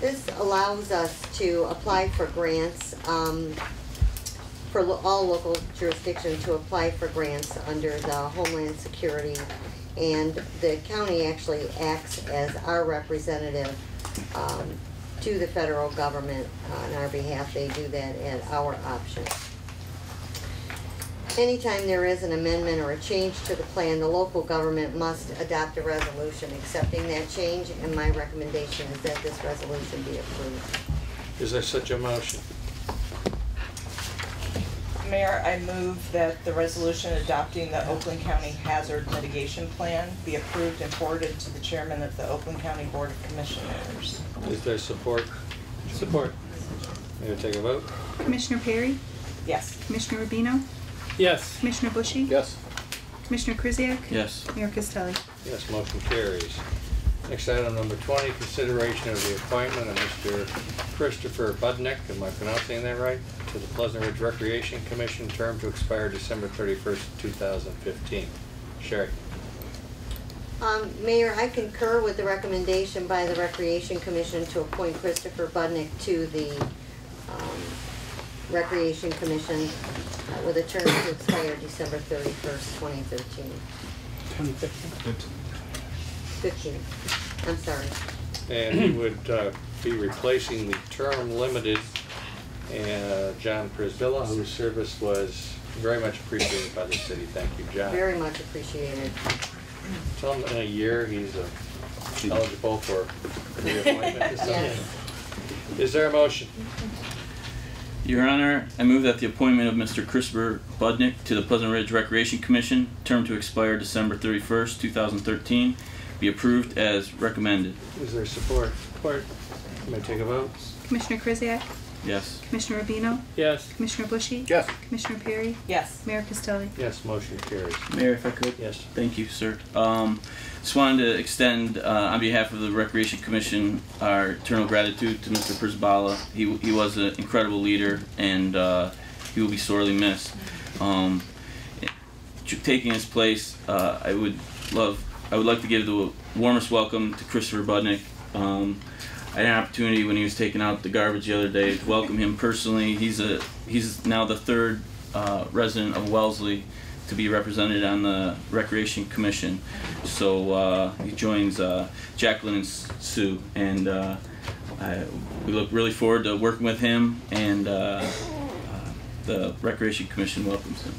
This allows us to apply for grants, for all local jurisdictions to apply for grants under the Homeland Security, and the county actually acts as our representative to the federal government on our behalf. They do that at our option. Anytime there is an amendment or a change to the plan, the local government must adopt a resolution accepting that change, and my recommendation is that this resolution be approved. Is there such a motion? Mayor, I move that the resolution adopting the Oakland County Hazard Mitigation Plan be approved and forwarded to the chairman of the Oakland County Board of Commissioners. Is there support? Support. May we take a vote? Commissioner Perry? Yes. Commissioner Rubino? Yes. Commissioner Bushy? Yes. Commissioner Krzyjak? Yes. Mayor Costelli? Yes, motion carries. Next item, number 20, consideration of the appointment of Mr. Christopher Budnick, am I pronouncing that right, to the Pleasant Ridge Recreation Commission, term to expire December 31st, 2015. Sherry. Mayor, I concur with the recommendation by the Recreation Commission to appoint Christopher Budnick to the Recreation Commission with a term to expire December 31st, 2013. 2015. 15. I'm sorry. And he would be replacing the term limited John Prisvilla, whose service was very much appreciated by the city. Thank you, John. Very much appreciated. Tell him in a year he's eligible for reappointment. Yes. Is there a motion? Your Honor, I move that the appointment of Mr. Christopher Budnick to the Pleasant Ridge Recreation Commission, term to expire December 31st, 2013, be approved as recommended. Is there support? Support. May I take a vote? Commissioner Krzyjak? Yes. Commissioner Rubino? Yes. Commissioner Bushy? Yes. Commissioner Perry? Yes. Mayor Costelli? Yes, motion carries. Mayor, if I could? Yes. Thank you, sir. Just wanted to extend, on behalf of the Recreation Commission, our eternal gratitude to Mr. Przbala. He was an incredible leader, and he will be sorely missed. Taking his place, I would like to give the warmest welcome to Christopher Budnick. I had an opportunity when he was taking out the garbage the other day to welcome him personally. He's now the third resident of Wellesley to be represented on the Recreation Commission. So he joins Jacqueline and Sue, and we look really forward to working with him, and the Recreation Commission welcomes him.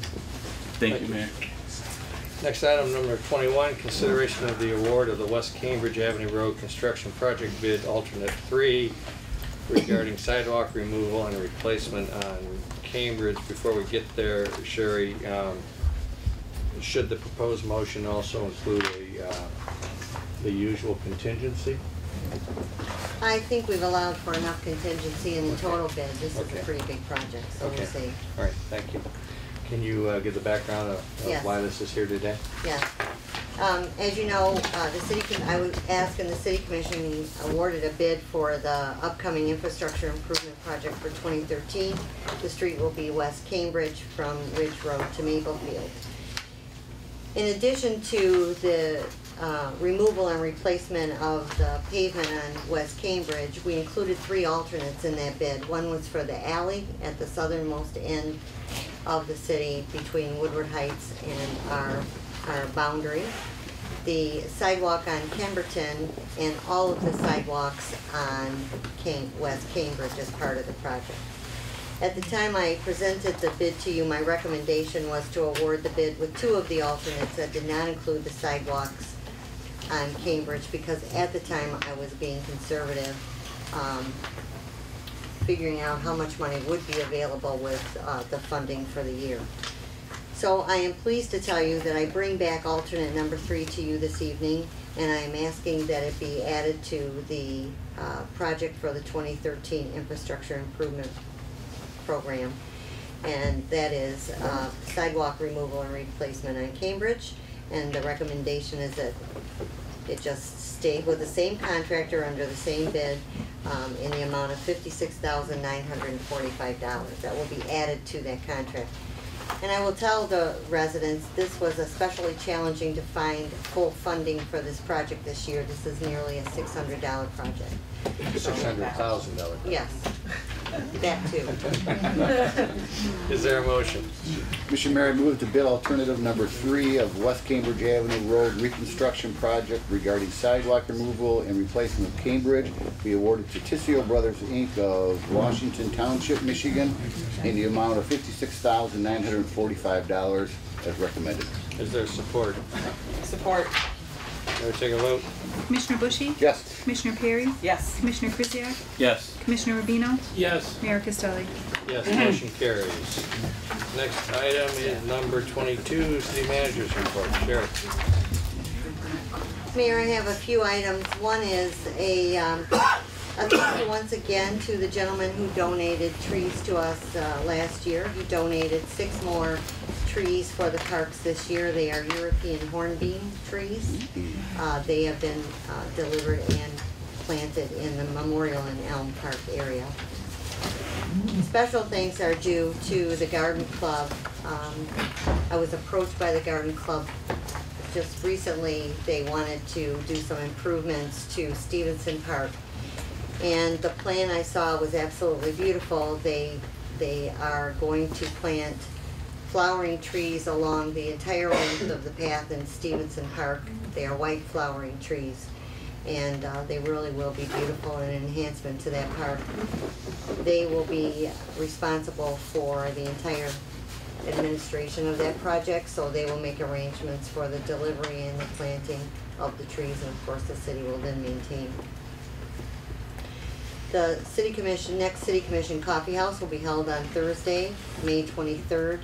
Thank you, Mayor. Next item, number 21, consideration of the award of the West Cambridge Avenue Road Construction Project Bid Alternate 3 regarding sidewalk removal and replacement on Cambridge. Before we get there, Sherry, should the proposed motion also include the usual contingency? I think we've allowed for enough contingency in the total bid. This is a pretty big project, so we'll see. All right, thank you. Can you give the background of Yes. why this is here today? Yes. As you know, I was asking the City Commission awarded a bid for the upcoming infrastructure improvement project for 2013. The street will be West Cambridge from Ridge Road to Maplefield. In addition to the removal and replacement of the pavement on West Cambridge, we included 3 alternates in that bid. One was for the alley at the southernmost end of the city between Woodward Heights and our boundary, the sidewalk on Kemberton, and all of the sidewalks on West Cambridge as part of the project. At the time I presented the bid to you, my recommendation was to award the bid with 2 of the alternates that did not include the sidewalks on Cambridge, because at the time I was being conservative, figuring out how much money would be available with the funding for the year. So I am pleased to tell you that I bring back alternate number 3 to you this evening, and I am asking that it be added to the project for the 2013 infrastructure improvement program, and that is sidewalk removal and replacement on Cambridge. And the recommendation is that it just stay with the same contractor under the same bid in the amount of $56,945. That will be added to that contract. And I will tell the residents, this was especially challenging to find full funding for this project this year. This is nearly a $600 project. $600,000. Yes, that too. Is there a motion? Mr. Mayor, I move to bid alternative number 3 of West Cambridge Avenue Road reconstruction project regarding sidewalk removal and replacement of Cambridge be awarded to Tissio Brothers, Inc. of Washington Township, Michigan, in the amount of $56,945 as recommended. Is there support? Support. May I take a vote? Commissioner Bushy? Yes. Commissioner Perry? Yes. Commissioner Krzyjak? Yes. Commissioner Rubino? Yes. Mayor Costelli? Yes, motion carries. Next item is number 22, City Manager's Report. Sherry. Mayor, I have a few items. One is a thank you once again to the gentleman who donated trees to us last year. He donated 6 more trees for the parks this year. They are European hornbeam trees. They have been delivered and planted in the Memorial and Elm Park area. Special thanks are due to the Garden Club. I was approached by the Garden Club just recently. They wanted to do some improvements to Stevenson Park, and the plan I saw was absolutely beautiful. They are going to plant flowering trees along the entire length of the path in Stevenson Park. They are white flowering trees, and they really will be beautiful and an enhancement to that park. They will be responsible for the entire administration of that project, so they will make arrangements for the delivery and the planting of the trees, and of course the city will then maintain. The next City Commission Coffee House will be held on Thursday, May 23rd.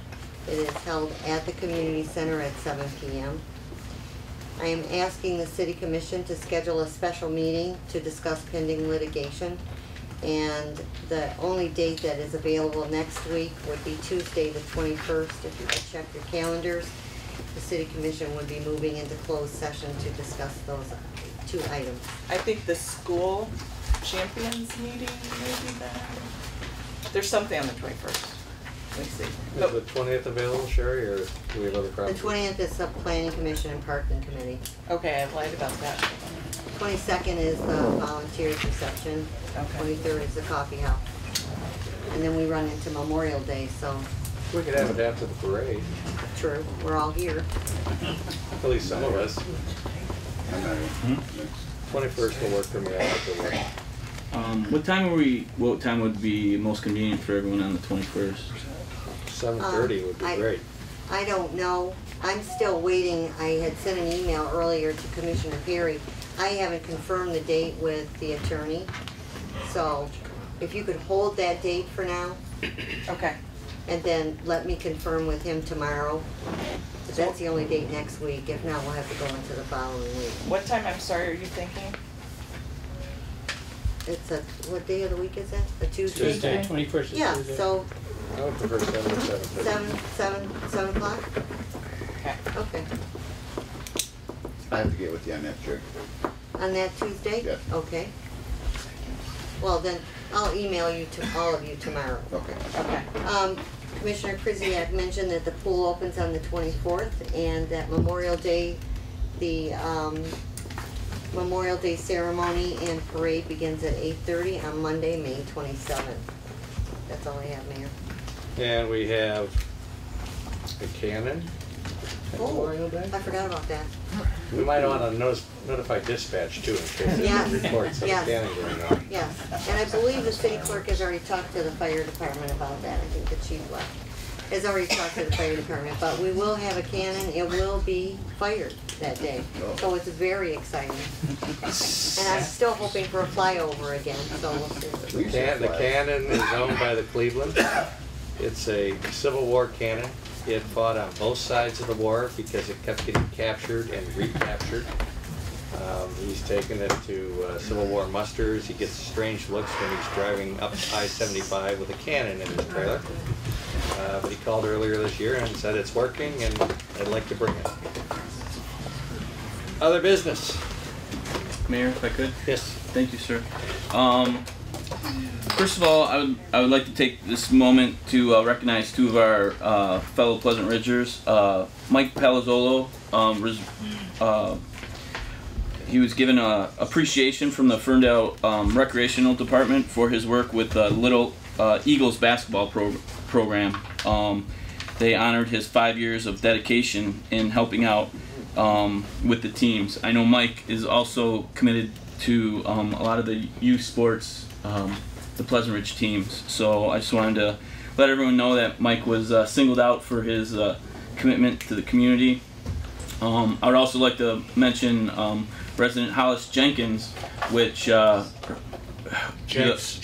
It is held at the Community Center at 7 p.m. I am asking the City Commission to schedule a special meeting to discuss pending litigation. And the only date that is available next week would be Tuesday the 21st. If you could check your calendars, the City Commission would be moving into closed session to discuss those 2 items. I think the school champions meeting maybe then. There's something on the 21st. Let me see. Is the 20th available, Sherry, or do we have other The problems? 20th is the Planning Commission and Parking Committee. Okay, I lied about that. 22nd is the volunteers reception. Okay. 23rd is the coffee house. And then we run into Memorial Day, so. We could have it after the parade. True, we're all here. At least some of us. 21st will work for me. I have to work. What time would be most convenient for everyone on the 21st? 7:30 would be great. I don't know. I'm still waiting. I had sent an email earlier to Commissioner Perry. I haven't confirmed the date with the attorney. So if you could hold that date for now. Okay. And then let me confirm with him tomorrow. But that's the only date next week. If not, we'll have to go into the following week. What time, I'm sorry, are you thinking? It's what day of the week is that? A Tuesday? Tuesday, 21st is Yeah, Tuesday. so I would prefer 7 or 7:30. 7 o'clock? Okay. Okay. I have to get with you on that, Jerry. On that Tuesday? Yes. Okay. Well, then I'll email you to all of you tomorrow. Okay. Okay. Commissioner Krzyjak mentioned that the pool opens on the 24th and that Memorial Day, the Memorial Day ceremony and parade begins at 8:30 on Monday, May 27th. That's all I have, Mayor. And we have a cannon. Memorial Day? I forgot about that. We might want to notify dispatch too in case Yes, there's reports of a yes. cannon going on. Yes, and I believe the city clerk has already talked to the fire department about that. I think the chief has already talked to the fire department, but we will have a cannon. It will be fired that day, so it's very exciting. And I'm still hoping for a flyover again, so we'll see. The cannon is owned by the Cleveland. It's a Civil War cannon. It fought on both sides of the war because it kept getting captured and recaptured. He's taken it to Civil War musters. He gets strange looks when he's driving up I-75 with a cannon in his trailer. But he called earlier this year and said it's working and I'd like to bring it. Other business. Mayor, if I could? Yes. Thank you, sir. First of all, I would like to take this moment to recognize 2 of our fellow Pleasant Ridgers. Mike Palazzolo, he was given appreciation from the Ferndale Recreational Department for his work with the Little Eagles basketball program. They honored his 5 years of dedication in helping out with the teams. I know Mike is also committed to a lot of the youth sports, the Pleasant Ridge teams. So I just wanted to let everyone know that Mike was singled out for his commitment to the community. I would also like to mention Resident Hollis Jenkins, which Jenks,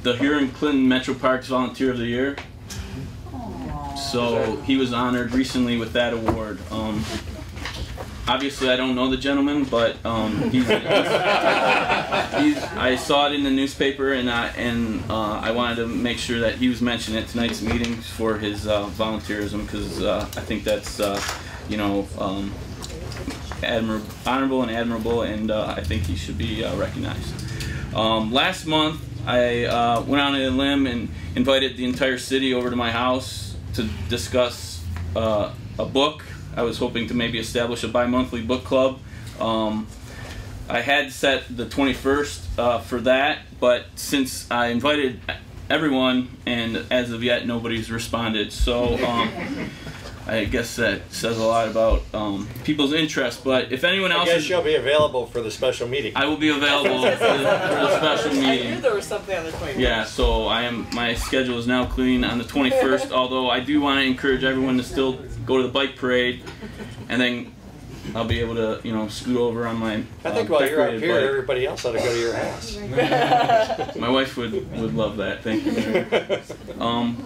the Huron Clinton Metro Parks Volunteer of the Year. So he was honored recently with that award. Obviously, I don't know the gentleman, but I saw it in the newspaper, and I wanted to make sure that he was mentioned at tonight's meeting for his volunteerism, because I think that's honorable and admirable, and I think he should be recognized. Last month, I went on a limb and invited the entire city over to my house to discuss a book. I was hoping to maybe establish a bi-monthly book club. I had set the 21st for that, but since I invited everyone and as of yet nobody's responded, so I guess that says a lot about people's interest. But if anyone else, I guess you'll be available for the special meeting. I will be available for the special meeting. I knew there was something on the 21st. Yeah, so my schedule is now clean on the 21st, although I do want to encourage everyone to still go to the bike parade and then I'll be able to, you know, scoot over on my I think while you're up decorated here, bike. everybody else ought to go to your house. My wife would love that. Thank you.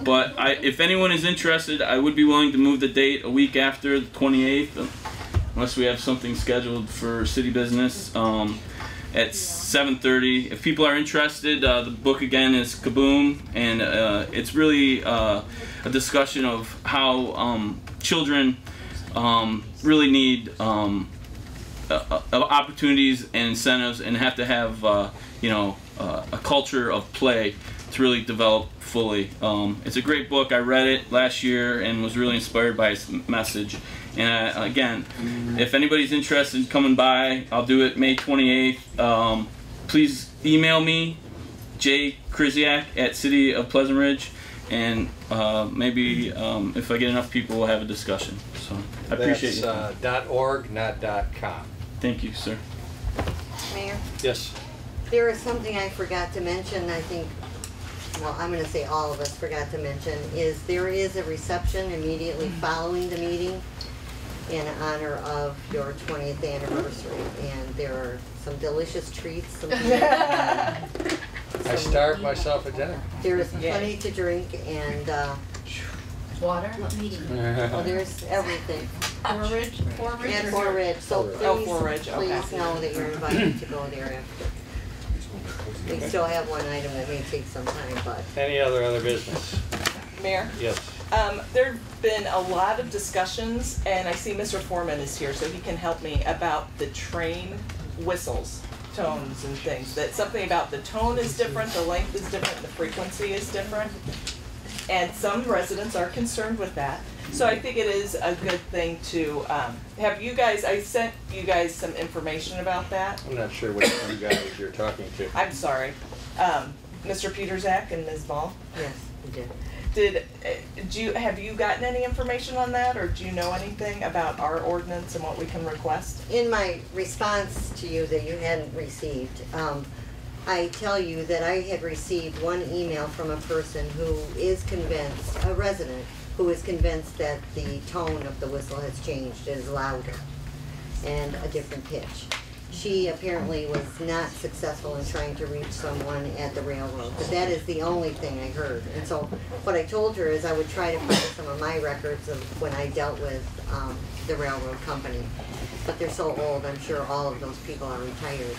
But if anyone is interested, I would be willing to move the date a week after the 28th, unless we have something scheduled for city business. At 7:30. If people are interested, the book again is Kaboom, and it's really a discussion of how children really need opportunities and incentives, and have to have you know, a culture of play to really develop fully. It's a great book. I read it last year and was really inspired by its message. And again, if anybody's interested in coming by, I'll do it May 28th. Please email me, jkrzyzak@cityofpleasantridge, and maybe if I get enough people, we'll have a discussion. So I appreciate you. That's .org, not .com. Thank you, sir. Mayor? Yes. There is something I forgot to mention, I think, well, I'm going to say all of us forgot to mention, is there is a reception immediately following the meeting in honor of your 20th anniversary, and there are some delicious treats. I starved myself at dinner. There is plenty to drink, and Water? well, there's everything. Forage? And Forage, so please, Forage, okay. please know that you're invited to go there after. We still have one item that may take some time, but. Any other business? Mayor? Yes. There've been a lot of discussions, and I see Mr. Foreman is here, so he can help me, about the train whistles, tones and things. That something about the tone is different, the length is different, the frequency is different. And some residents are concerned with that. So I think it is a good thing to have you guys, I sent you guys some information about that. I'm not sure which one guys you're talking to. I'm sorry. Mr. Peterzak and Ms. Ball? Yes, we did. Have you gotten any information on that, or do you know anything about our ordinance and what we can request? In my response to you that you hadn't received, I tell you that I had received one email from a person who is convinced, a resident, who is convinced that the tone of the whistle has changed, it is louder and a different pitch. She apparently was not successful in trying to reach someone at the railroad, but that is the only thing I heard. And so what I told her is I would try to find some of my records of when I dealt with the railroad company. But they're so old, I'm sure all of those people are retired.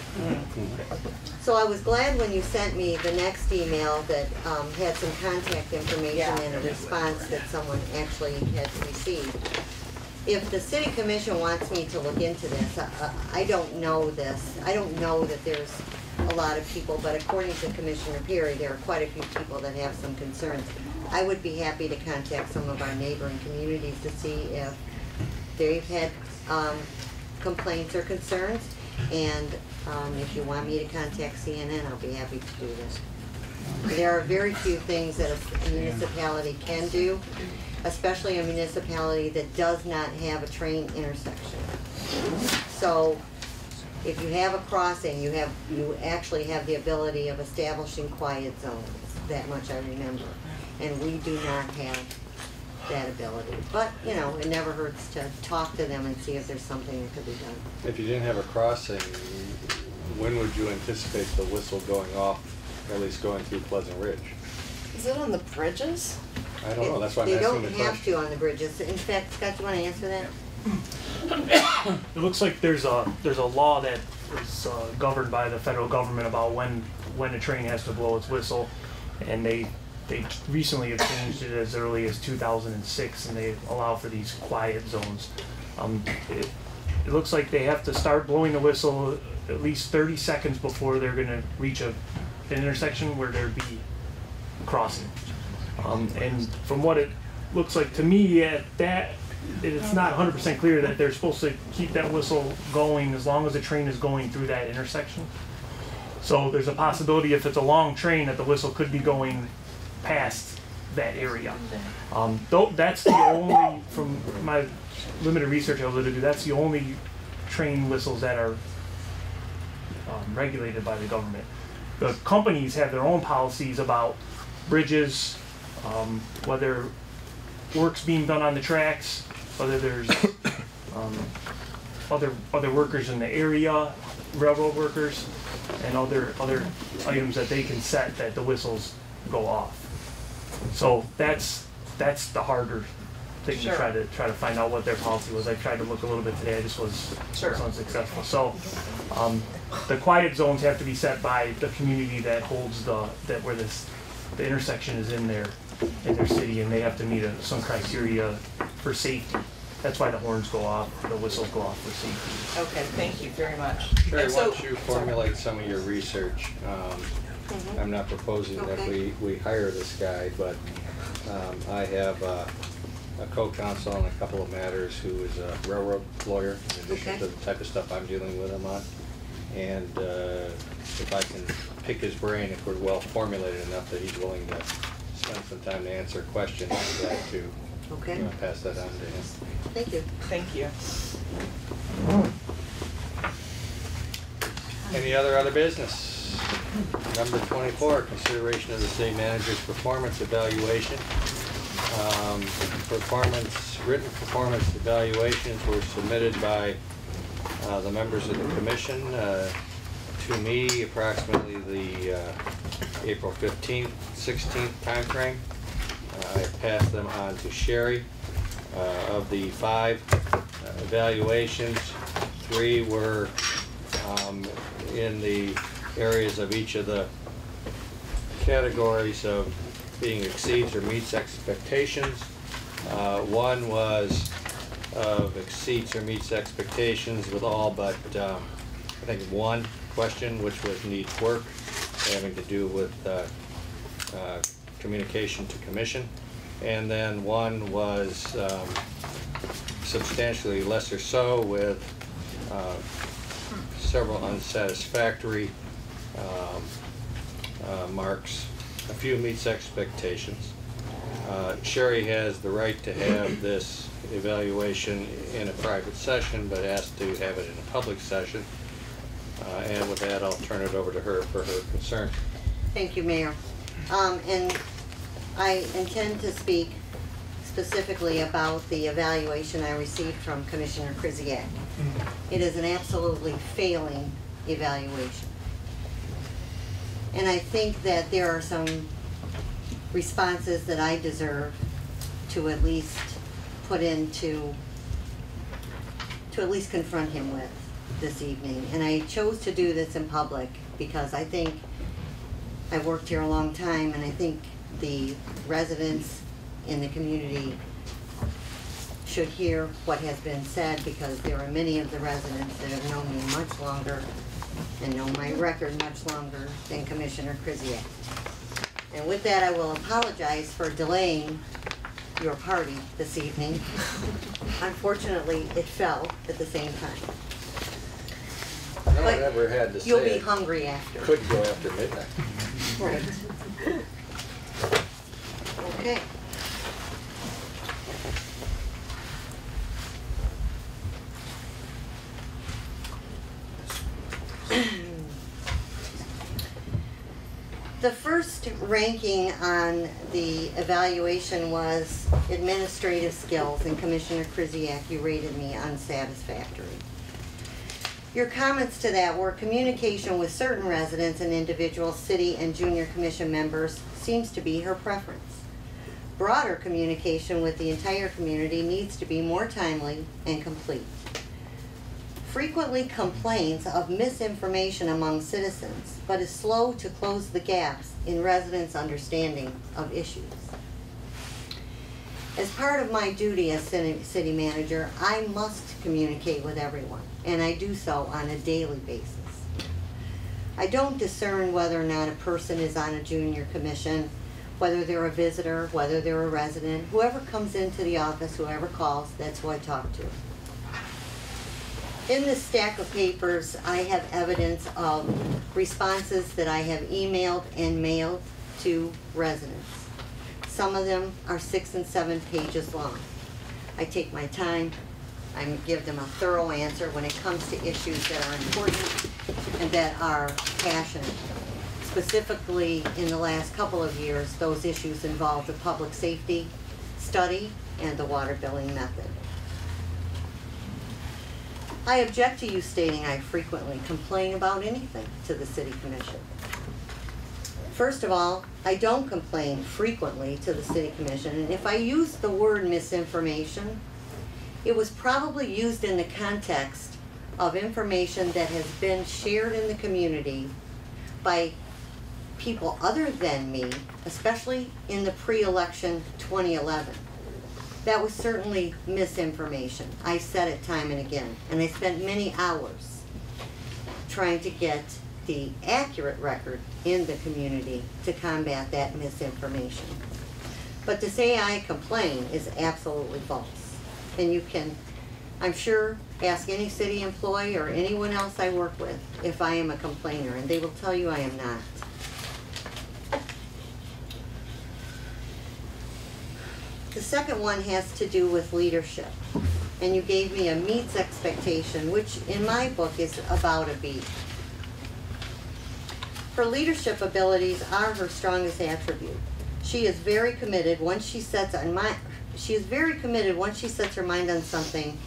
So I was glad when you sent me the next email that had some contact information and a response that someone actually had received. If the city commission wants me to look into this, I don't know this. I don't know that there's a lot of people, but according to Commissioner Perry, there are quite a few people that have some concerns. I would be happy to contact some of our neighboring communities to see if they've had complaints or concerns. And if you want me to contact CNN, I'll be happy to do this. There are very few things that a municipality can do, especially a municipality that does not have a train intersection. So if you have a crossing, you actually have the ability of establishing quiet zones. That much I remember. And we do not have that ability. But, you know, it never hurts to talk to them and see if there's something that could be done. If you didn't have a crossing, when would you anticipate the whistle going off, or at least going through Pleasant Ridge? Is it on the bridges? I don't know, that's why I'm asking the question. They don't have to on the bridges. In fact, Scott, you want to answer that? It looks like there's a law that is governed by the federal government about when a train has to blow its whistle, and they recently have changed it as early as 2006, and they allow for these quiet zones. It looks like they have to start blowing the whistle at least 30 seconds before they're going to reach an intersection where there'd be a crossing. And from what it looks like to me, it's not 100% clear that they're supposed to keep that whistle going as long as the train is going through that intersection. So there's a possibility, if it's a long train, that the whistle could be going past that area. Though that's the only, from my limited research I was able to do, that's the only train whistles that are regulated by the government. The companies have their own policies about bridges, whether work's being done on the tracks, whether there's other workers in the area, railroad workers, and other items that they can set that the whistles go off. So that's the harder thing Sure. to try to find out what their policy was. I tried to look a little bit today. I just was unsuccessful. So the quiet zones have to be set by the community that holds where the intersection is in their city, and they have to meet some criteria for safety. That's why the horns go off, the whistles go off for safety. Okay, thank you very much. Sherry, And why so- don't you formulate some of your research? I'm not proposing that we hire this guy, but I have a co-counsel on a couple of matters who is a railroad lawyer, in addition to the type of stuff I'm dealing with him on. And if I can pick his brain, if we're well formulated enough that he's willing to spend some time to answer questions, I'm glad to pass that on to him. Thank you. Thank you. Any other business? Number 24, consideration of the city manager's performance evaluation. Written performance evaluations were submitted by the members of the commission to me approximately the April 15th, 16th timeframe. I passed them on to Sherry. Of the 5 evaluations, 3 were in the areas of each of the categories of being exceeds or meets expectations. 1 was of exceeds or meets expectations with all but I think 1 question, which was needs work, having to do with communication to commission. And then 1 was substantially lesser so, with several unsatisfactory marks. A few meets expectations. Sherry has the right to have this evaluation in a private session, but asked to have it in a public session. And with that, I'll turn it over to her for her concern. Thank you, Mayor. And I intend to speak specifically about the evaluation I received from Commissioner Krzyjak. It is an absolutely failing evaluation. And I think that there are some responses that I deserve to at least put into, to at least confront him with this evening. And I chose to do this in public because I think I've worked here a long time, and I think the residents in the community should hear what has been said, because there are many of the residents that have known me much longer and know my record much longer than Commissioner Krzyjak. And with that, I will apologize for delaying your party this evening. Unfortunately, it fell at the same time. No one ever had to say you'll be it hungry after. could go after midnight. Right. Okay. The first ranking on the evaluation was administrative skills, and Commissioner Krzyjak, you rated me unsatisfactory. Your comments to that were communication with certain residents and individual city and junior commission members seems to be her preference. Broader communication with the entire community needs to be more timely and complete. Frequently complains of misinformation among citizens, but is slow to close the gaps in residents' understanding of issues. As part of my duty as city manager, I must communicate with everyone, and I do so on a daily basis. I don't discern whether or not a person is on a junior commission, whether they're a visitor, whether they're a resident. Whoever comes into the office, whoever calls, that's who I talk to. In this stack of papers, I have evidence of responses that I have emailed and mailed to residents. Some of them are 6 and 7 pages long. I take my time, I give them a thorough answer when it comes to issues that are important and that are passionate. Specifically, in the last couple of years, those issues involve the public safety study and the water billing method. I object to you stating I frequently complain about anything to the City Commission. First of all, I don't complain frequently to the City Commission, and if I use the word misinformation, it was probably used in the context of information that has been shared in the community by people other than me, especially in the pre-election 2011. That was certainly misinformation. I said it time and again, and I spent many hours trying to get the accurate record in the community to combat that misinformation. But to say I complain is absolutely false. And you can, I'm sure, ask any city employee or anyone else I work with if I am a complainer, and they will tell you I am not. The second one has to do with leadership. And you gave me a meets expectation, which in my book is about a B. Her leadership abilities are her strongest attribute. She is very committed once she sets her mind on something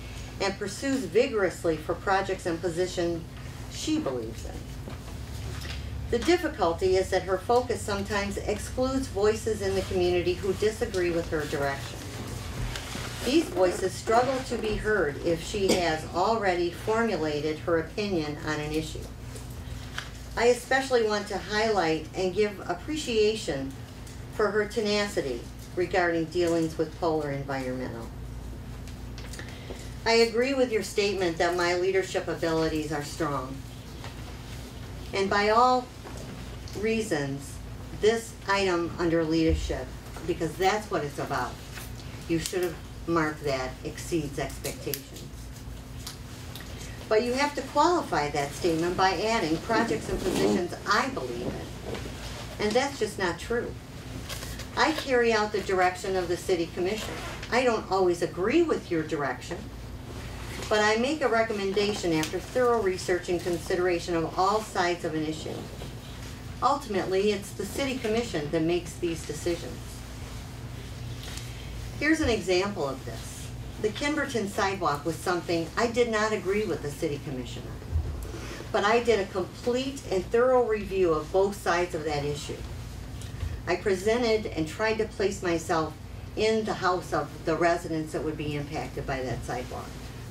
and pursues vigorously for projects and positions she believes in. The difficulty is that her focus sometimes excludes voices in the community who disagree with her direction. These voices struggle to be heard if she has already formulated her opinion on an issue. I especially want to highlight and give appreciation for her tenacity regarding dealings with Polar Environmental. I agree with your statement that my leadership abilities are strong. And by all reasons, this item under leadership, because that's what it's about, you should have marked that exceeds expectations. But you have to qualify that statement by adding projects and positions I believe in. And that's just not true. I carry out the direction of the City Commission. I don't always agree with your direction, but I make a recommendation after thorough research and consideration of all sides of an issue. Ultimately, it's the City Commission that makes these decisions. Here's an example of this. The Kimberton sidewalk was something I did not agree with the City Commission on, but I did a complete and thorough review of both sides of that issue. I presented and tried to place myself in the house of the residents that would be impacted by that sidewalk.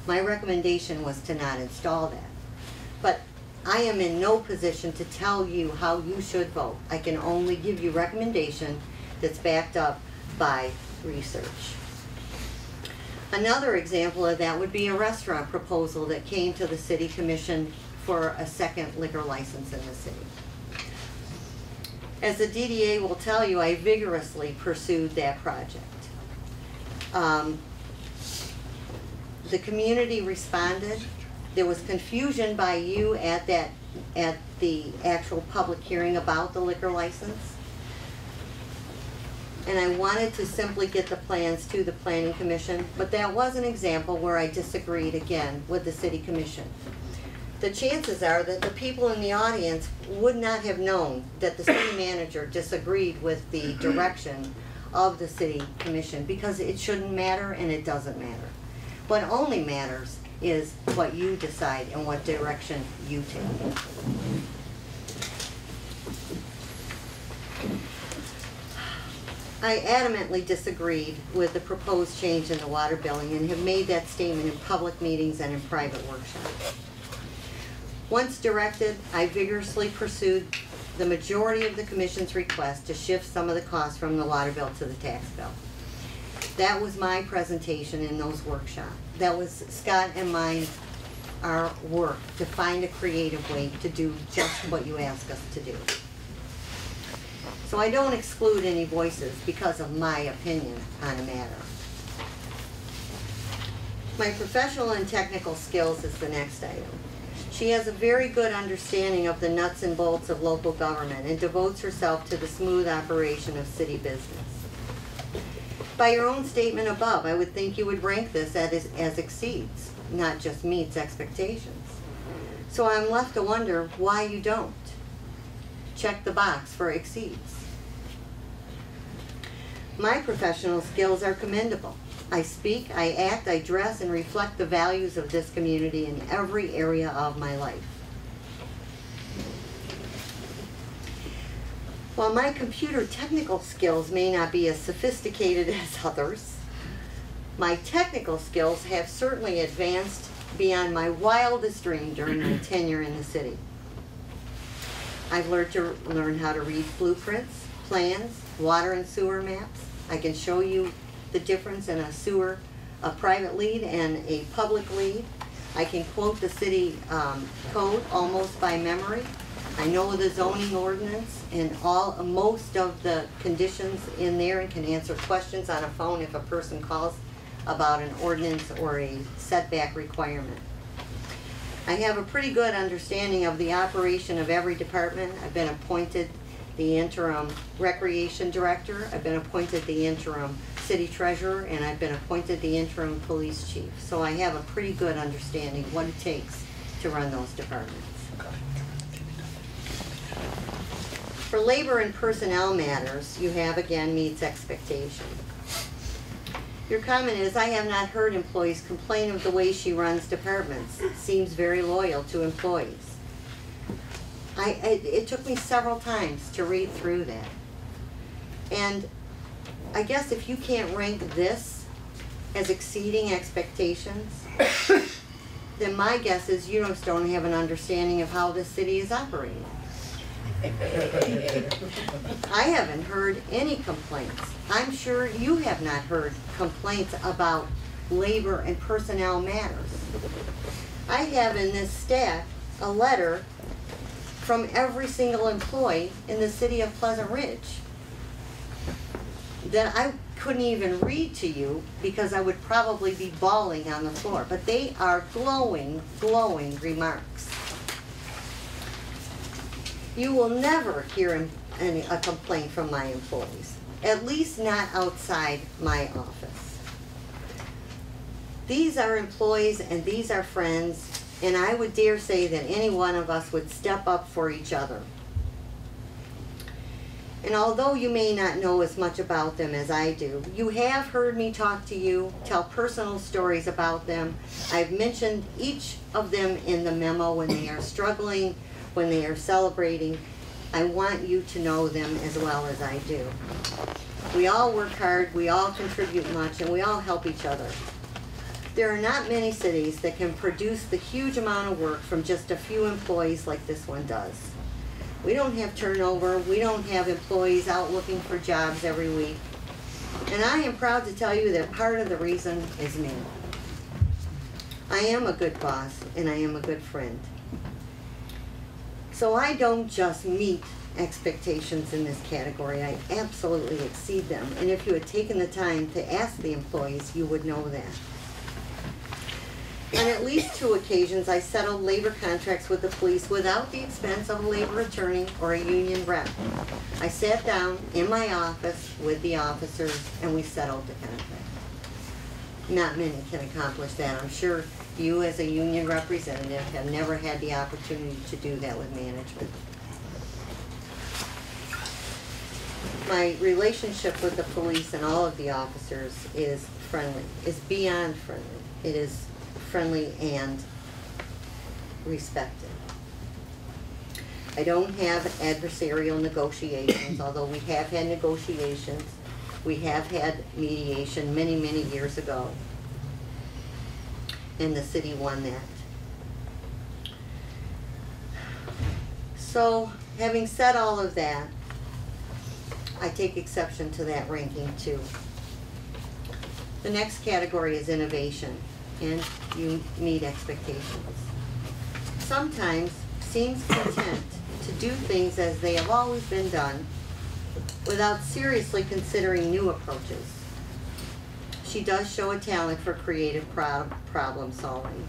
My recommendation was to not install that. But I am in no position to tell you how you should vote. I can only give you recommendation that's backed up by research. Another example of that would be a restaurant proposal that came to the City Commission for a second liquor license in the city. As the DDA will tell you, I vigorously pursued that project. The community responded. There was confusion by you at the actual public hearing about the liquor license. And I wanted to simply get the plans to the Planning Commission, but that was an example where I disagreed again with the City Commission. The chances are that the people in the audience would not have known that the city manager disagreed with the direction of the City Commission, because it shouldn't matter and it doesn't matter. What only matters is what you decide and what direction you take. I adamantly disagreed with the proposed change in the water billing and have made that statement in public meetings and in private workshops. Once directed, I vigorously pursued the majority of the Commission's request to shift some of the costs from the water bill to the tax bill. That was my presentation in those workshops. That was Scott and our work to find a creative way to do just what you ask us to do. So I don't exclude any voices because of my opinion on a matter. My professional and technical skills is the next item. She has a very good understanding of the nuts and bolts of local government and devotes herself to the smooth operation of city business. By your own statement above, I would think you would rank this as exceeds, not just meets expectations. So I'm left to wonder why you don't. Check the box for exceeds. My professional skills are commendable. I speak, I act, I dress, and reflect the values of this community in every area of my life. While my computer technical skills may not be as sophisticated as others, my technical skills have certainly advanced beyond my wildest dream during my tenure in the city. I've learned how to read blueprints, plans, water and sewer maps. I can show you the difference in a private lead and a public lead. I can quote the city code almost by memory. I know the zoning ordinance and most of the conditions in there, and can answer questions on a phone if a person calls about an ordinance or a setback requirement. I have a pretty good understanding of the operation of every department. I've been appointed the interim recreation director. I've been appointed the interim city treasurer, and I've been appointed the interim police chief. So I have a pretty good understanding of what it takes to run those departments. For labor and personnel matters, you have again meets expectation. Your comment is, I have not heard employees complain of the way she runs departments. Seems very loyal to employees. It took me several times to read through that. And I guess if you can't rank this as exceeding expectations, then my guess is you just don't have an understanding of how this city is operating. I haven't heard any complaints. I'm sure you have not heard complaints about labor and personnel matters. I have in this stack a letter from every single employee in the city of Pleasant Ridge that I couldn't even read to you because I would probably be bawling on the floor. But they are glowing, glowing remarks. You will never hear a complaint from my employees, at least not outside my office. These are employees and these are friends, and I would dare say that any one of us would step up for each other. And although you may not know as much about them as I do, you have heard me talk to you, tell personal stories about them. I've mentioned each of them in the memo when they are struggling, when they are celebrating. I want you to know them as well as I do. We all work hard, we all contribute much, and we all help each other. There are not many cities that can produce the huge amount of work from just a few employees like this one does. We don't have turnover, we don't have employees out looking for jobs every week. And I am proud to tell you that part of the reason is me. I am a good boss, and I am a good friend. So I don't just meet expectations in this category, I absolutely exceed them. And if you had taken the time to ask the employees, you would know that. On at least 2 occasions, I settled labor contracts with the police without the expense of a labor attorney or a union rep. I sat down in my office with the officers and we settled the contract. Not many can accomplish that. I'm sure you as a union representative have never had the opportunity to do that with management. My relationship with the police and all of the officers is friendly, is beyond friendly. It is friendly and respected. I don't have adversarial negotiations, although we have had negotiations. We have had mediation many, many years ago. And the city won that. So, having said all of that, I take exception to that ranking too. The next category is innovation, and you meet expectations. Sometimes seems content to do things as they have always been done without seriously considering new approaches. She does show a talent for creative problem solving.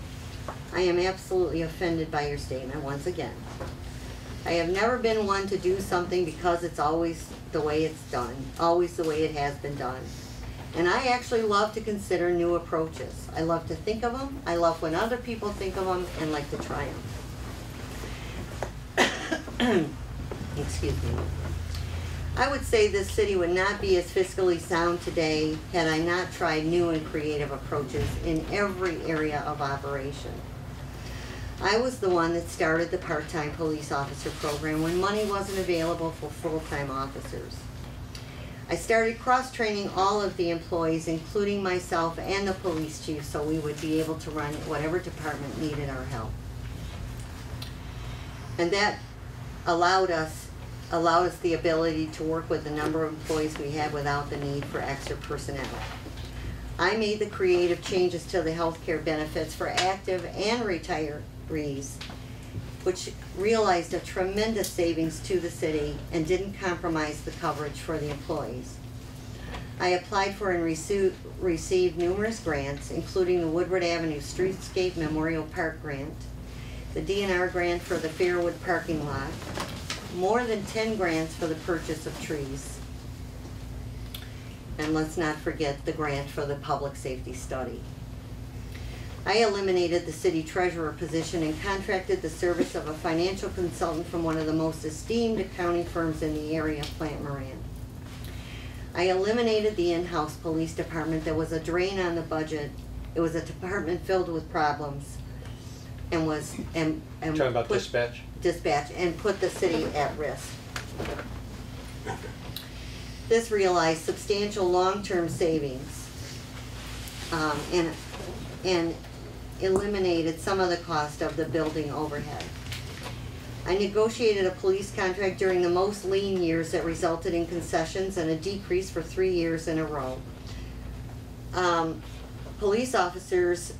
I am absolutely offended by your statement once again. I have never been one to do something because it's always the way it's done, always the way it has been done. And I actually love to consider new approaches. I love to think of them, I love when other people think of them, and like to try them. Excuse me. I would say this city would not be as fiscally sound today had I not tried new and creative approaches in every area of operation. I was the one that started the part-time police officer program when money wasn't available for full-time officers. I started cross-training all of the employees, including myself and the police chief, so we would be able to run whatever department needed our help. And that allowed us the ability to work with the number of employees we had without the need for extra personnel. I made the creative changes to the health care benefits for active and retirees, which realized a tremendous savings to the city and didn't compromise the coverage for the employees. I applied for and received numerous grants, including the Woodward Avenue Streetscape Memorial Park Grant, the DNR grant for the Fairwood parking lot, more than 10 grants for the purchase of trees, and let's not forget the grant for the public safety study. I eliminated the city treasurer position and contracted the service of a financial consultant from one of the most esteemed accounting firms in the area, Plant Moran. I eliminated the in-house police department that was a drain on the budget. It was a department filled with problems and was Talking about dispatch? Dispatch, and put the city at risk. This realized substantial long-term savings and eliminated some of the cost of the building overhead. I negotiated a police contract during the most lean years that resulted in concessions and a decrease for 3 years in a row. Police officers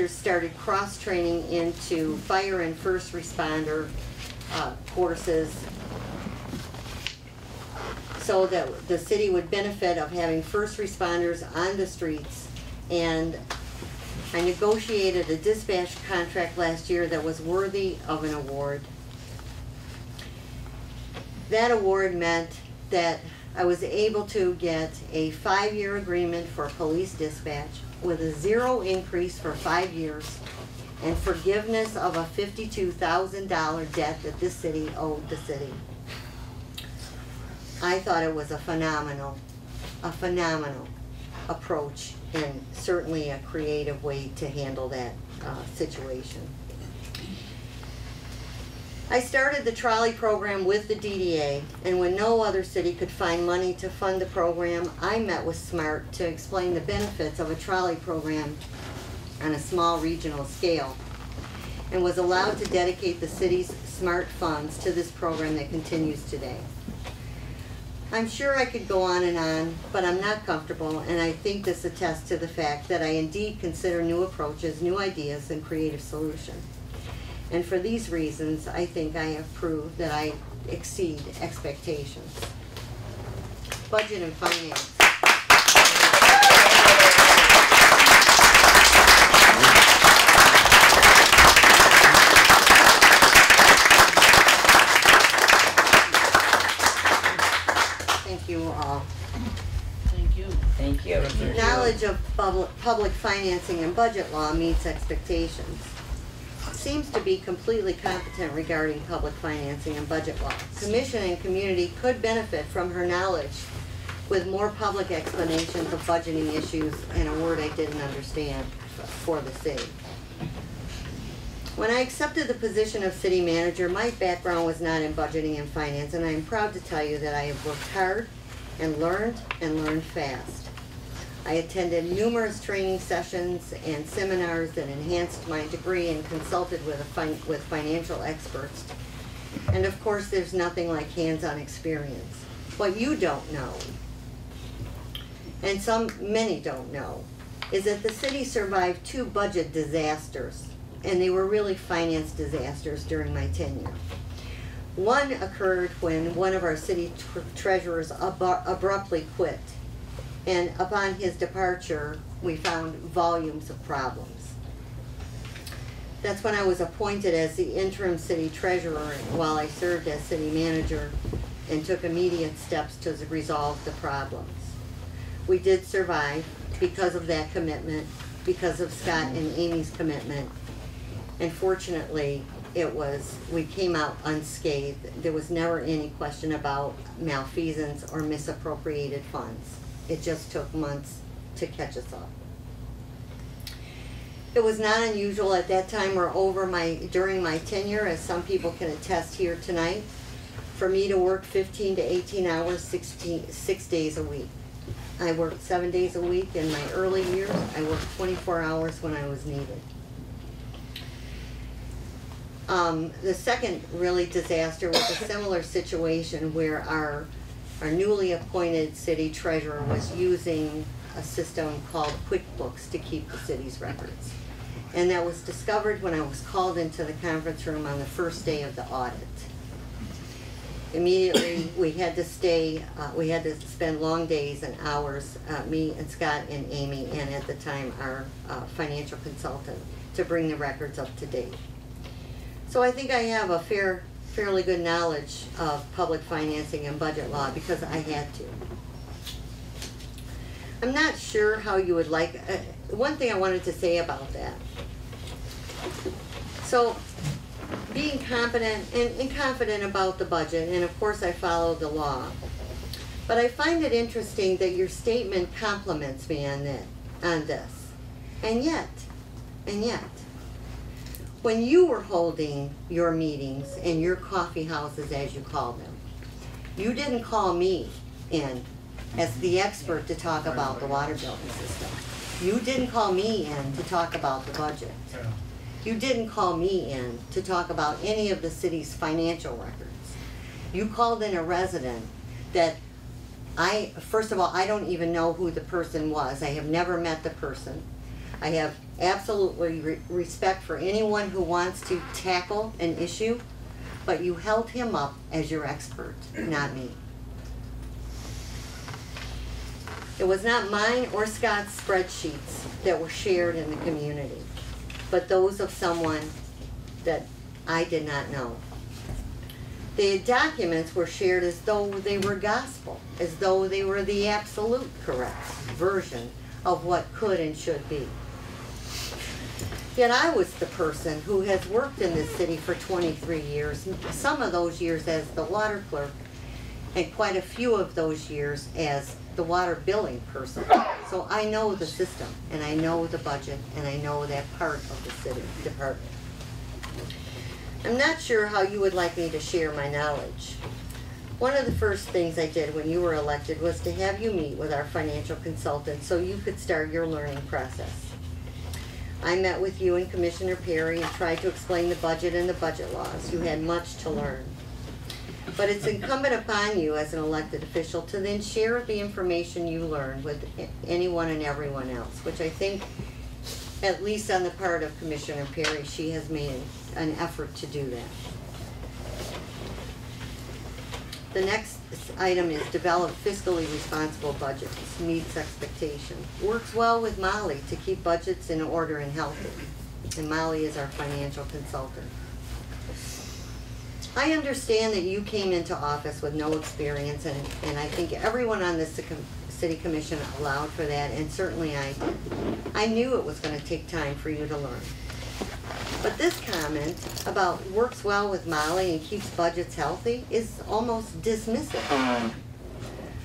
started cross-training into fire and first responder courses so that the city would benefit of having first responders on the streets. And I negotiated a dispatch contract last year that was worthy of an award. That award meant that I was able to get a 5-year agreement for police dispatch with a 0 increase for 5 years and forgiveness of a $52,000 debt that this city owed the city. I thought it was a phenomenal approach and certainly a creative way to handle that situation. I started the trolley program with the DDA, and when no other city could find money to fund the program, I met with SMART to explain the benefits of a trolley program on a small regional scale, and was allowed to dedicate the city's SMART funds to this program that continues today. I'm sure I could go on, but I'm not comfortable, and I think this attests to the fact that I indeed consider new approaches, new ideas, and creative solutions. And for these reasons, I think I have proved that I exceed expectations. Budget and finance. Thank you all. Thank you. Thank you. Knowledge of public financing and budget law meets expectations. Seems to be completely competent regarding public financing and budget law. Commission and community could benefit from her knowledge with more public explanations of budgeting issues and a word I didn't understand for the city. When I accepted the position of city manager, my background was not in budgeting and finance, and I am proud to tell you that I have worked hard and learned fast. I attended numerous training sessions and seminars that enhanced my degree and consulted with financial experts. And of course, there's nothing like hands-on experience. What you don't know, and many don't know, is that the city survived 2 budget disasters, and they were really finance disasters during my tenure. One occurred when one of our city treasurers abruptly quit. And upon his departure, we found volumes of problems. That's when I was appointed as the interim city treasurer while I served as city manager and took immediate steps to resolve the problems. We did survive because of that commitment, because of Scott and Amy's commitment, and fortunately, we came out unscathed. There was never any question about malfeasance or misappropriated funds. It just took months to catch us up. It was not unusual at that time or during my tenure, as some people can attest here tonight, for me to work 15 to 18 hours, 6 days a week. I worked 7 days a week in my early years. I worked 24 hours when I was needed. The second really disaster was a similar situation where our newly appointed city treasurer was using a system called QuickBooks to keep the city's records. And that was discovered when I was called into the conference room on the first day of the audit. Immediately, we had to spend long days and hours, me and Scott and Amy, and at the time our financial consultant, to bring the records up to date. So I think I have a fairly good knowledge of public financing and budget law because I had to. I'm not sure how you would like, one thing I wanted to say about that. So, being competent and confident about the budget, and of course I follow the law, but I find it interesting that your statement compliments me on this. And yet, when you were holding your meetings in your coffee houses, as you call them, you didn't call me in as the expert to talk about the water billing system. You didn't call me in to talk about the budget. You didn't call me in to talk about any of the city's financial records. You called in a resident that first of all, I don't even know who the person was. I have never met the person. I have absolutely respect for anyone who wants to tackle an issue, but you held him up as your expert, not me. It was not mine or Scott's spreadsheets that were shared in the community, but those of someone that I did not know. The documents were shared as though they were gospel, as though they were the absolute correct version of what could and should be. Yet I was the person who has worked in this city for 23 years, some of those years as the water clerk, and quite a few of those years as the water billing person. So I know the system, and I know the budget, and I know that part of the city department. I'm not sure how you would like me to share my knowledge. One of the first things I did when you were elected was to have you meet with our financial consultant so you could start your learning process. I met with you and Commissioner Perry and tried to explain the budget and the budget laws. You had much to learn. But it's incumbent upon you as an elected official to then share the information you learn with anyone and everyone else, which I think, at least on the part of Commissioner Perry, she has made an effort to do that. The next item is develop fiscally responsible budgets, meets expectation. Works well with Molly to keep budgets in order and healthy. And Molly is our financial consultant. I understand that you came into office with no experience, and I think everyone on this city commission allowed for that, and certainly I did. I knew it was going to take time for you to learn. But this comment about works well with Molly and keeps budgets healthy is almost dismissive.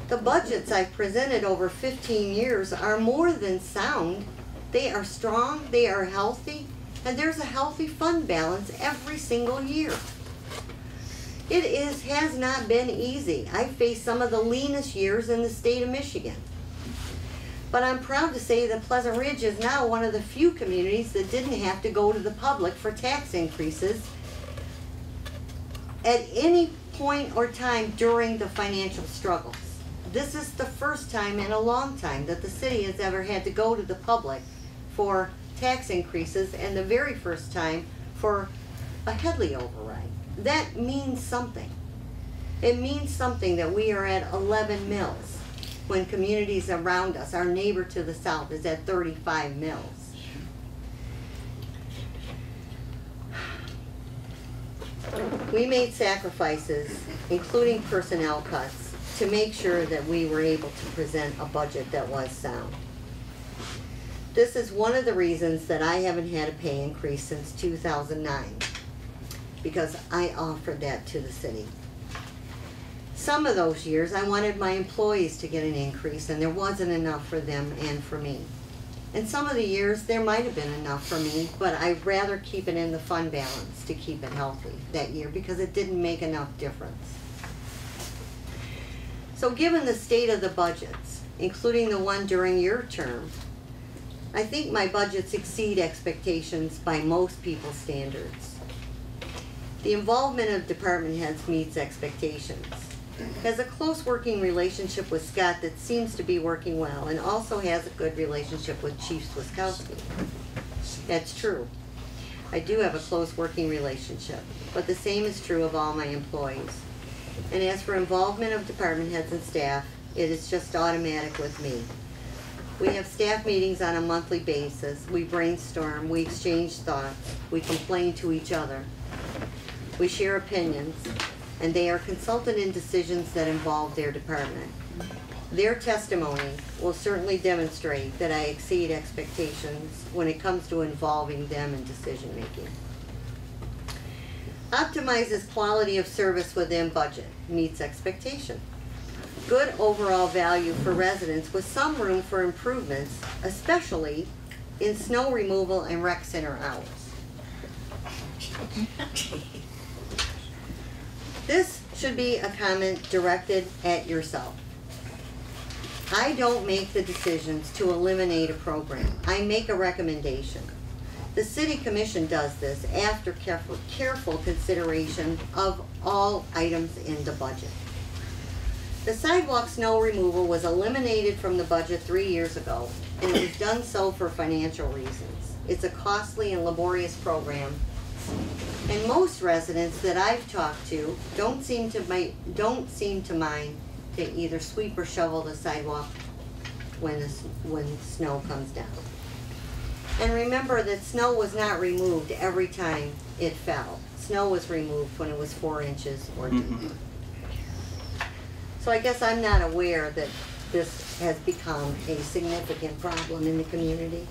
The budgets I've presented over 15 years are more than sound. They are strong, they are healthy, and there's a healthy fund balance every single year. It has not been easy. I've faced some of the leanest years in the state of Michigan. But I'm proud to say that Pleasant Ridge is now one of the few communities that didn't have to go to the public for tax increases at any point or time during the financial struggles. This is the first time in a long time that the city has ever had to go to the public for tax increases, and the very first time for a Headley override. That means something. It means something that we are at 11 mills when communities around us, our neighbor to the south, is at 35 mills. We made sacrifices, including personnel cuts, to make sure that we were able to present a budget that was sound. This is one of the reasons that I haven't had a pay increase since 2009. because I offered that to the city. Some of those years, I wanted my employees to get an increase, and there wasn't enough for them and for me. And some of the years, there might have been enough for me, but I'd rather keep it in the fund balance to keep it healthy that year because it didn't make enough difference. So given the state of the budgets, including the one during your term, I think my budgets exceed expectations by most people's standards. The involvement of department heads meets expectations. Has a close working relationship with Scott that seems to be working well, and also has a good relationship with Chief Swiskowski. That's true. I do have a close working relationship, but the same is true of all my employees. And as for involvement of department heads and staff, it is just automatic with me. We have staff meetings on a monthly basis. We brainstorm, we exchange thoughts, we complain to each other. We share opinions, and they are consulted in decisions that involve their department. Their testimony will certainly demonstrate that I exceed expectations when it comes to involving them in decision making. Optimizes quality of service within budget, meets expectation. Good overall value for residents with some room for improvements, especially in snow removal and rec center hours. This should be a comment directed at yourself. I don't make the decisions to eliminate a program. I make a recommendation. The City Commission does this after careful consideration of all items in the budget. The sidewalk snow removal was eliminated from the budget 3 years ago, and it was done so for financial reasons. It's a costly and laborious program, and most residents that I've talked to don't seem to mind to either sweep or shovel the sidewalk when snow comes down. And remember that snow was not removed every time it fell. Snow was removed when it was 4 inches or deeper. So I guess I'm not aware that this has become a significant problem in the community.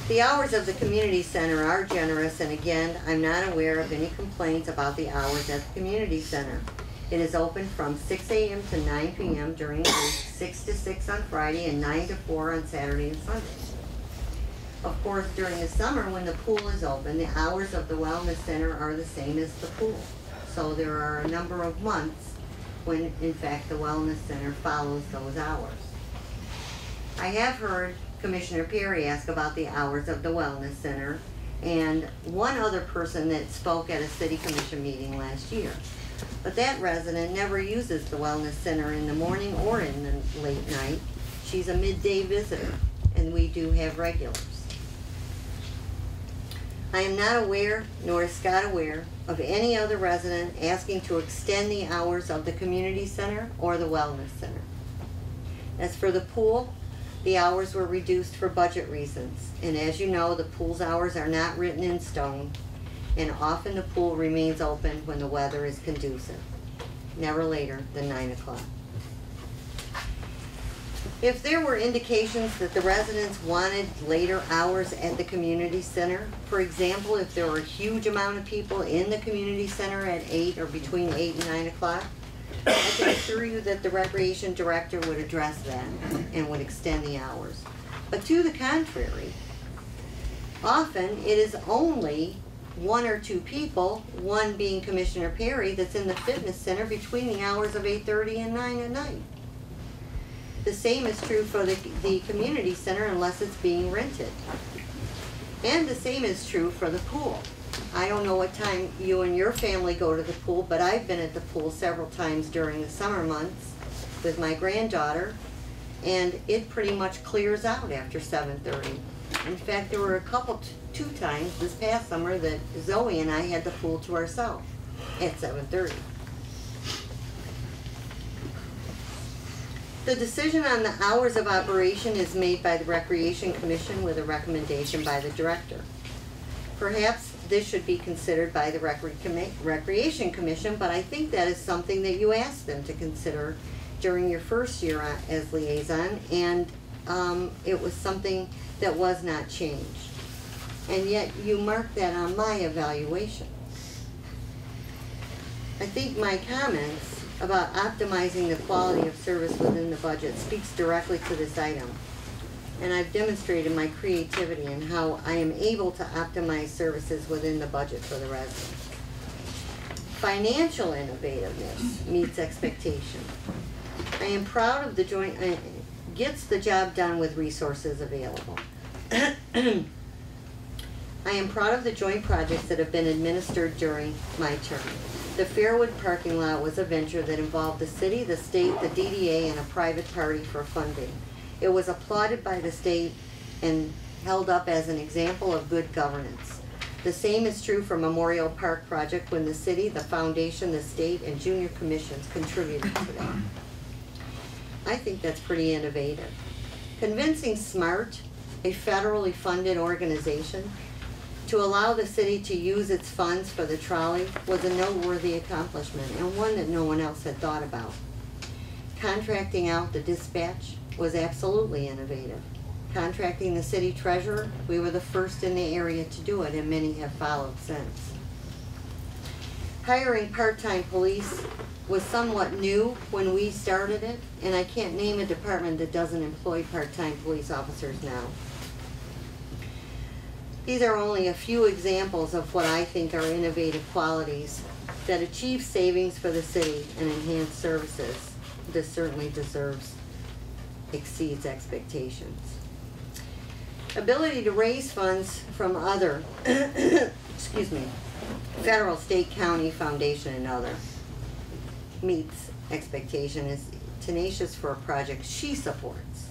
The hours of the community center are generous, and again, I'm not aware of any complaints about the hours at the community center. It is open from 6 a.m. to 9 p.m. during the week, 6 to 6 on Friday, and 9 to 4 on Saturday and Sunday. Of course, during the summer when the pool is open, the hours of the wellness center are the same as the pool. So there are a number of months when, in fact, the wellness center follows those hours. I have heard Commissioner Perry ask about the hours of the wellness center, and one other person that spoke at a city commission meeting last year. But that resident never uses the wellness center in the morning or in the late night. She's a midday visitor, and we do have regulars. I am not aware, nor is Scott aware, of any other resident asking to extend the hours of the community center or the wellness center. As for the pool, the hours were reduced for budget reasons, and as you know, the pool's hours are not written in stone, and often the pool remains open when the weather is conducive, never later than 9 o'clock. If there were indications that the residents wanted later hours at the community center, for example, if there were a huge amount of people in the community center at 8 or between 8 and 9 o'clock, I can assure you that the recreation director would address that and would extend the hours. But to the contrary, often it is only 1 or 2 people, one being Commissioner Perry, that's in the fitness center between the hours of 8:30 and 9 at night. The same is true for the community center unless it's being rented. And the same is true for the pool. I don't know what time you and your family go to the pool, but I've been at the pool several times during the summer months with my granddaughter, and it pretty much clears out after 7:30. In fact, there were two times this past summer that Zoe and I had the pool to ourselves at 7:30. The decision on the hours of operation is made by the Recreation Commission with a recommendation by the director. Perhaps this should be considered by the Recreation Commission, but I think that is something that you asked them to consider during your first year as liaison, and it was something that was not changed. and yet you mark that on my evaluation. I think my comments about optimizing the quality of service within the budget speaks directly to this item. And I've demonstrated my creativity in how I am able to optimize services within the budget for the residents. Financial innovativeness meets expectation. I am proud of the joint, gets the job done with resources available. I am proud of the joint projects that have been administered during my term. The Fairwood parking lot was a venture that involved the city, the state, the DDA, and a private party for funding. It was applauded by the state and held up as an example of good governance. The same is true for Memorial Park project when the city, the foundation, the state, and junior commissions contributed to that. I think that's pretty innovative. Convincing SMART, a federally funded organization, to allow the city to use its funds for the trolley was a noteworthy accomplishment and one that no one else had thought about. Contracting out the dispatch was absolutely innovative. Contracting the city treasurer, we were the first in the area to do it, and many have followed since. Hiring part-time police was somewhat new when we started it, and I can't name a department that doesn't employ part-time police officers now. These are only a few examples of what I think are innovative qualities that achieve savings for the city and enhance services. This certainly exceeds expectations. Ability to raise funds from other, excuse me, federal, state, county, foundation, and other meets expectation, is tenacious for a project she supports.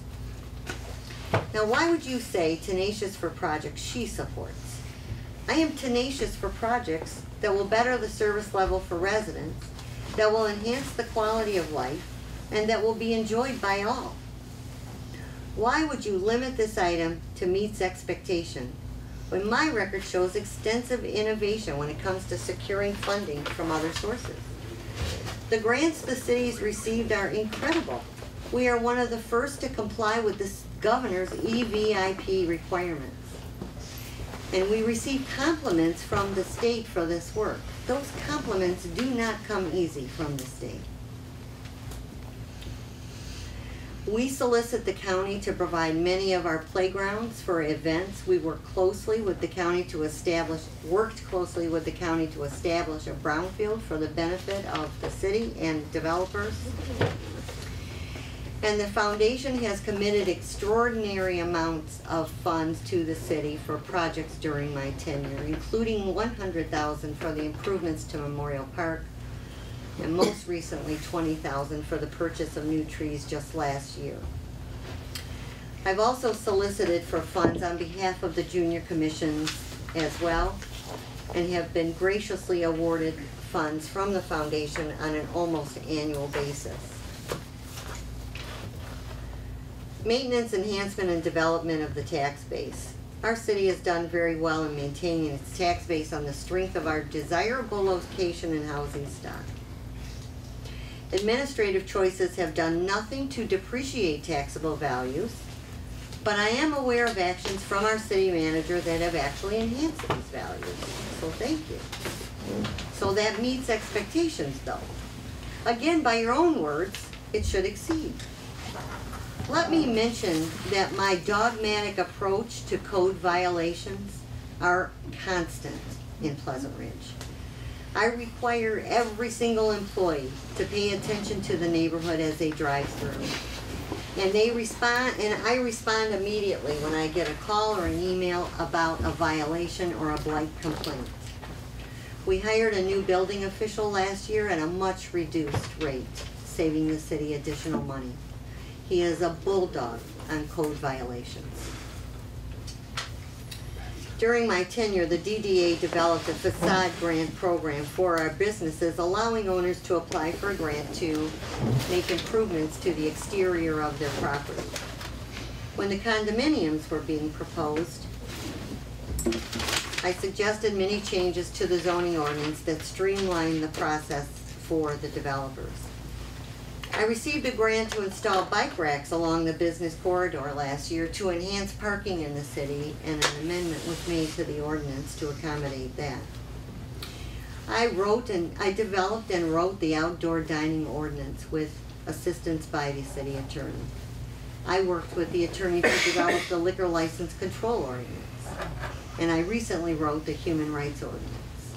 Now, why would you say tenacious for projects she supports? I am tenacious for projects that will better the service level for residents, that will enhance the quality of life, and that will be enjoyed by all. Why would you limit this item to meets expectation when my record shows extensive innovation when it comes to securing funding from other sources? The grants the cities received are incredible. We are one of the first to comply with the governor's EVIP requirements. And we receive compliments from the state for this work. Those compliments do not come easy from the state. We solicit the county to provide many of our playgrounds for events. We worked closely with the county to establish a brownfield for the benefit of the city and developers. And the foundation has committed extraordinary amounts of funds to the city for projects during my tenure, including $100,000 for the improvements to Memorial Park, and most recently $20,000 for the purchase of new trees just last year. I've also solicited for funds on behalf of the junior commissions as well, and have been graciously awarded funds from the foundation on an almost annual basis. Maintenance, enhancement, and development of the tax base. Our city has done very well in maintaining its tax base on the strength of our desirable location and housing stock. Administrative choices have done nothing to depreciate taxable values, but I am aware of actions from our city manager that have actually enhanced these values, so thank you. So that meets expectations though. Again, by your own words, it should exceed. Let me mention that my dogmatic approach to code violations are constant in Pleasant Ridge. I require every single employee to pay attention to the neighborhood as they drive through. And I respond immediately when I get a call or an email about a violation or a blight complaint. We hired a new building official last year at a much reduced rate, saving the city additional money. He is a bulldog on code violations. During my tenure, the DDA developed a facade grant program for our businesses, allowing owners to apply for a grant to make improvements to the exterior of their property. When the condominiums were being proposed, I suggested many changes to the zoning ordinance that streamlined the process for the developers. I received a grant to install bike racks along the business corridor last year to enhance parking in the city, and an amendment was made to the ordinance to accommodate that. I developed and wrote the outdoor dining ordinance with assistance by the city attorney. I worked with the attorney to develop the liquor license control ordinance, and I recently wrote the human rights ordinance.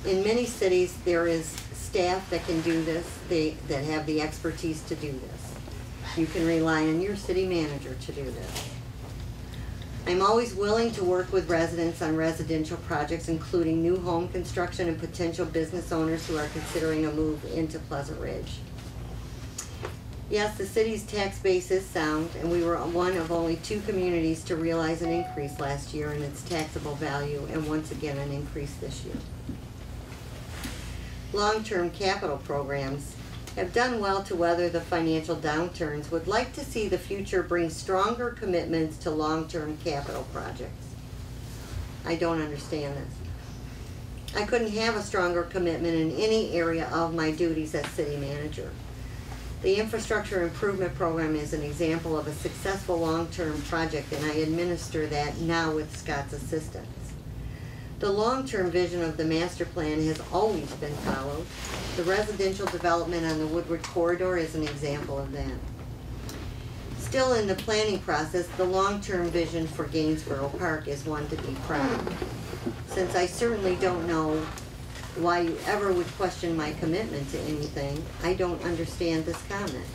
In many cities, there is staff that can do this, that have the expertise to do this. You can rely on your city manager to do this. I'm always willing to work with residents on residential projects, including new home construction and potential business owners who are considering a move into Pleasant Ridge. Yes, the city's tax base is sound, and we were one of only 2 communities to realize an increase last year in its taxable value, and once again an increase this year. Long-term capital programs have done well to weather the financial downturns. Would like to see the future bring stronger commitments to long-term capital projects. I don't understand this. I couldn't have a stronger commitment in any area of my duties as city manager. The infrastructure improvement program is an example of a successful long-term project, and I administer that now with Scott's assistance. The long-term vision of the master plan has always been followed. The residential development on the Woodward corridor is an example of that. Still in the planning process, the long-term vision for Gainesboro Park is one to be proud of. Since I certainly don't know why you ever would question my commitment to anything, I don't understand this comment.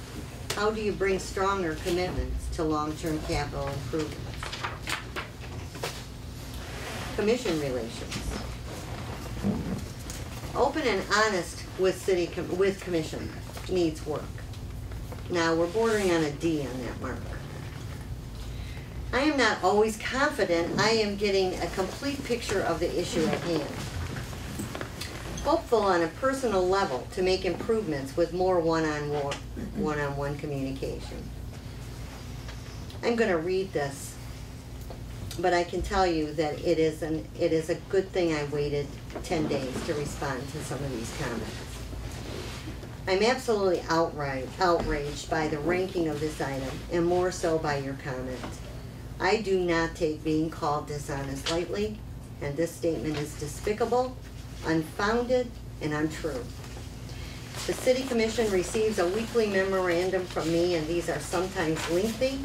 How do you bring stronger commitments to long-term capital improvements? Commission relations. Open and honest with commission needs work. Now we're bordering on a D on that mark. I am not always confident I am getting a complete picture of the issue at hand. Hopeful on a personal level to make improvements with more one-on-one communication. I'm going to read this, but I can tell you that it is a good thing I waited 10 days to respond to some of these comments. I'm absolutely outraged by the ranking of this item, and more so by your comment. I do not take being called dishonest lightly, and this statement is despicable, unfounded, and untrue. The City Commission receives a weekly memorandum from me, and these are sometimes lengthy.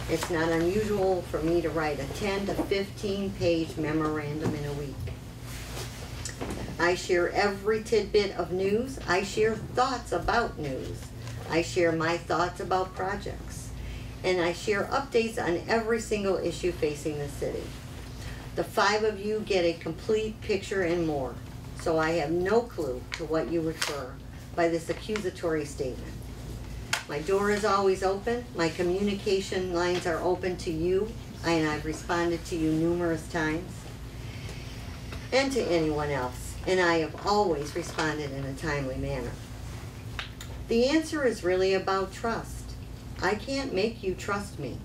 It's not unusual for me to write a 10 to 15-page memorandum in a week. I share every tidbit of news. I share thoughts about news. I share my thoughts about projects. And I share updates on every single issue facing the city. The 5 of you get a complete picture and more, so I have no clue to what you refer by this accusatory statement. My door is always open. My communication lines are open to you, and I've responded to you numerous times, and to anyone else, and I have always responded in a timely manner. The answer is really about trust. I can't make you trust me.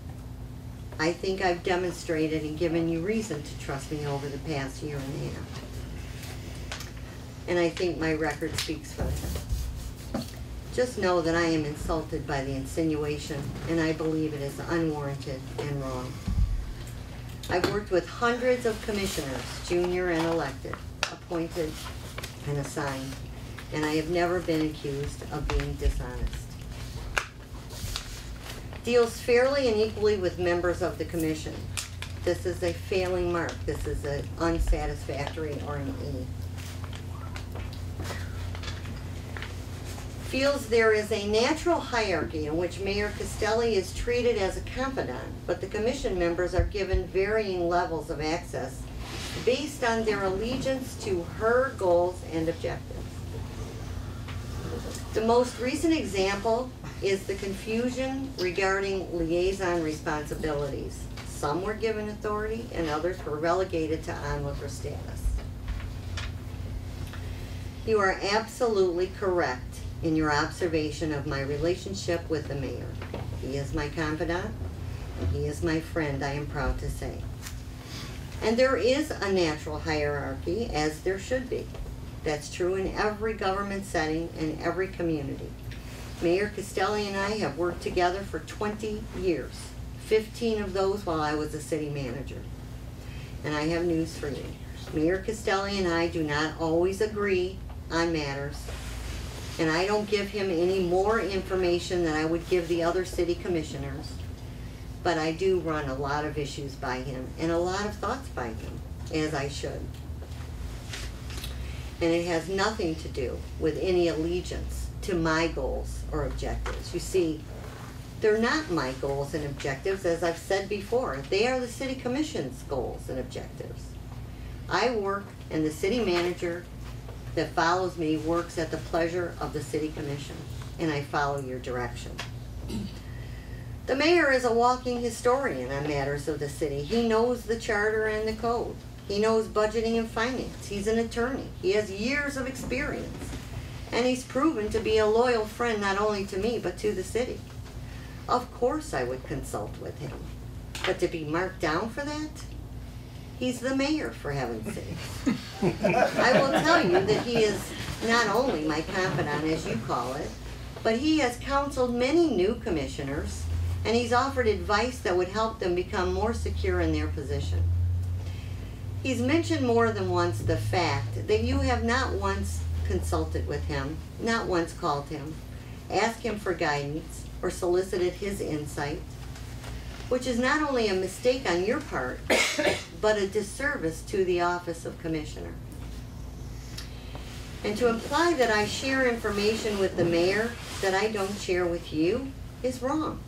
I think I've demonstrated and given you reason to trust me over the past year and a half. And I think my record speaks for that. Just know that I am insulted by the insinuation, and I believe it is unwarranted and wrong. I've worked with hundreds of commissioners, junior and elected, appointed and assigned, and I have never been accused of being dishonest. Deals fairly and equally with members of the commission. This is a failing mark. This is an unsatisfactory or an E. Feels there is a natural hierarchy in which Mayor Castelli is treated as a confidant, but the commission members are given varying levels of access based on their allegiance to her goals and objectives. The most recent example is the confusion regarding liaison responsibilities. Some were given authority and others were relegated to onlooker status. You are absolutely correct in your observation of my relationship with the mayor. He is my confidant, and he is my friend, I am proud to say. And there is a natural hierarchy, as there should be. That's true in every government setting and every community. Mayor Castelli and I have worked together for 20 years, 15 of those while I was a city manager. And I have news for you. Mayor Castelli and I do not always agree on matters, and I don't give him any more information than I would give the other city commissioners, but I do run a lot of issues by him and a lot of thoughts by him, as I should. And it has nothing to do with any allegiance to my goals or objectives. You see, they're not my goals and objectives, as I've said before. They are the city commission's goals and objectives. I work, and the city manager that follows me works at the pleasure of the city commission, and I follow your direction. The mayor is a walking historian on matters of the city. He knows the charter and the code. He knows budgeting and finance. He's an attorney. He has years of experience, and he's proven to be a loyal friend not only to me but to the city. Of course I would consult with him, but to be marked down for that? He's the mayor, for heaven's sake. I will tell you that he is not only my confidant, as you call it, but he has counseled many new commissioners, and he's offered advice that would help them become more secure in their position. He's mentioned more than once the fact that you have not once consulted with him, not once called him, asked him for guidance, or solicited his insight, which is not only a mistake on your part, but a disservice to the office of commissioner. And to imply that I share information with the mayor that I don't share with you is wrong.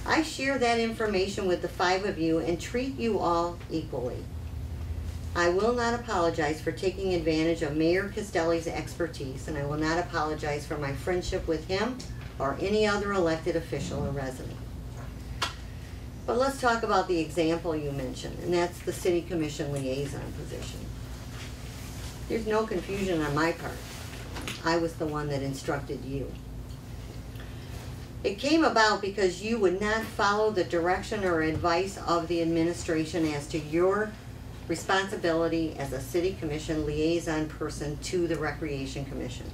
I share that information with the 5 of you and treat you all equally. I will not apologize for taking advantage of Mayor Castelli's expertise, and I will not apologize for my friendship with him or any other elected official or resident. But let's talk about the example you mentioned, and that's the city commission liaison position. There's no confusion on my part. I was the one that instructed you. It came about because you would not follow the direction or advice of the administration as to your responsibility as a city commission liaison person to the Recreation Commission.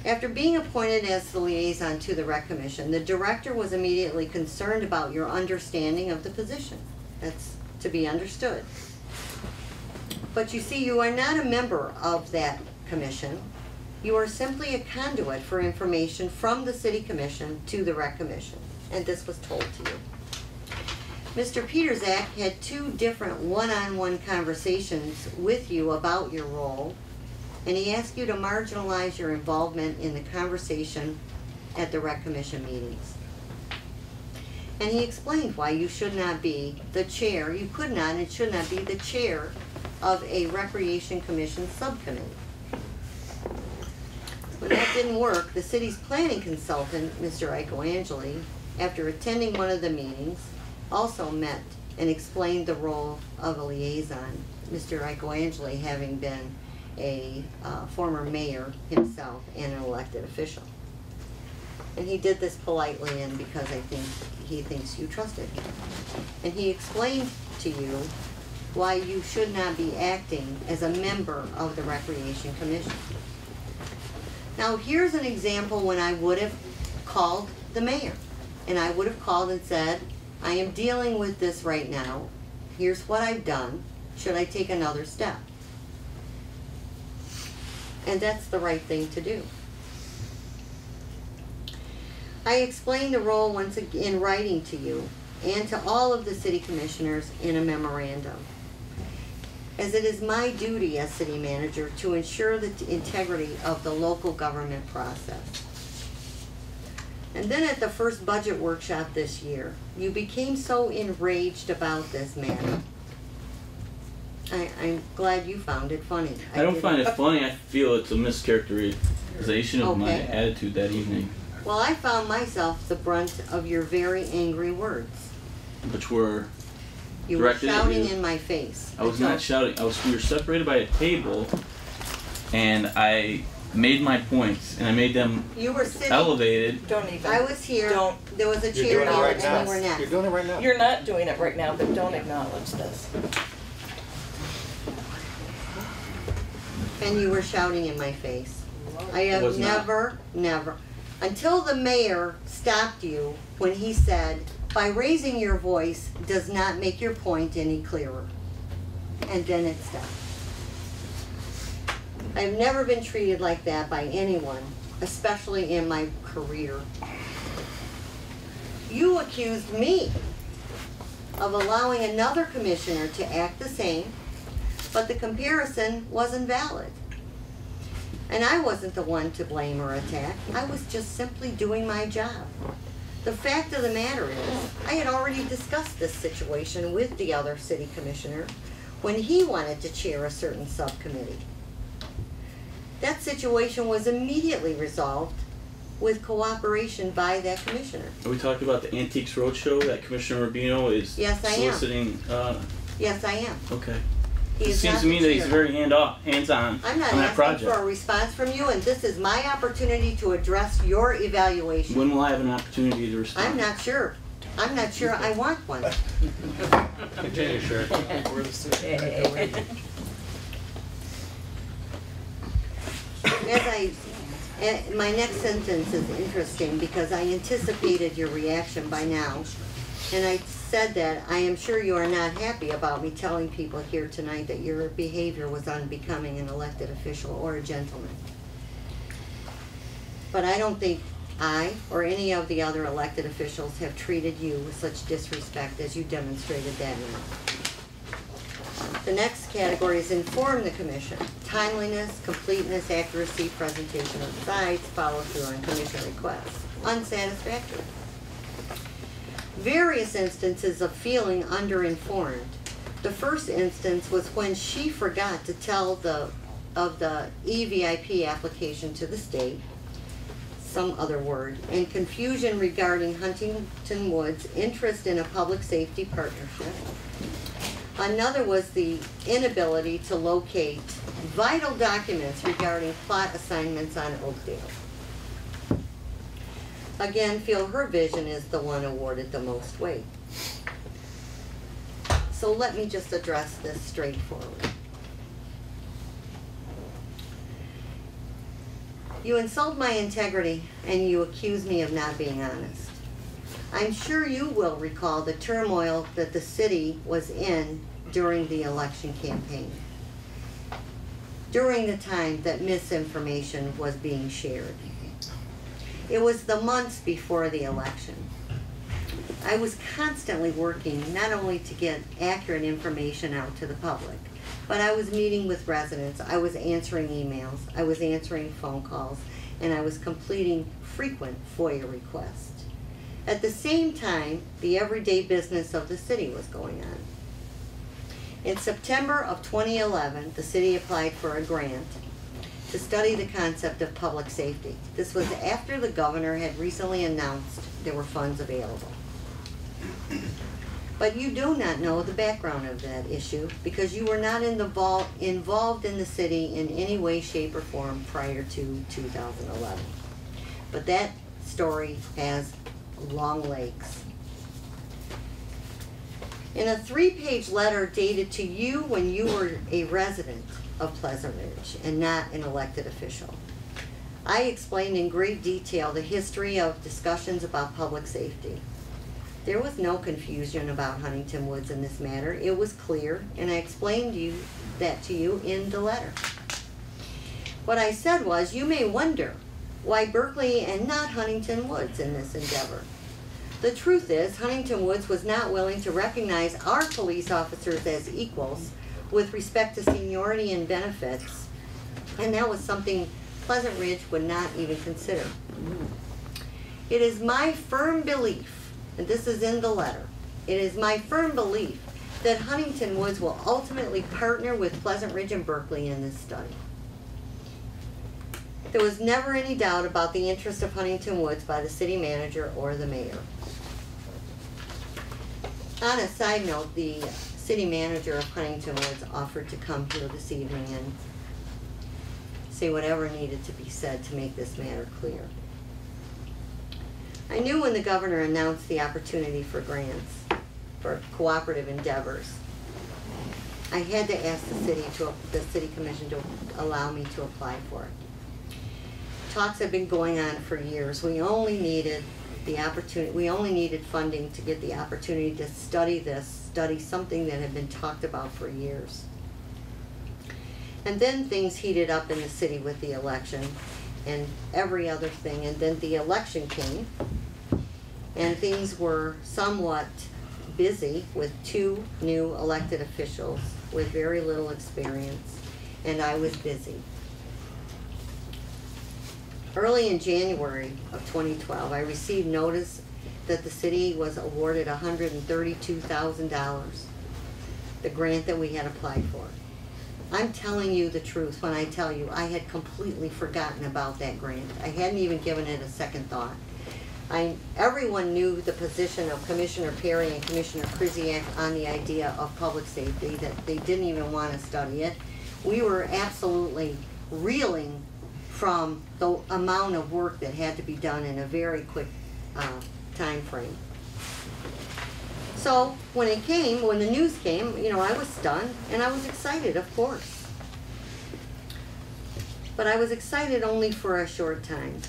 After being appointed as the liaison to the Rec Commission, the director was immediately concerned about your understanding of the position. That's to be understood. But you see, you are not a member of that commission. You are simply a conduit for information from the City Commission to the Rec Commission, and this was told to you. Mr. Peterzak had 2 different one-on-one conversations with you about your role, and he asked you to marginalize your involvement in the conversation at the Rec Commission meetings. And he explained why you should not be the chair, you could not and should not be the chair of a Recreation Commission subcommittee. When that didn't work, the city's planning consultant, Mr. Icoangeli, after attending one of the meetings, also met and explained the role of a liaison, Mr. Icoangeli having been a former mayor himself and an elected official. And he did this politely and because I think he thinks you trusted him. And he explained to you why you should not be acting as a member of the Recreation Commission. Now here's an example when I would have called the mayor, and I would have called and said, I am dealing with this right now, here's what I've done, should I take another step? And that's the right thing to do. I explained the role once again in writing to you and to all of the city commissioners in a memorandum, as it is my duty as city manager to ensure the integrity of the local government process. And then at the first budget workshop this year, you became so enraged about this matter. I'm glad you found it funny. I don't find it funny. I feel it's a mischaracterization of my attitude that evening. Well, I found myself the brunt of your very angry words. Which were You were shouting in my face. I was not shouting. We were separated by a table, and I made my points, and I made them you were sitting, elevated. Don't even. I was here. Don't. There was a chair here, right and now. you were next. You're doing it right now. You're not doing it right now, but don't acknowledge this. And you were shouting in my face. I have never, Until the mayor stopped you when he said, by raising your voice does not make your point any clearer. And then it stopped. I've never been treated like that by anyone, especially in my career. You accused me of allowing another commissioner to act the same, but the comparison wasn't valid. And I wasn't the one to blame or attack. I was just simply doing my job. The fact of the matter is, I had already discussed this situation with the other city commissioner when he wanted to chair a certain subcommittee. That situation was immediately resolved with cooperation by that commissioner. Are we talking about the Antiques Roadshow that Commissioner Rubino is Yes, I am. soliciting? Yes, I am. Okay. He It is seems not to me the that he's chair. very hands-on I'm not on that asking project. for a response from you, and this is my opportunity to address your evaluation. When will I have an opportunity to respond? I'm not sure. I'm not sure I want one. Continue, Sheriff. My next sentence is interesting because I anticipated your reaction by now. And I said that I am sure you are not happy about me telling people here tonight that your behavior was unbecoming an elected official or a gentleman. But I don't think I or any of the other elected officials have treated you with such disrespect as you demonstrated that night. The next category is inform the commission. Timeliness, completeness, accuracy, presentation of sides, follow through on commission requests. Unsatisfactory. Various instances of feeling underinformed. The first instance was when she forgot to tell of the EVIP application to the state, some other word, and confusion regarding Huntington Woods' interest in a public safety partnership. Another was the inability to locate vital documents regarding plot assignments on Oakdale. Again, feel her vision is the one awarded the most weight. So let me just address this straightforward. You insult my integrity and you accuse me of not being honest. I'm sure you will recall the turmoil that the city was in during the election campaign, during the time that misinformation was being shared. It was the months before the election. I was constantly working not only to get accurate information out to the public, but I was meeting with residents, I was answering emails, I was answering phone calls, and I was completing frequent FOIA requests. At the same time, the everyday business of the city was going on. In September of 2011, the city applied for a grant to study the concept of public safety. This was after the governor had recently announced there were funds available. But you do not know the background of that issue because you were not involved in the city in any way, shape, or form prior to 2011. But that story has long legs. In a 3-page letter dated to you when you were a resident of Pleasant Ridge and not an elected official, I explained in great detail the history of discussions about public safety. There was no confusion about Huntington Woods in this matter. It was clear, and I explained that to you in the letter. What I said was, you may wonder why Berkeley and not Huntington Woods in this endeavor. The truth is, Huntington Woods was not willing to recognize our police officers as equals with respect to seniority and benefits, and that was something Pleasant Ridge would not even consider. It is my firm belief, and this is in the letter, it is my firm belief that Huntington Woods will ultimately partner with Pleasant Ridge and Berkeley in this study. There was never any doubt about the interest of Huntington Woods by the city manager or the mayor. On a side note, the city manager of Huntington Woods offered to come here this evening and say whatever needed to be said to make this matter clear. I knew when the governor announced the opportunity for grants, for cooperative endeavors, I had to ask the city commission to allow me to apply for it. talks have been going on for years. We only needed the opportunity, we only needed funding to get the opportunity to study something that had been talked about for years. And then things heated up in the city with the election and every other thing, and then the election came, and things were somewhat busy with 2 new elected officials with very little experience, and I was busy. Early in January of 2012, I received notice that the city was awarded $132,000, the grant that we had applied for. I'm telling you the truth when I tell you I had completely forgotten about that grant. I hadn't even given it a second thought. Everyone knew the position of Commissioner Perry and Commissioner Krzyjak on the idea of public safety, that they didn't even want to study it. We were absolutely reeling from the amount of work that had to be done in a very quick time frame. So when the news came, you know, I was stunned and I was excited, of course. But I was excited only for a short time.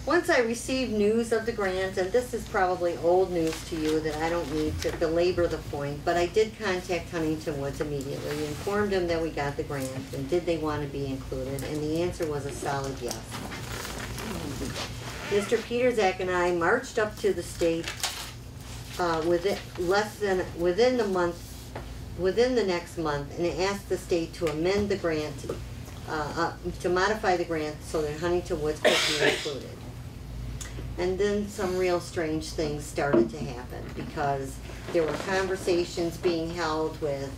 Once I received news of the grant, and this is probably old news to you that I don't need to belabor the point, but I did contact Huntington Woods immediately, informed them that we got the grant, and did they want to be included, and the answer was a solid yes. Mr. Peterzak and I marched up to the state within the next month, and asked the state to amend the grant, to modify the grant so that Huntington Woods could be included. And then some real strange things started to happen, because there were conversations being held with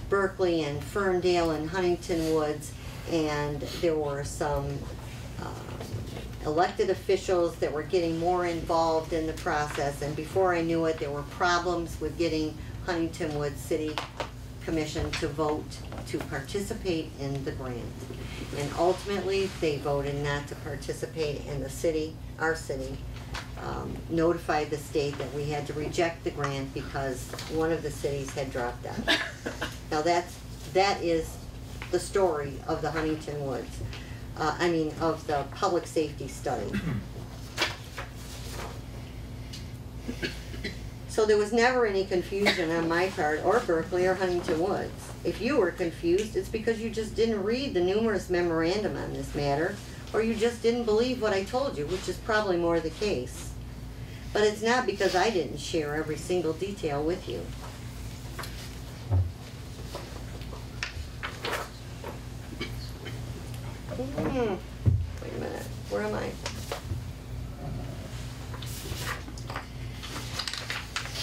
Berkeley and Ferndale and Huntington Woods, and there were some elected officials that were getting more involved in the process, and before I knew it, there were problems with getting Huntington Woods City Commission to vote to participate in the grant. And ultimately, they voted not to participate, and the city, our city, notified the state that we had to reject the grant because one of the cities had dropped out. Now that is the story of the Huntington Woods, of the public safety study. So there was never any confusion on my part, or Berkeley or Huntington Woods. If you were confused, it's because you just didn't read the numerous memorandum on this matter, or you just didn't believe what I told you, which is probably more the case. But it's not because I didn't share every single detail with you. Wait a minute, where am I?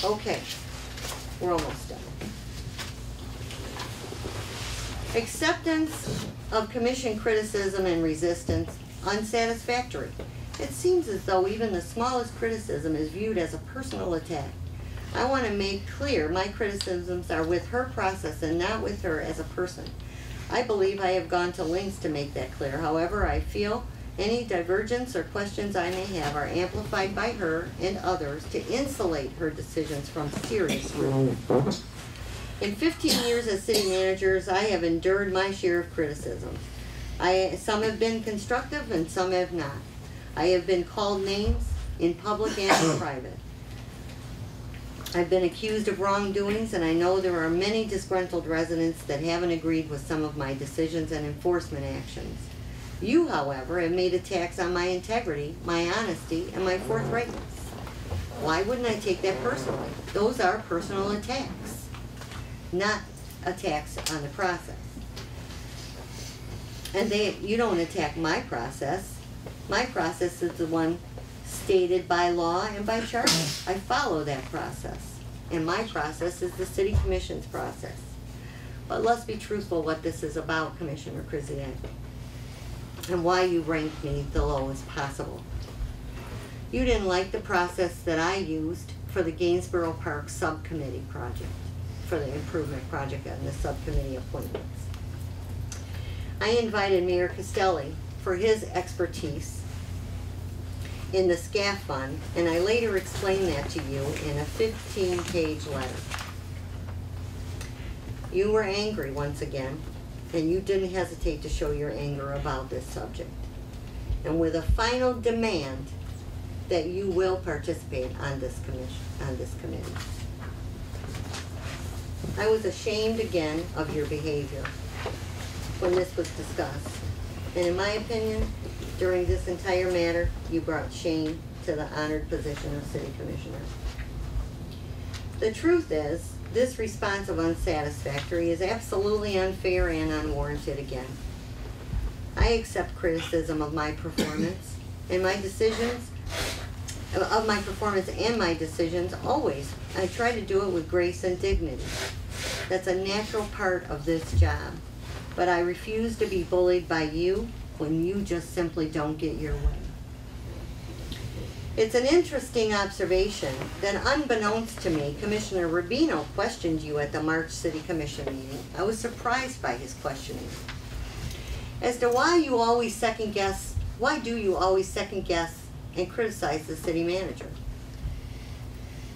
Okay, we're almost done. Acceptance of commission criticism and resistance unsatisfactory. It seems as though even the smallest criticism is viewed as a personal attack. I want to make clear my criticisms are with her process and not with her as a person. I believe I have gone to lengths to make that clear. However, I feel any divergence or questions I may have are amplified by her and others to insulate her decisions from serious scrutiny. In 15 years as city managers, I have endured my share of criticism. Some have been constructive and some have not. I have been called names in public and in private. I've been accused of wrongdoings, and I know there are many disgruntled residents that haven't agreed with some of my decisions and enforcement actions. You, however, have made attacks on my integrity, my honesty, and my forthrightness. Why wouldn't I take that personally? Those are personal attacks, not attacks on the process. And you don't attack my process. My process is the one stated by law and by charter. I follow that process. And my process is the city commission's process. But let's be truthful what this is about, Commissioner Krzyjak, and why you ranked me the lowest possible. You didn't like the process that I used for the Gainsborough Park subcommittee project, for the improvement project and the subcommittee appointments. I invited Mayor Castelli for his expertise in the SCAF fund, and I later explained that to you in a 15-page letter. You were angry once again, and you didn't hesitate to show your anger about this subject. and with a final demand that you will participate on this committee. I was ashamed again of your behavior when this was discussed. And in my opinion, during this entire matter, you brought shame to the honored position of City Commissioner. The truth is, this response of unsatisfactory is absolutely unfair and unwarranted again. I accept criticism of my performance and my decisions, always. I try to do it with grace and dignity. That's a natural part of this job. But I refuse to be bullied by you when you just simply don't get your way. It's an interesting observation that unbeknownst to me, Commissioner Rubino questioned you at the March City Commission meeting. I was surprised by his questioning. As to why do you always second guess and criticize the city manager?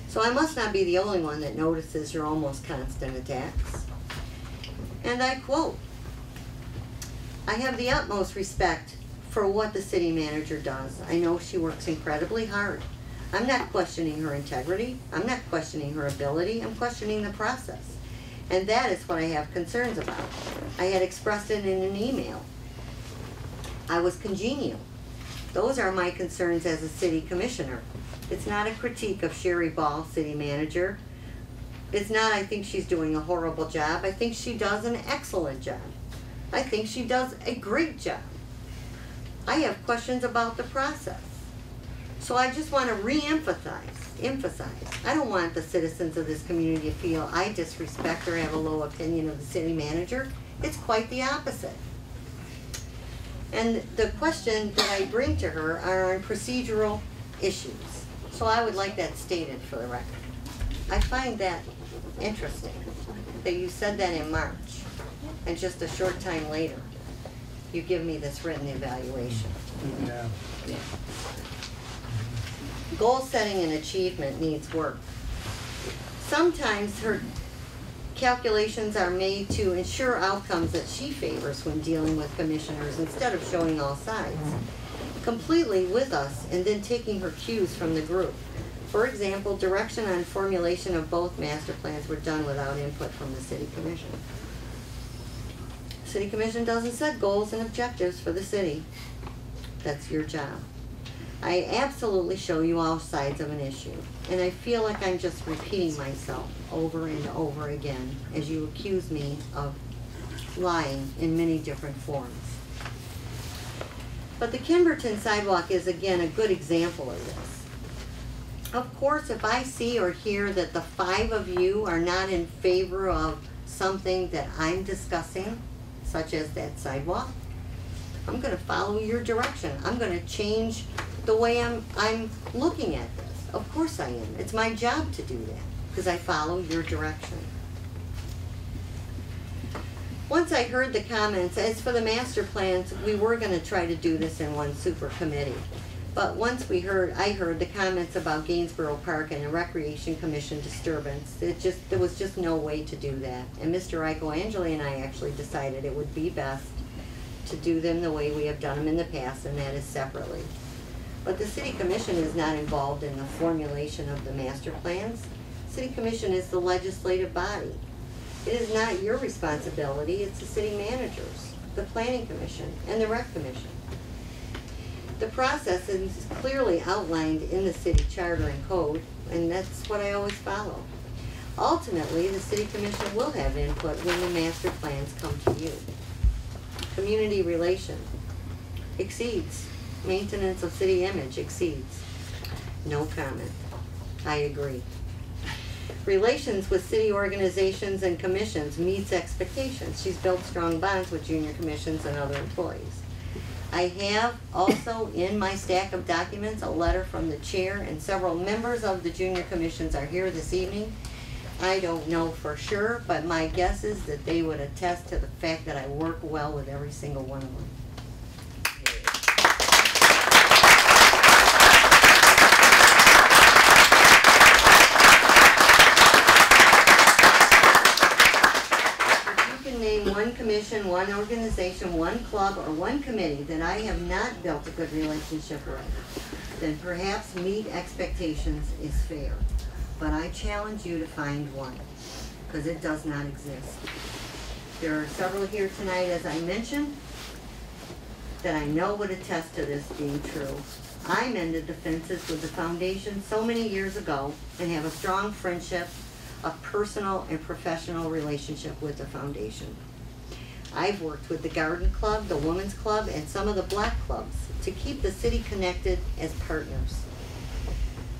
So I must not be the only one that notices your almost constant attacks. And I quote, "I have the utmost respect for what the city manager does. I know she works incredibly hard. I'm not questioning her integrity. I'm not questioning her ability. I'm questioning the process. And that is what I have concerns about. I had expressed it in an email. I was congenial. Those are my concerns as a city commissioner. It's not a critique of Sherry Ball, city manager. It's not, I think she's doing a horrible job. I think she does an excellent job. I think she does a great job. I have questions about the process. So I just want to emphasize. I don't want the citizens of this community to feel I disrespect or have a low opinion of the city manager. It's quite the opposite. And the question that I bring to her are on procedural issues. So I would like that stated for the record. I find that interesting that you said that in March, and just a short time later, you give me this written evaluation. Yeah. Yeah. Goal setting and achievement needs work. Sometimes her calculations are made to ensure outcomes that she favors when dealing with commissioners instead of showing all sides completely with us and then taking her cues from the group. For example, direction on formulation of both master plans were done without input from the City Commission. City Commission doesn't set goals and objectives for the city. That's your job. I absolutely show you all sides of an issue, and I feel like I'm just repeating myself over and over again as you accuse me of lying in many different forms. But the Kimberton sidewalk is again a good example of this. Of course, if I see or hear that the 5 of you are not in favor of something that I'm discussing, such as that sidewalk, I'm going to follow your direction. I'm going to change the way I'm looking at this. Of course I am. It's my job to do that because I follow your direction. Once I heard the comments, as for the master plans, we were going to try to do this in one super committee. But once I heard the comments about Gainsborough Park and the Recreation Commission disturbance, there was just no way to do that. And Mr. Angeli and I actually decided it would be best to do them the way we have done them in the past, and that is separately. But the City Commission is not involved in the formulation of the master plans. City Commission is the legislative body. It is not your responsibility, it's the city managers, the Planning Commission, and the Rec Commission. The process is clearly outlined in the city charter and code, and that's what I always follow. Ultimately, the City Commission will have input when the master plans come to you. Community relation exceeds. Maintenance of city image exceeds. No comment. I agree. Relations with city organizations and commissions meets expectations. She's built strong bonds with junior commissions and other employees. I have also in my stack of documents a letter from the chair, and several members of the junior commissions are here this evening. I don't know for sure, but my guess is that they would attest to the fact that I work well with every single one of them. If you can name one commission person, one organization, one club, or one committee that I have not built a good relationship with, then perhaps meet expectations is fair. But I challenge you to find one, because it does not exist. There are several here tonight, as I mentioned, that I know would attest to this being true. I mended the fences with the foundation so many years ago and have a strong friendship, a personal and professional relationship with the foundation. I've worked with the Garden Club, the Women's Club, and some of the Black Clubs to keep the city connected as partners.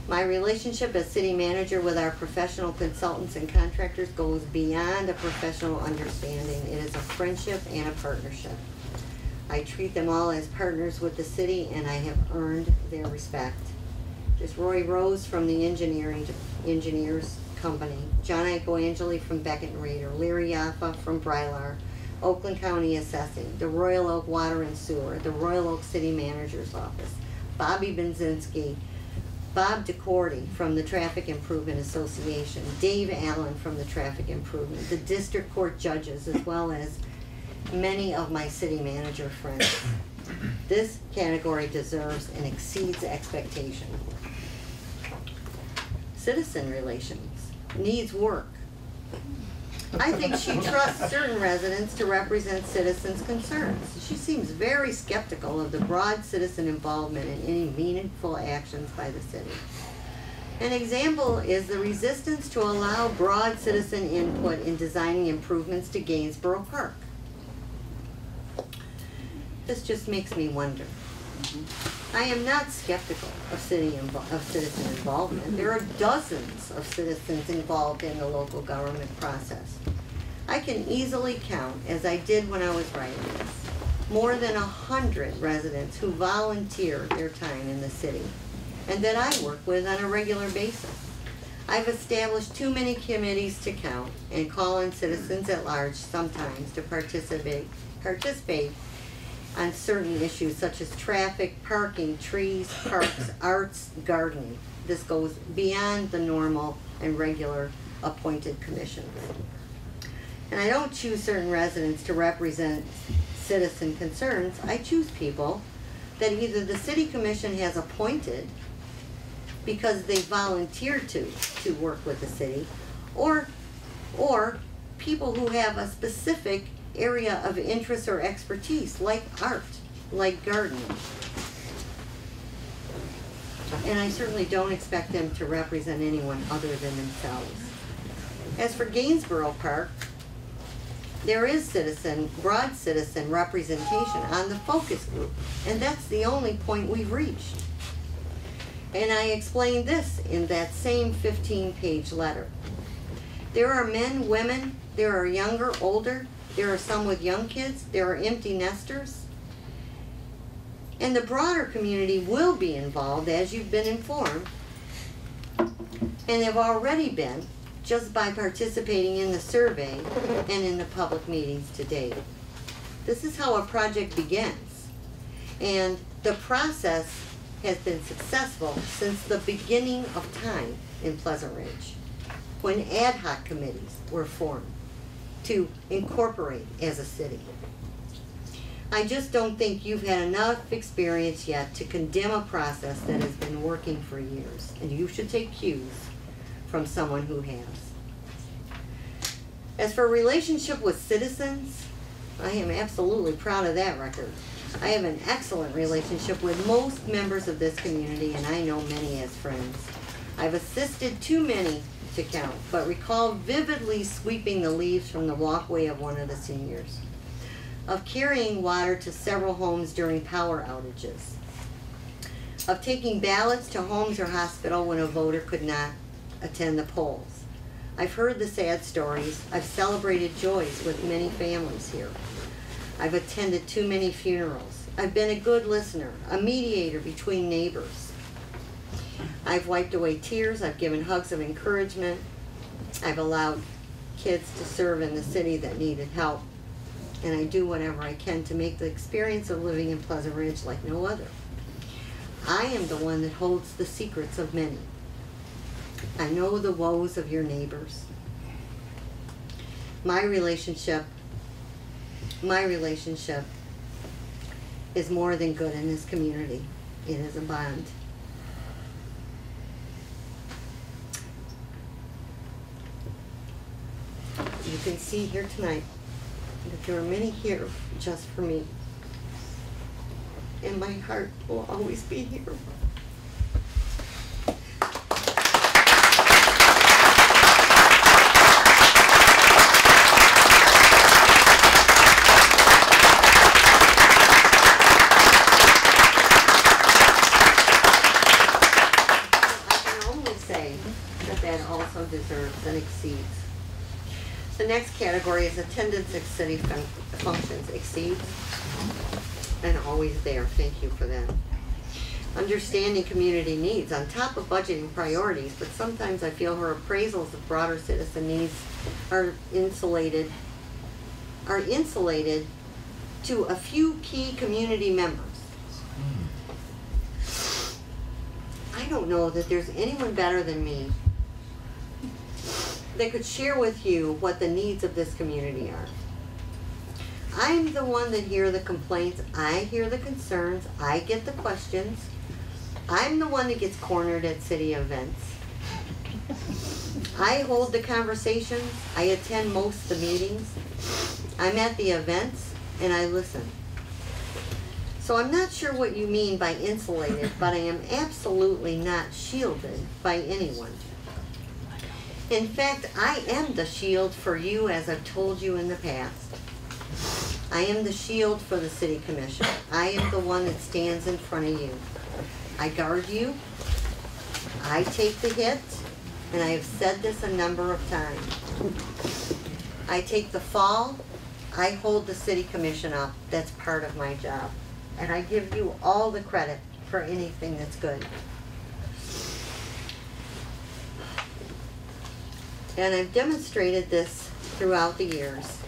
My relationship as city manager with our professional consultants and contractors goes beyond a professional understanding. It is a friendship and a partnership. I treat them all as partners with the city, and I have earned their respect. There's Roy Rose from the Engineers Company, John Icoangeli from Beckett and Rader, Larry Yaffa from Brylar, Oakland County Assessing, the Royal Oak Water and Sewer, the Royal Oak City Manager's Office, Bobby Benzinski, Bob DeCordy from the Traffic Improvement Association, Dave Allen from the Traffic Improvement, the District Court judges, as well as many of my city manager friends. This category deserves and exceeds expectation. Citizen relations needs work. I think she trusts certain residents to represent citizens' concerns. She seems very skeptical of the broad citizen involvement in any meaningful actions by the city. An example is the resistance to allow broad citizen input in designing improvements to Gainsborough Park. This just makes me wonder. I am not skeptical of citizen involvement. There are dozens of citizens involved in the local government process. I can easily count, as I did when I was writing this, more than 100 residents who volunteer their time in the city and that I work with on a regular basis. I've established too many committees to count and call on citizens at large sometimes to participate on certain issues such as traffic, parking, trees, parks, arts, gardening. This goes beyond the normal and regular appointed commissions. And I don't choose certain residents to represent citizen concerns. I choose people that either the city commission has appointed because they volunteered to work with the city, or people who have a specific area of interest or expertise, like art, like gardening. And I certainly don't expect them to represent anyone other than themselves. As for Gainsborough Park, there is broad citizen representation on the focus group, and that's the only point we've reached. And I explained this in that same 15-page letter. There are men, women, there are younger, older, there are some with young kids, there are empty nesters. And the broader community will be involved, as you've been informed, and have already been, just by participating in the survey and in the public meetings to date. This is how a project begins. And the process has been successful since the beginning of time in Pleasant Ridge, when ad hoc committees were formed to incorporate as a city. I just don't think you've had enough experience yet to condemn a process that has been working for years, and you should take cues from someone who has. As for relationship with citizens, I am absolutely proud of that record. I have an excellent relationship with most members of this community, and I know many as friends. I've assisted too many to count, but recall vividly sweeping the leaves from the walkway of one of the seniors, of carrying water to several homes during power outages, of taking ballots to homes or hospital when a voter could not attend the polls. I've heard the sad stories. I've celebrated joys with many families here. I've attended too many funerals. I've been a good listener, a mediator between neighbors. I've wiped away tears. I've given hugs of encouragement. I've allowed kids to serve in the city that needed help. And I do whatever I can to make the experience of living in Pleasant Ridge like no other. I am the one that holds the secrets of many. I know the woes of your neighbors. My relationship my relationship is more than good in this community. It is a bond. You can see here tonight that there are many here just for me. And my heart will always be here. Deserves and exceeds. The next category is attendance at city functions. Exceeds and always there. Thank you for that. Understanding community needs on top of budgeting priorities, but sometimes I feel her appraisals of broader citizen needs are insulated to a few key community members. I don't know that there's anyone better than me that could share with you what the needs of this community are. I'm the one that hear the complaints, I hear the concerns, I get the questions. I'm the one that gets cornered at city events. I hold the conversations, I attend most of the meetings, I'm at the events, and I listen. So I'm not sure what you mean by insulated, but I am absolutely not shielded by anyone. In fact, I am the shield for you, as I've told you in the past. I am the shield for the City Commission. I am the one that stands in front of you. I guard you. I take the hit, and I have said this a number of times. I take the fall. I hold the City Commission up. That's part of my job. And I give you all the credit for anything that's good. And I've demonstrated this throughout the years.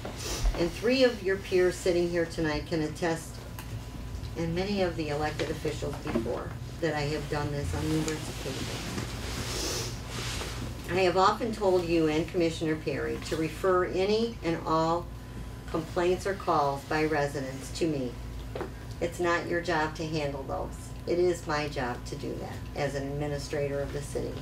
And 3 of your peers sitting here tonight can attest, and many of the elected officials before, that I have done this on numerous occasions. I have often told you and Commissioner Perry to refer any and all complaints or calls by residents to me. It's not your job to handle those. It is my job to do that as an administrator of the city.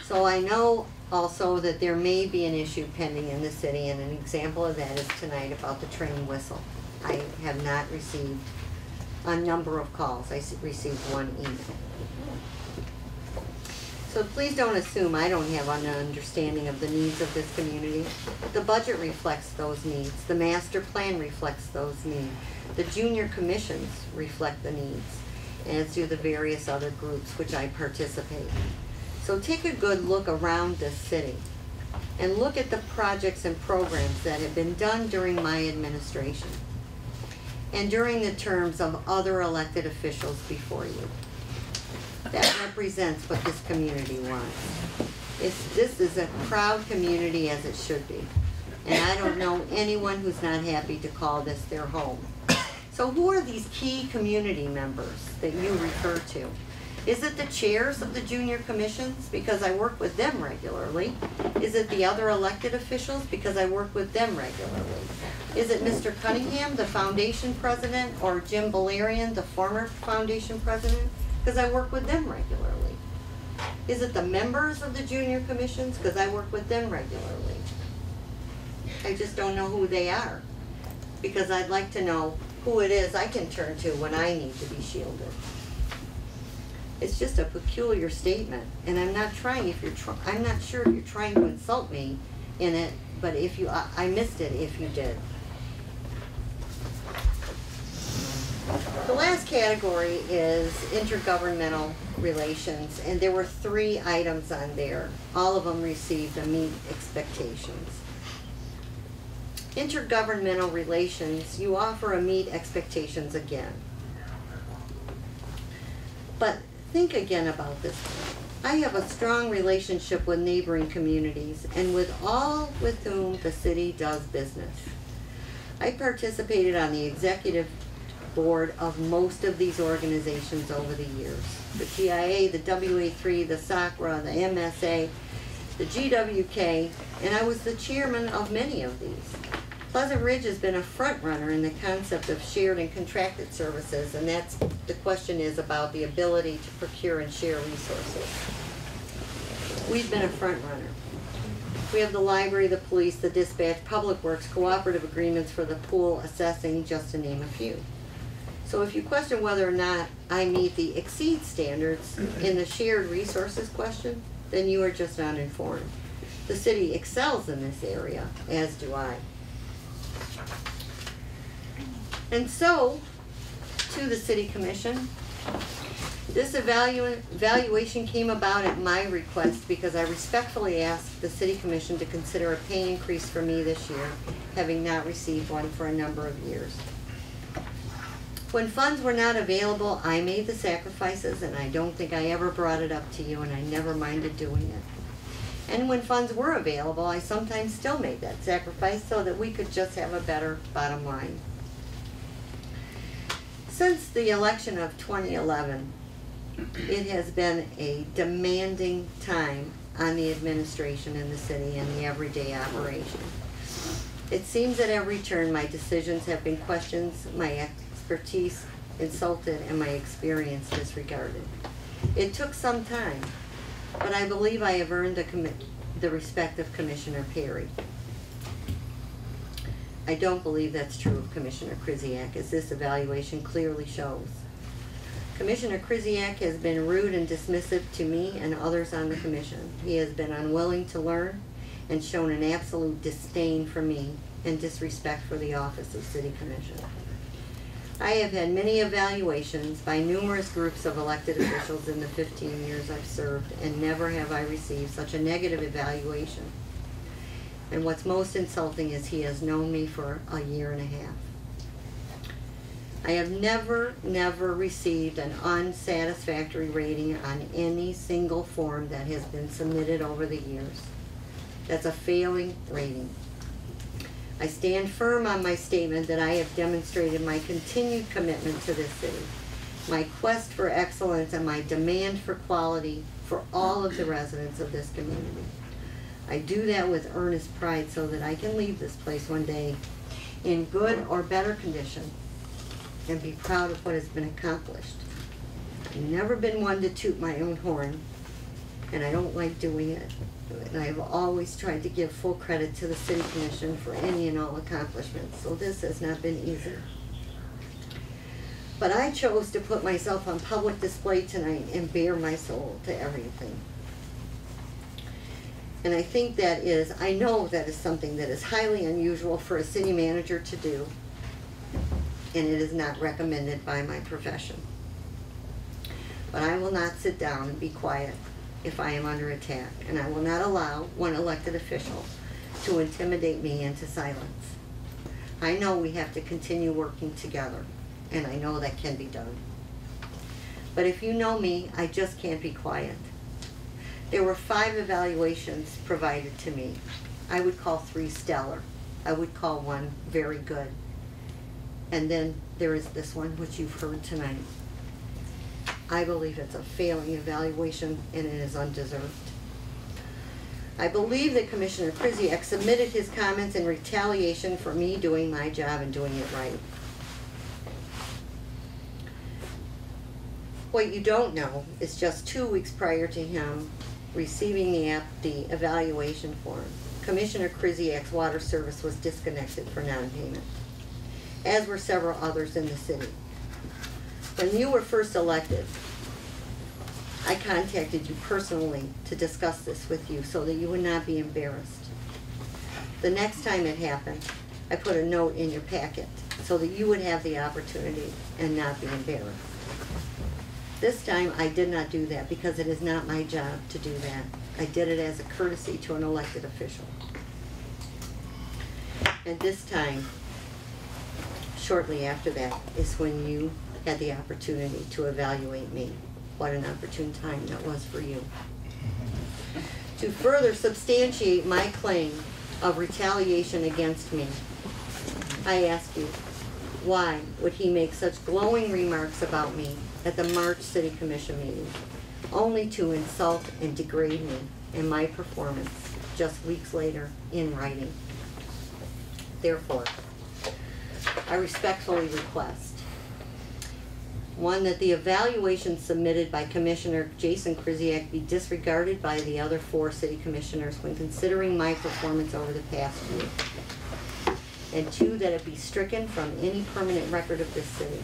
So I know also that there may be an issue pending in the city, and an example of that is tonight about the train whistle. I have not received a number of calls. I received 1 email. So please don't assume I don't have an understanding of the needs of this community. The budget reflects those needs. The master plan reflects those needs. The junior commissions reflect the needs, as do the various other groups which I participate in. So take a good look around this city and look at the projects and programs that have been done during my administration and during the terms of other elected officials before you. That represents what this community wants. This is a proud community, as it should be. And I don't know anyone who's not happy to call this their home. So who are these key community members that you refer to? Is it the chairs of the junior commissions? Because I work with them regularly. Is it the other elected officials? Because I work with them regularly. Is it Mr. Cunningham, the foundation president, or Jim Valerian, the former foundation president? Because I work with them regularly. Is it the members of the junior commissions? Because I work with them regularly. I just don't know who they are. Because I'd like to know who it is I can turn to when I need to be shielded. It's just a peculiar statement, and I'm not trying. I'm not sure if you're trying to insult me in it, but if you, I missed it if you did. The last category is intergovernmental relations, and there were 3 items on there. All of them received a meet expectations. Intergovernmental relations, you offer a meet expectations again. But think again about this. I have a strong relationship with neighboring communities and with all with whom the city does business. I participated on the executive board of most of these organizations over the years. The GIA, the WA3, the SACRA, the MSA, the GWK, and I was the chairman of many of these. Pleasant Ridge has been a front runner in the concept of shared and contracted services, and that's, the question is about the ability to procure and share resources. We've been a front runner. We have the library, the police, the dispatch, public works, cooperative agreements for the pool, assessing, just to name a few. So if you question whether or not I meet the exceed standards in the shared resources question, then you are just not informed. The city excels in this area, as do I. And so, to the City Commission, this evaluation came about at my request because I respectfully asked the City Commission to consider a pay increase for me this year, having not received one for a number of years. When funds were not available, I made the sacrifices, and I don't think I ever brought it up to you, and I never minded doing it. And when funds were available, I sometimes still made that sacrifice so that we could just have a better bottom line. Since the election of 2011, it has been a demanding time on the administration in the city and the everyday operation. It seems at every turn my decisions have been questioned, my expertise insulted, and my experience disregarded. It took some time, but I believe I have earned the respect of Commissioner Perry. I don't believe that's true of Commissioner Krzyjak, as this evaluation clearly shows. Commissioner Krzyjak has been rude and dismissive to me and others on the commission. He has been unwilling to learn and shown an absolute disdain for me and disrespect for the office of City Commissioner. I have had many evaluations by numerous groups of elected officials in the 15 years I've served, and never have I received such a negative evaluation. And what's most insulting is he has known me for a year and a half. I have never received an unsatisfactory rating on any single form that has been submitted over the years. That's a failing rating. I stand firm on my statement that I have demonstrated my continued commitment to this city, my quest for excellence, and my demand for quality for all of the residents of this community. I do that with earnest pride so that I can leave this place one day in good or better condition and be proud of what has been accomplished. I've never been one to toot my own horn, and I don't like doing it. And I have always tried to give full credit to the City Commission for any and all accomplishments, so this has not been easy. But I chose to put myself on public display tonight and bare my soul to everything. And I think I know that is something that is highly unusual for a city manager to do, and it is not recommended by my profession. But I will not sit down and be quiet if I am under attack, and I will not allow one elected official to intimidate me into silence. I know we have to continue working together, and I know that can be done. But if you know me, I just can't be quiet. There were 5 evaluations provided to me. I would call 3 stellar. I would call 1 very good. And then there is this one, which you've heard tonight. I believe it's a failing evaluation, and it is undeserved. I believe that Commissioner Krzyjak submitted his comments in retaliation for me doing my job and doing it right. What you don't know is just 2 weeks prior to him receiving the evaluation form, Commissioner Krzyjak's water service was disconnected for non-payment, as were several others in the city. When you were first elected, I contacted you personally to discuss this with you so that you would not be embarrassed. The next time it happened, I put a note in your packet so that you would have the opportunity and not be embarrassed. This time I did not do that because it is not my job to do that. I did it as a courtesy to an elected official. And this time, shortly after that, is when you had the opportunity to evaluate me. What an opportune time that was for you. To further substantiate my claim of retaliation against me, I ask you, why would he make such glowing remarks about me at the March City Commission meeting, only to insult and degrade me and my performance just weeks later in writing? Therefore, I respectfully request, one, that the evaluation submitted by Commissioner Jason Krzyjak be disregarded by the other 4 city commissioners when considering my performance over the past year. And 2, that it be stricken from any permanent record of this city.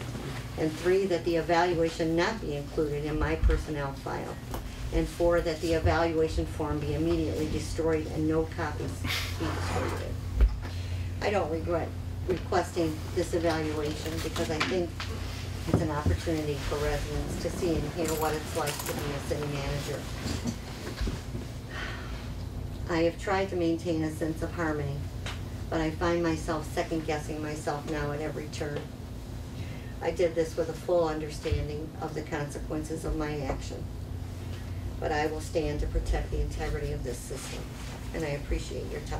And 3, that the evaluation not be included in my personnel file. And 4, that the evaluation form be immediately destroyed and no copies be distributed. I don't regret requesting this evaluation because I think it's an opportunity for residents to see and hear what it's like to be a city manager. I have tried to maintain a sense of harmony, but I find myself second-guessing myself now at every turn. I did this with a full understanding of the consequences of my action, but I will stand to protect the integrity of this system, and I appreciate your time.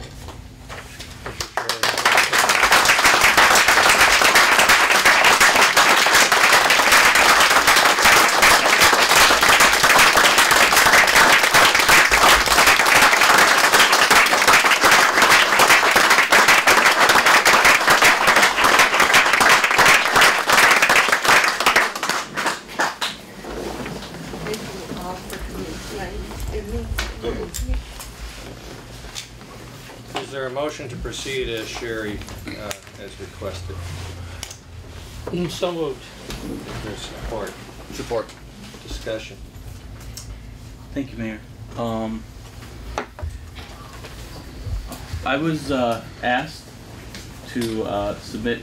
Is there a motion to proceed as Sherry as requested? So moved. Is there support? Support. Discussion. Thank you, Mayor. I was asked to submit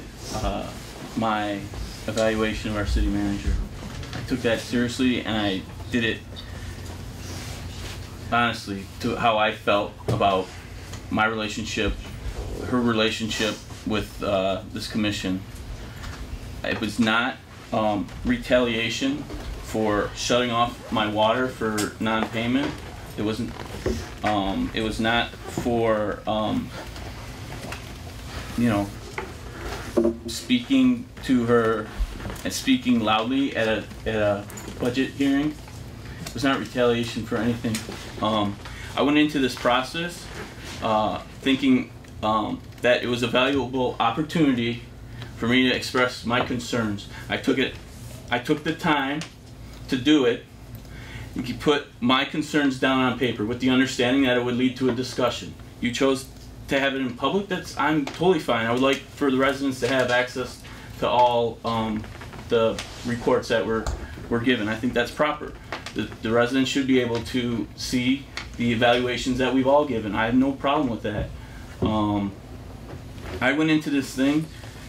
my evaluation of our city manager. I took that seriously and I did it honestly to how I felt about my relationship, her relationship with this commission. It was not retaliation for shutting off my water for non-payment. It wasn't. It was not for you know, speaking to her and speaking loudly at a budget hearing. It was not retaliation for anything. I went into this process thinking that it was a valuable opportunity for me to express my concerns. I took the time to do it. You could put my concerns down on paper with the understanding that it would lead to a discussion. You chose to have it in public. I'm totally fine. I would like for the residents to have access to all the reports that were given. I think that's proper. The residents should be able to see the evaluations that we've all given. I have no problem with that. I went into this thing,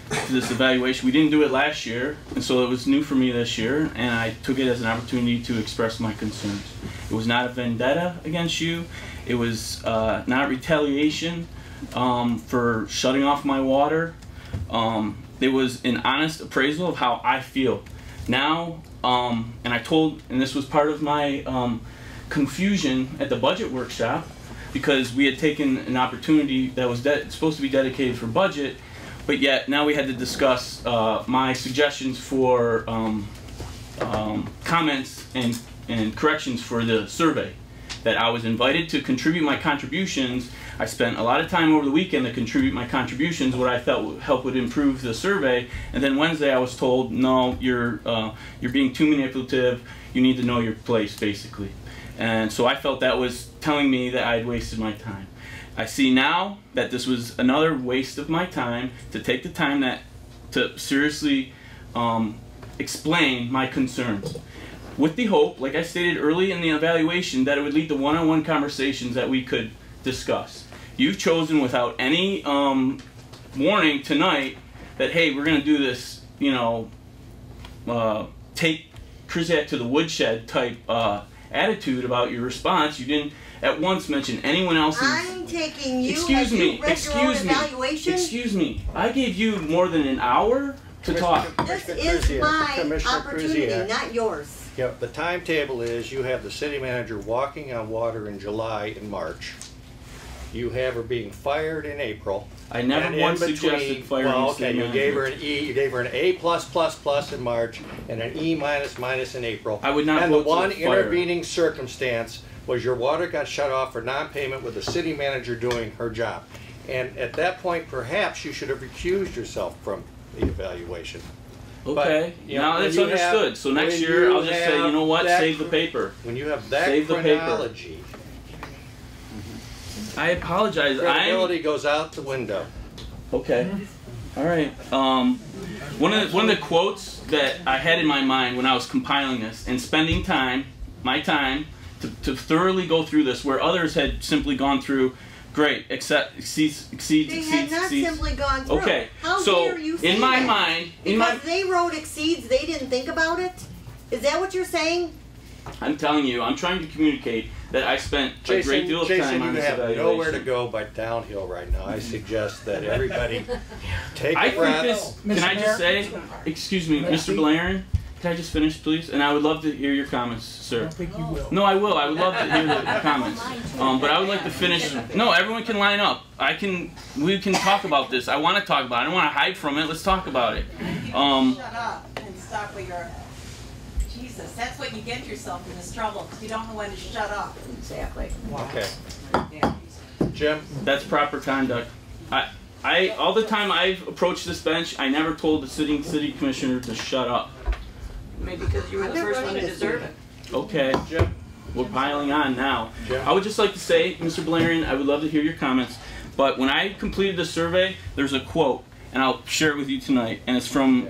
to this evaluation. We didn't do it last year, and so it was new for me this year, and I took it as an opportunity to express my concerns. It was not a vendetta against you. It was not retaliation for shutting off my water. It was an honest appraisal of how I feel. Now, and this was part of my confusion at the budget workshop, because we had taken an opportunity that was supposed to be dedicated for budget, but yet now we had to discuss my suggestions for comments and corrections for the survey. That I was invited to contribute my contributions. I spent a lot of time over the weekend to contribute my contributions, what I felt would improve the survey, and then Wednesday I was told, no, you're being too manipulative, you need to know your place, basically. And so I felt that was telling me that I had wasted my time. I see now that this was another waste of my time to take the time to seriously explain my concerns. With the hope, like I stated early in the evaluation, that it would lead to one-on-one conversations that we could discuss. You've chosen without any warning tonight that, hey, we're going to do this, you know, take Krzyjak to the woodshed type attitude about your response. You didn't at once mention anyone else's. I'm taking you. Excuse Have me. you read Excuse your own me. evaluation? Excuse me. I gave you more than an hour to talk. This is my Commissioner opportunity, Krzyjak. not yours. Yep, the timetable is you have the city manager walking on water in July and March. You have her being fired in April. I never And in once between- suggested firing Well, the okay, city you gave her manager. an E, you gave her an A+++ in March and an E minus in April. I would not And the vote to one fire her. intervening circumstance was your water got shut off for non-payment with the city manager doing her job. And at that point, perhaps you should have recused yourself from the evaluation. Okay, But, you know, now when that's you understood. have- So next when year, I'll you just say, you have know what, that save the paper. When you have that Save the paper. chronology, I apologize. credibility goes out the window. Okay. All right. One of the quotes that I had in my mind when I was compiling this and spending my time to thoroughly go through this, where others had simply gone through, great, exceeds. They had not simply gone through. Okay. How So dare you say in my that? mind, Because they wrote exceeds, they didn't think about it? Is that what you're saying? I'm telling you, I'm trying to communicate that I spent a great deal of time on you this have evaluation. nowhere to go but downhill right now. I suggest that everybody take I a think breath. this, can I just say, excuse me, Mr. Blaren, can I just finish, please? And I would love to hear your comments, sir. I think you will. No, I will. I would love to hear the comments. But I would like to finish. No, everyone can line up. We can talk about this. I want to talk about it. I don't want to hide from it. Let's talk about it. Shut up and stop with your... Jesus, that's what you get yourself in this trouble, because you don't know when to shut up. Exactly. Okay. Jim? That's proper conduct. All the time I've approached this bench, I never told the sitting city commissioner to shut up. Maybe because you were the first one to deserve it. Okay, Jim? We're piling on now. Jim? I would just like to say, Mr. Blaren, I would love to hear your comments, but when I completed the survey, there's a quote, and I'll share it with you tonight, and it's from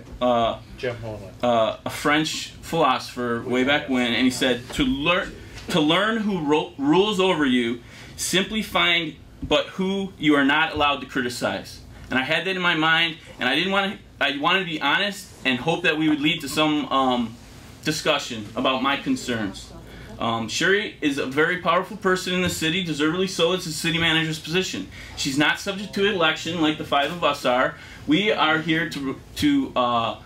Jim, hold on. a French philosopher way back when, and he said, to learn who rules over you, simply find but who you are not allowed to criticize. And I had that in my mind, and I wanted to be honest and hope that we would lead to some discussion about my concerns. Sherry is a very powerful person in the city, deservedly so. It's the city manager's position. She's not subject to election like the five of us are. We are here to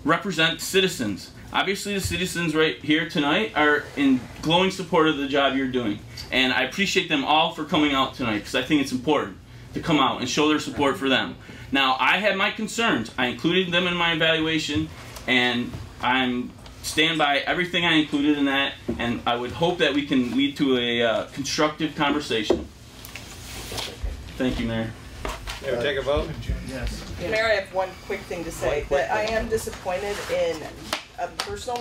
represent citizens. Obviously, the citizens right here tonight are in glowing support of the job you're doing. And I appreciate them all for coming out tonight, because I think it's important to come out and show their support for them. Now, I had my concerns. I included them in my evaluation, and I'm stand by everything I included in that, and I would hope that we can lead to a constructive conversation. Thank you, Mayor. Mayor, take a vote. Yes. Mayor, I have one quick thing to say, that I am disappointed in a personal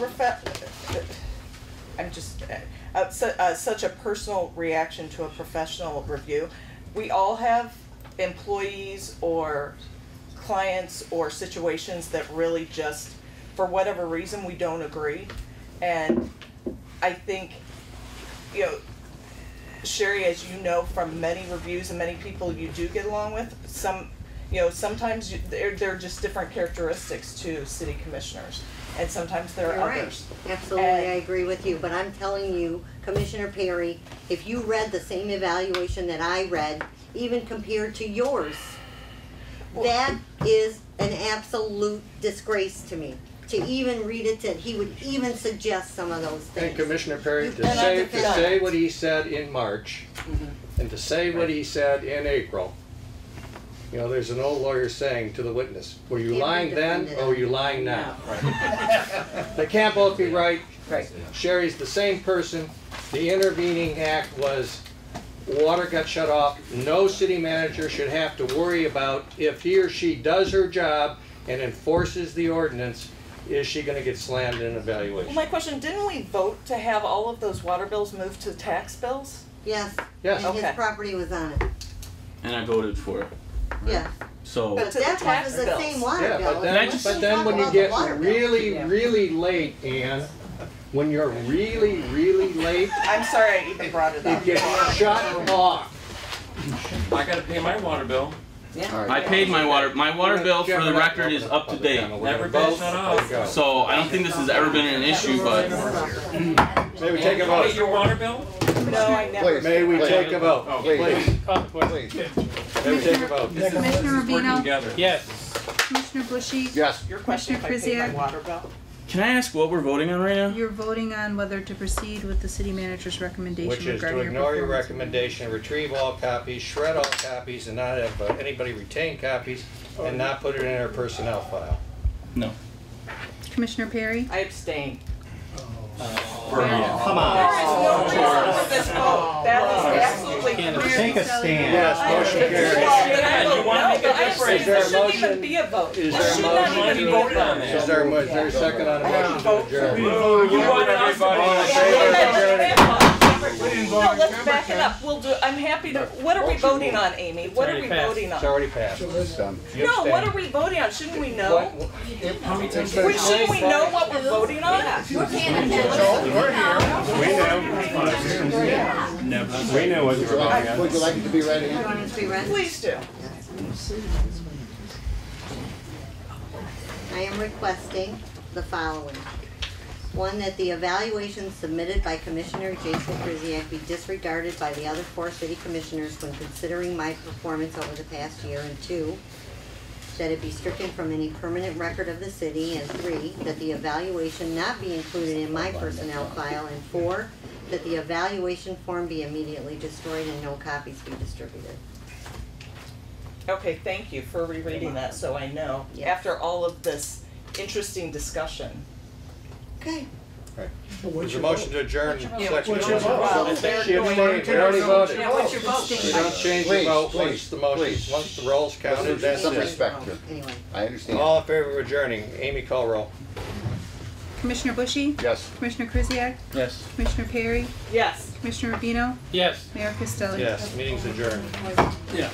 such a personal reaction to a professional review. We all have employees or clients or situations that really just, for whatever reason, we don't agree. And I think, you know, Sherry, as you know from many reviews and many people you do get along with, sometimes there are just different characteristics to city commissioners, and sometimes there are others. Right. Absolutely, I agree with you, but I'm telling you, Commissioner Perry, if you read the same evaluation that I read, even compared to yours, that is an absolute disgrace to me. To even read it, that he would even suggest some of those things. And Commissioner Perry, to say what he said in March, and to say what he said in April, you know, there's an old lawyer saying to the witness, were you lying then or were you lying now? They can't both be right. Sherry's the same person. The intervening act was water got shut off. No city manager should have to worry about if he or she does her job and enforces the ordinance, is she going to get slammed in an evaluation? Well, my question, didn't we vote to have all of those water bills moved to tax bills? Yes. Yes. And Okay. his property was on it. And I voted for it. Yes. So. But that wasn't the same water Yeah, bill. but then when you get really, really late, Ann, when you're really, really late, I'm sorry I even brought it up. it gets shut off. I gotta pay my water bill. Yeah. I paid my water bill, for the record, is up to date. Never been shut off. So I don't think this has ever been an issue, but May we take a vote? Pay your water bill? No, I never. May we take a vote? Please. Please. May we take a vote? Commissioner Rubino, Yes. Commissioner Bushy, Yes. Your question, if I paid my Krzyjak? water bill? can I ask what we're voting on right now? You're voting on whether to proceed with the city manager's recommendation Which is to regarding ignore your performance. recommendation, retrieve all copies, shred all copies, and not have anybody retain copies, and not put it in their personnel file. No. Commissioner Perry? I abstain. Come There is no reason for this vote. That is absolutely really Take clear. a stand. Yes, motion carries. You wanna make a difference? Is there a There shouldn't motion? even be a vote. Is There there a should not motion even to be a vote vote. on that? Is there a second on a motion to adjourn? You wanted us to All in vote. favor of adjourning? No, let's back it up. We'll do, I'm happy to, what are we voting on, Amy? What are we voting It's on? already passed. No, what are we voting on? Shouldn't we know? Shouldn't we know what we're voting on? We know what you were voting on. Would you like it to be read in? You want it to be read? Please do. I am requesting the following. One, that the evaluation submitted by Commissioner Jason Krzyjak be disregarded by the other 4 city commissioners when considering my performance over the past year. And 2, that it be stricken from any permanent record of the city. And 3, that the evaluation not be included in my personnel file. And 4, that the evaluation form be immediately destroyed and no copies be distributed. Okay, thank you for rereading that so I know, Yes. after all of this interesting discussion. Okay. There's a motion to adjourn. Yeah, what's your Section- vote? Well, they're She going- abstained. We already voted. Yeah, what's your vote? We don't change the Please, vote please, once the motion, please. once the roll's counted, that's Some it. respect here. Anyway. I understand. All in favor of adjourning? Amy, call roll. Commissioner Bushy? Yes. Commissioner Krzyjak? Yes. Commissioner Perry? Yes. Commissioner Rubino? Yes. Mayor Costelli? Yes, meeting's adjourned. Yeah.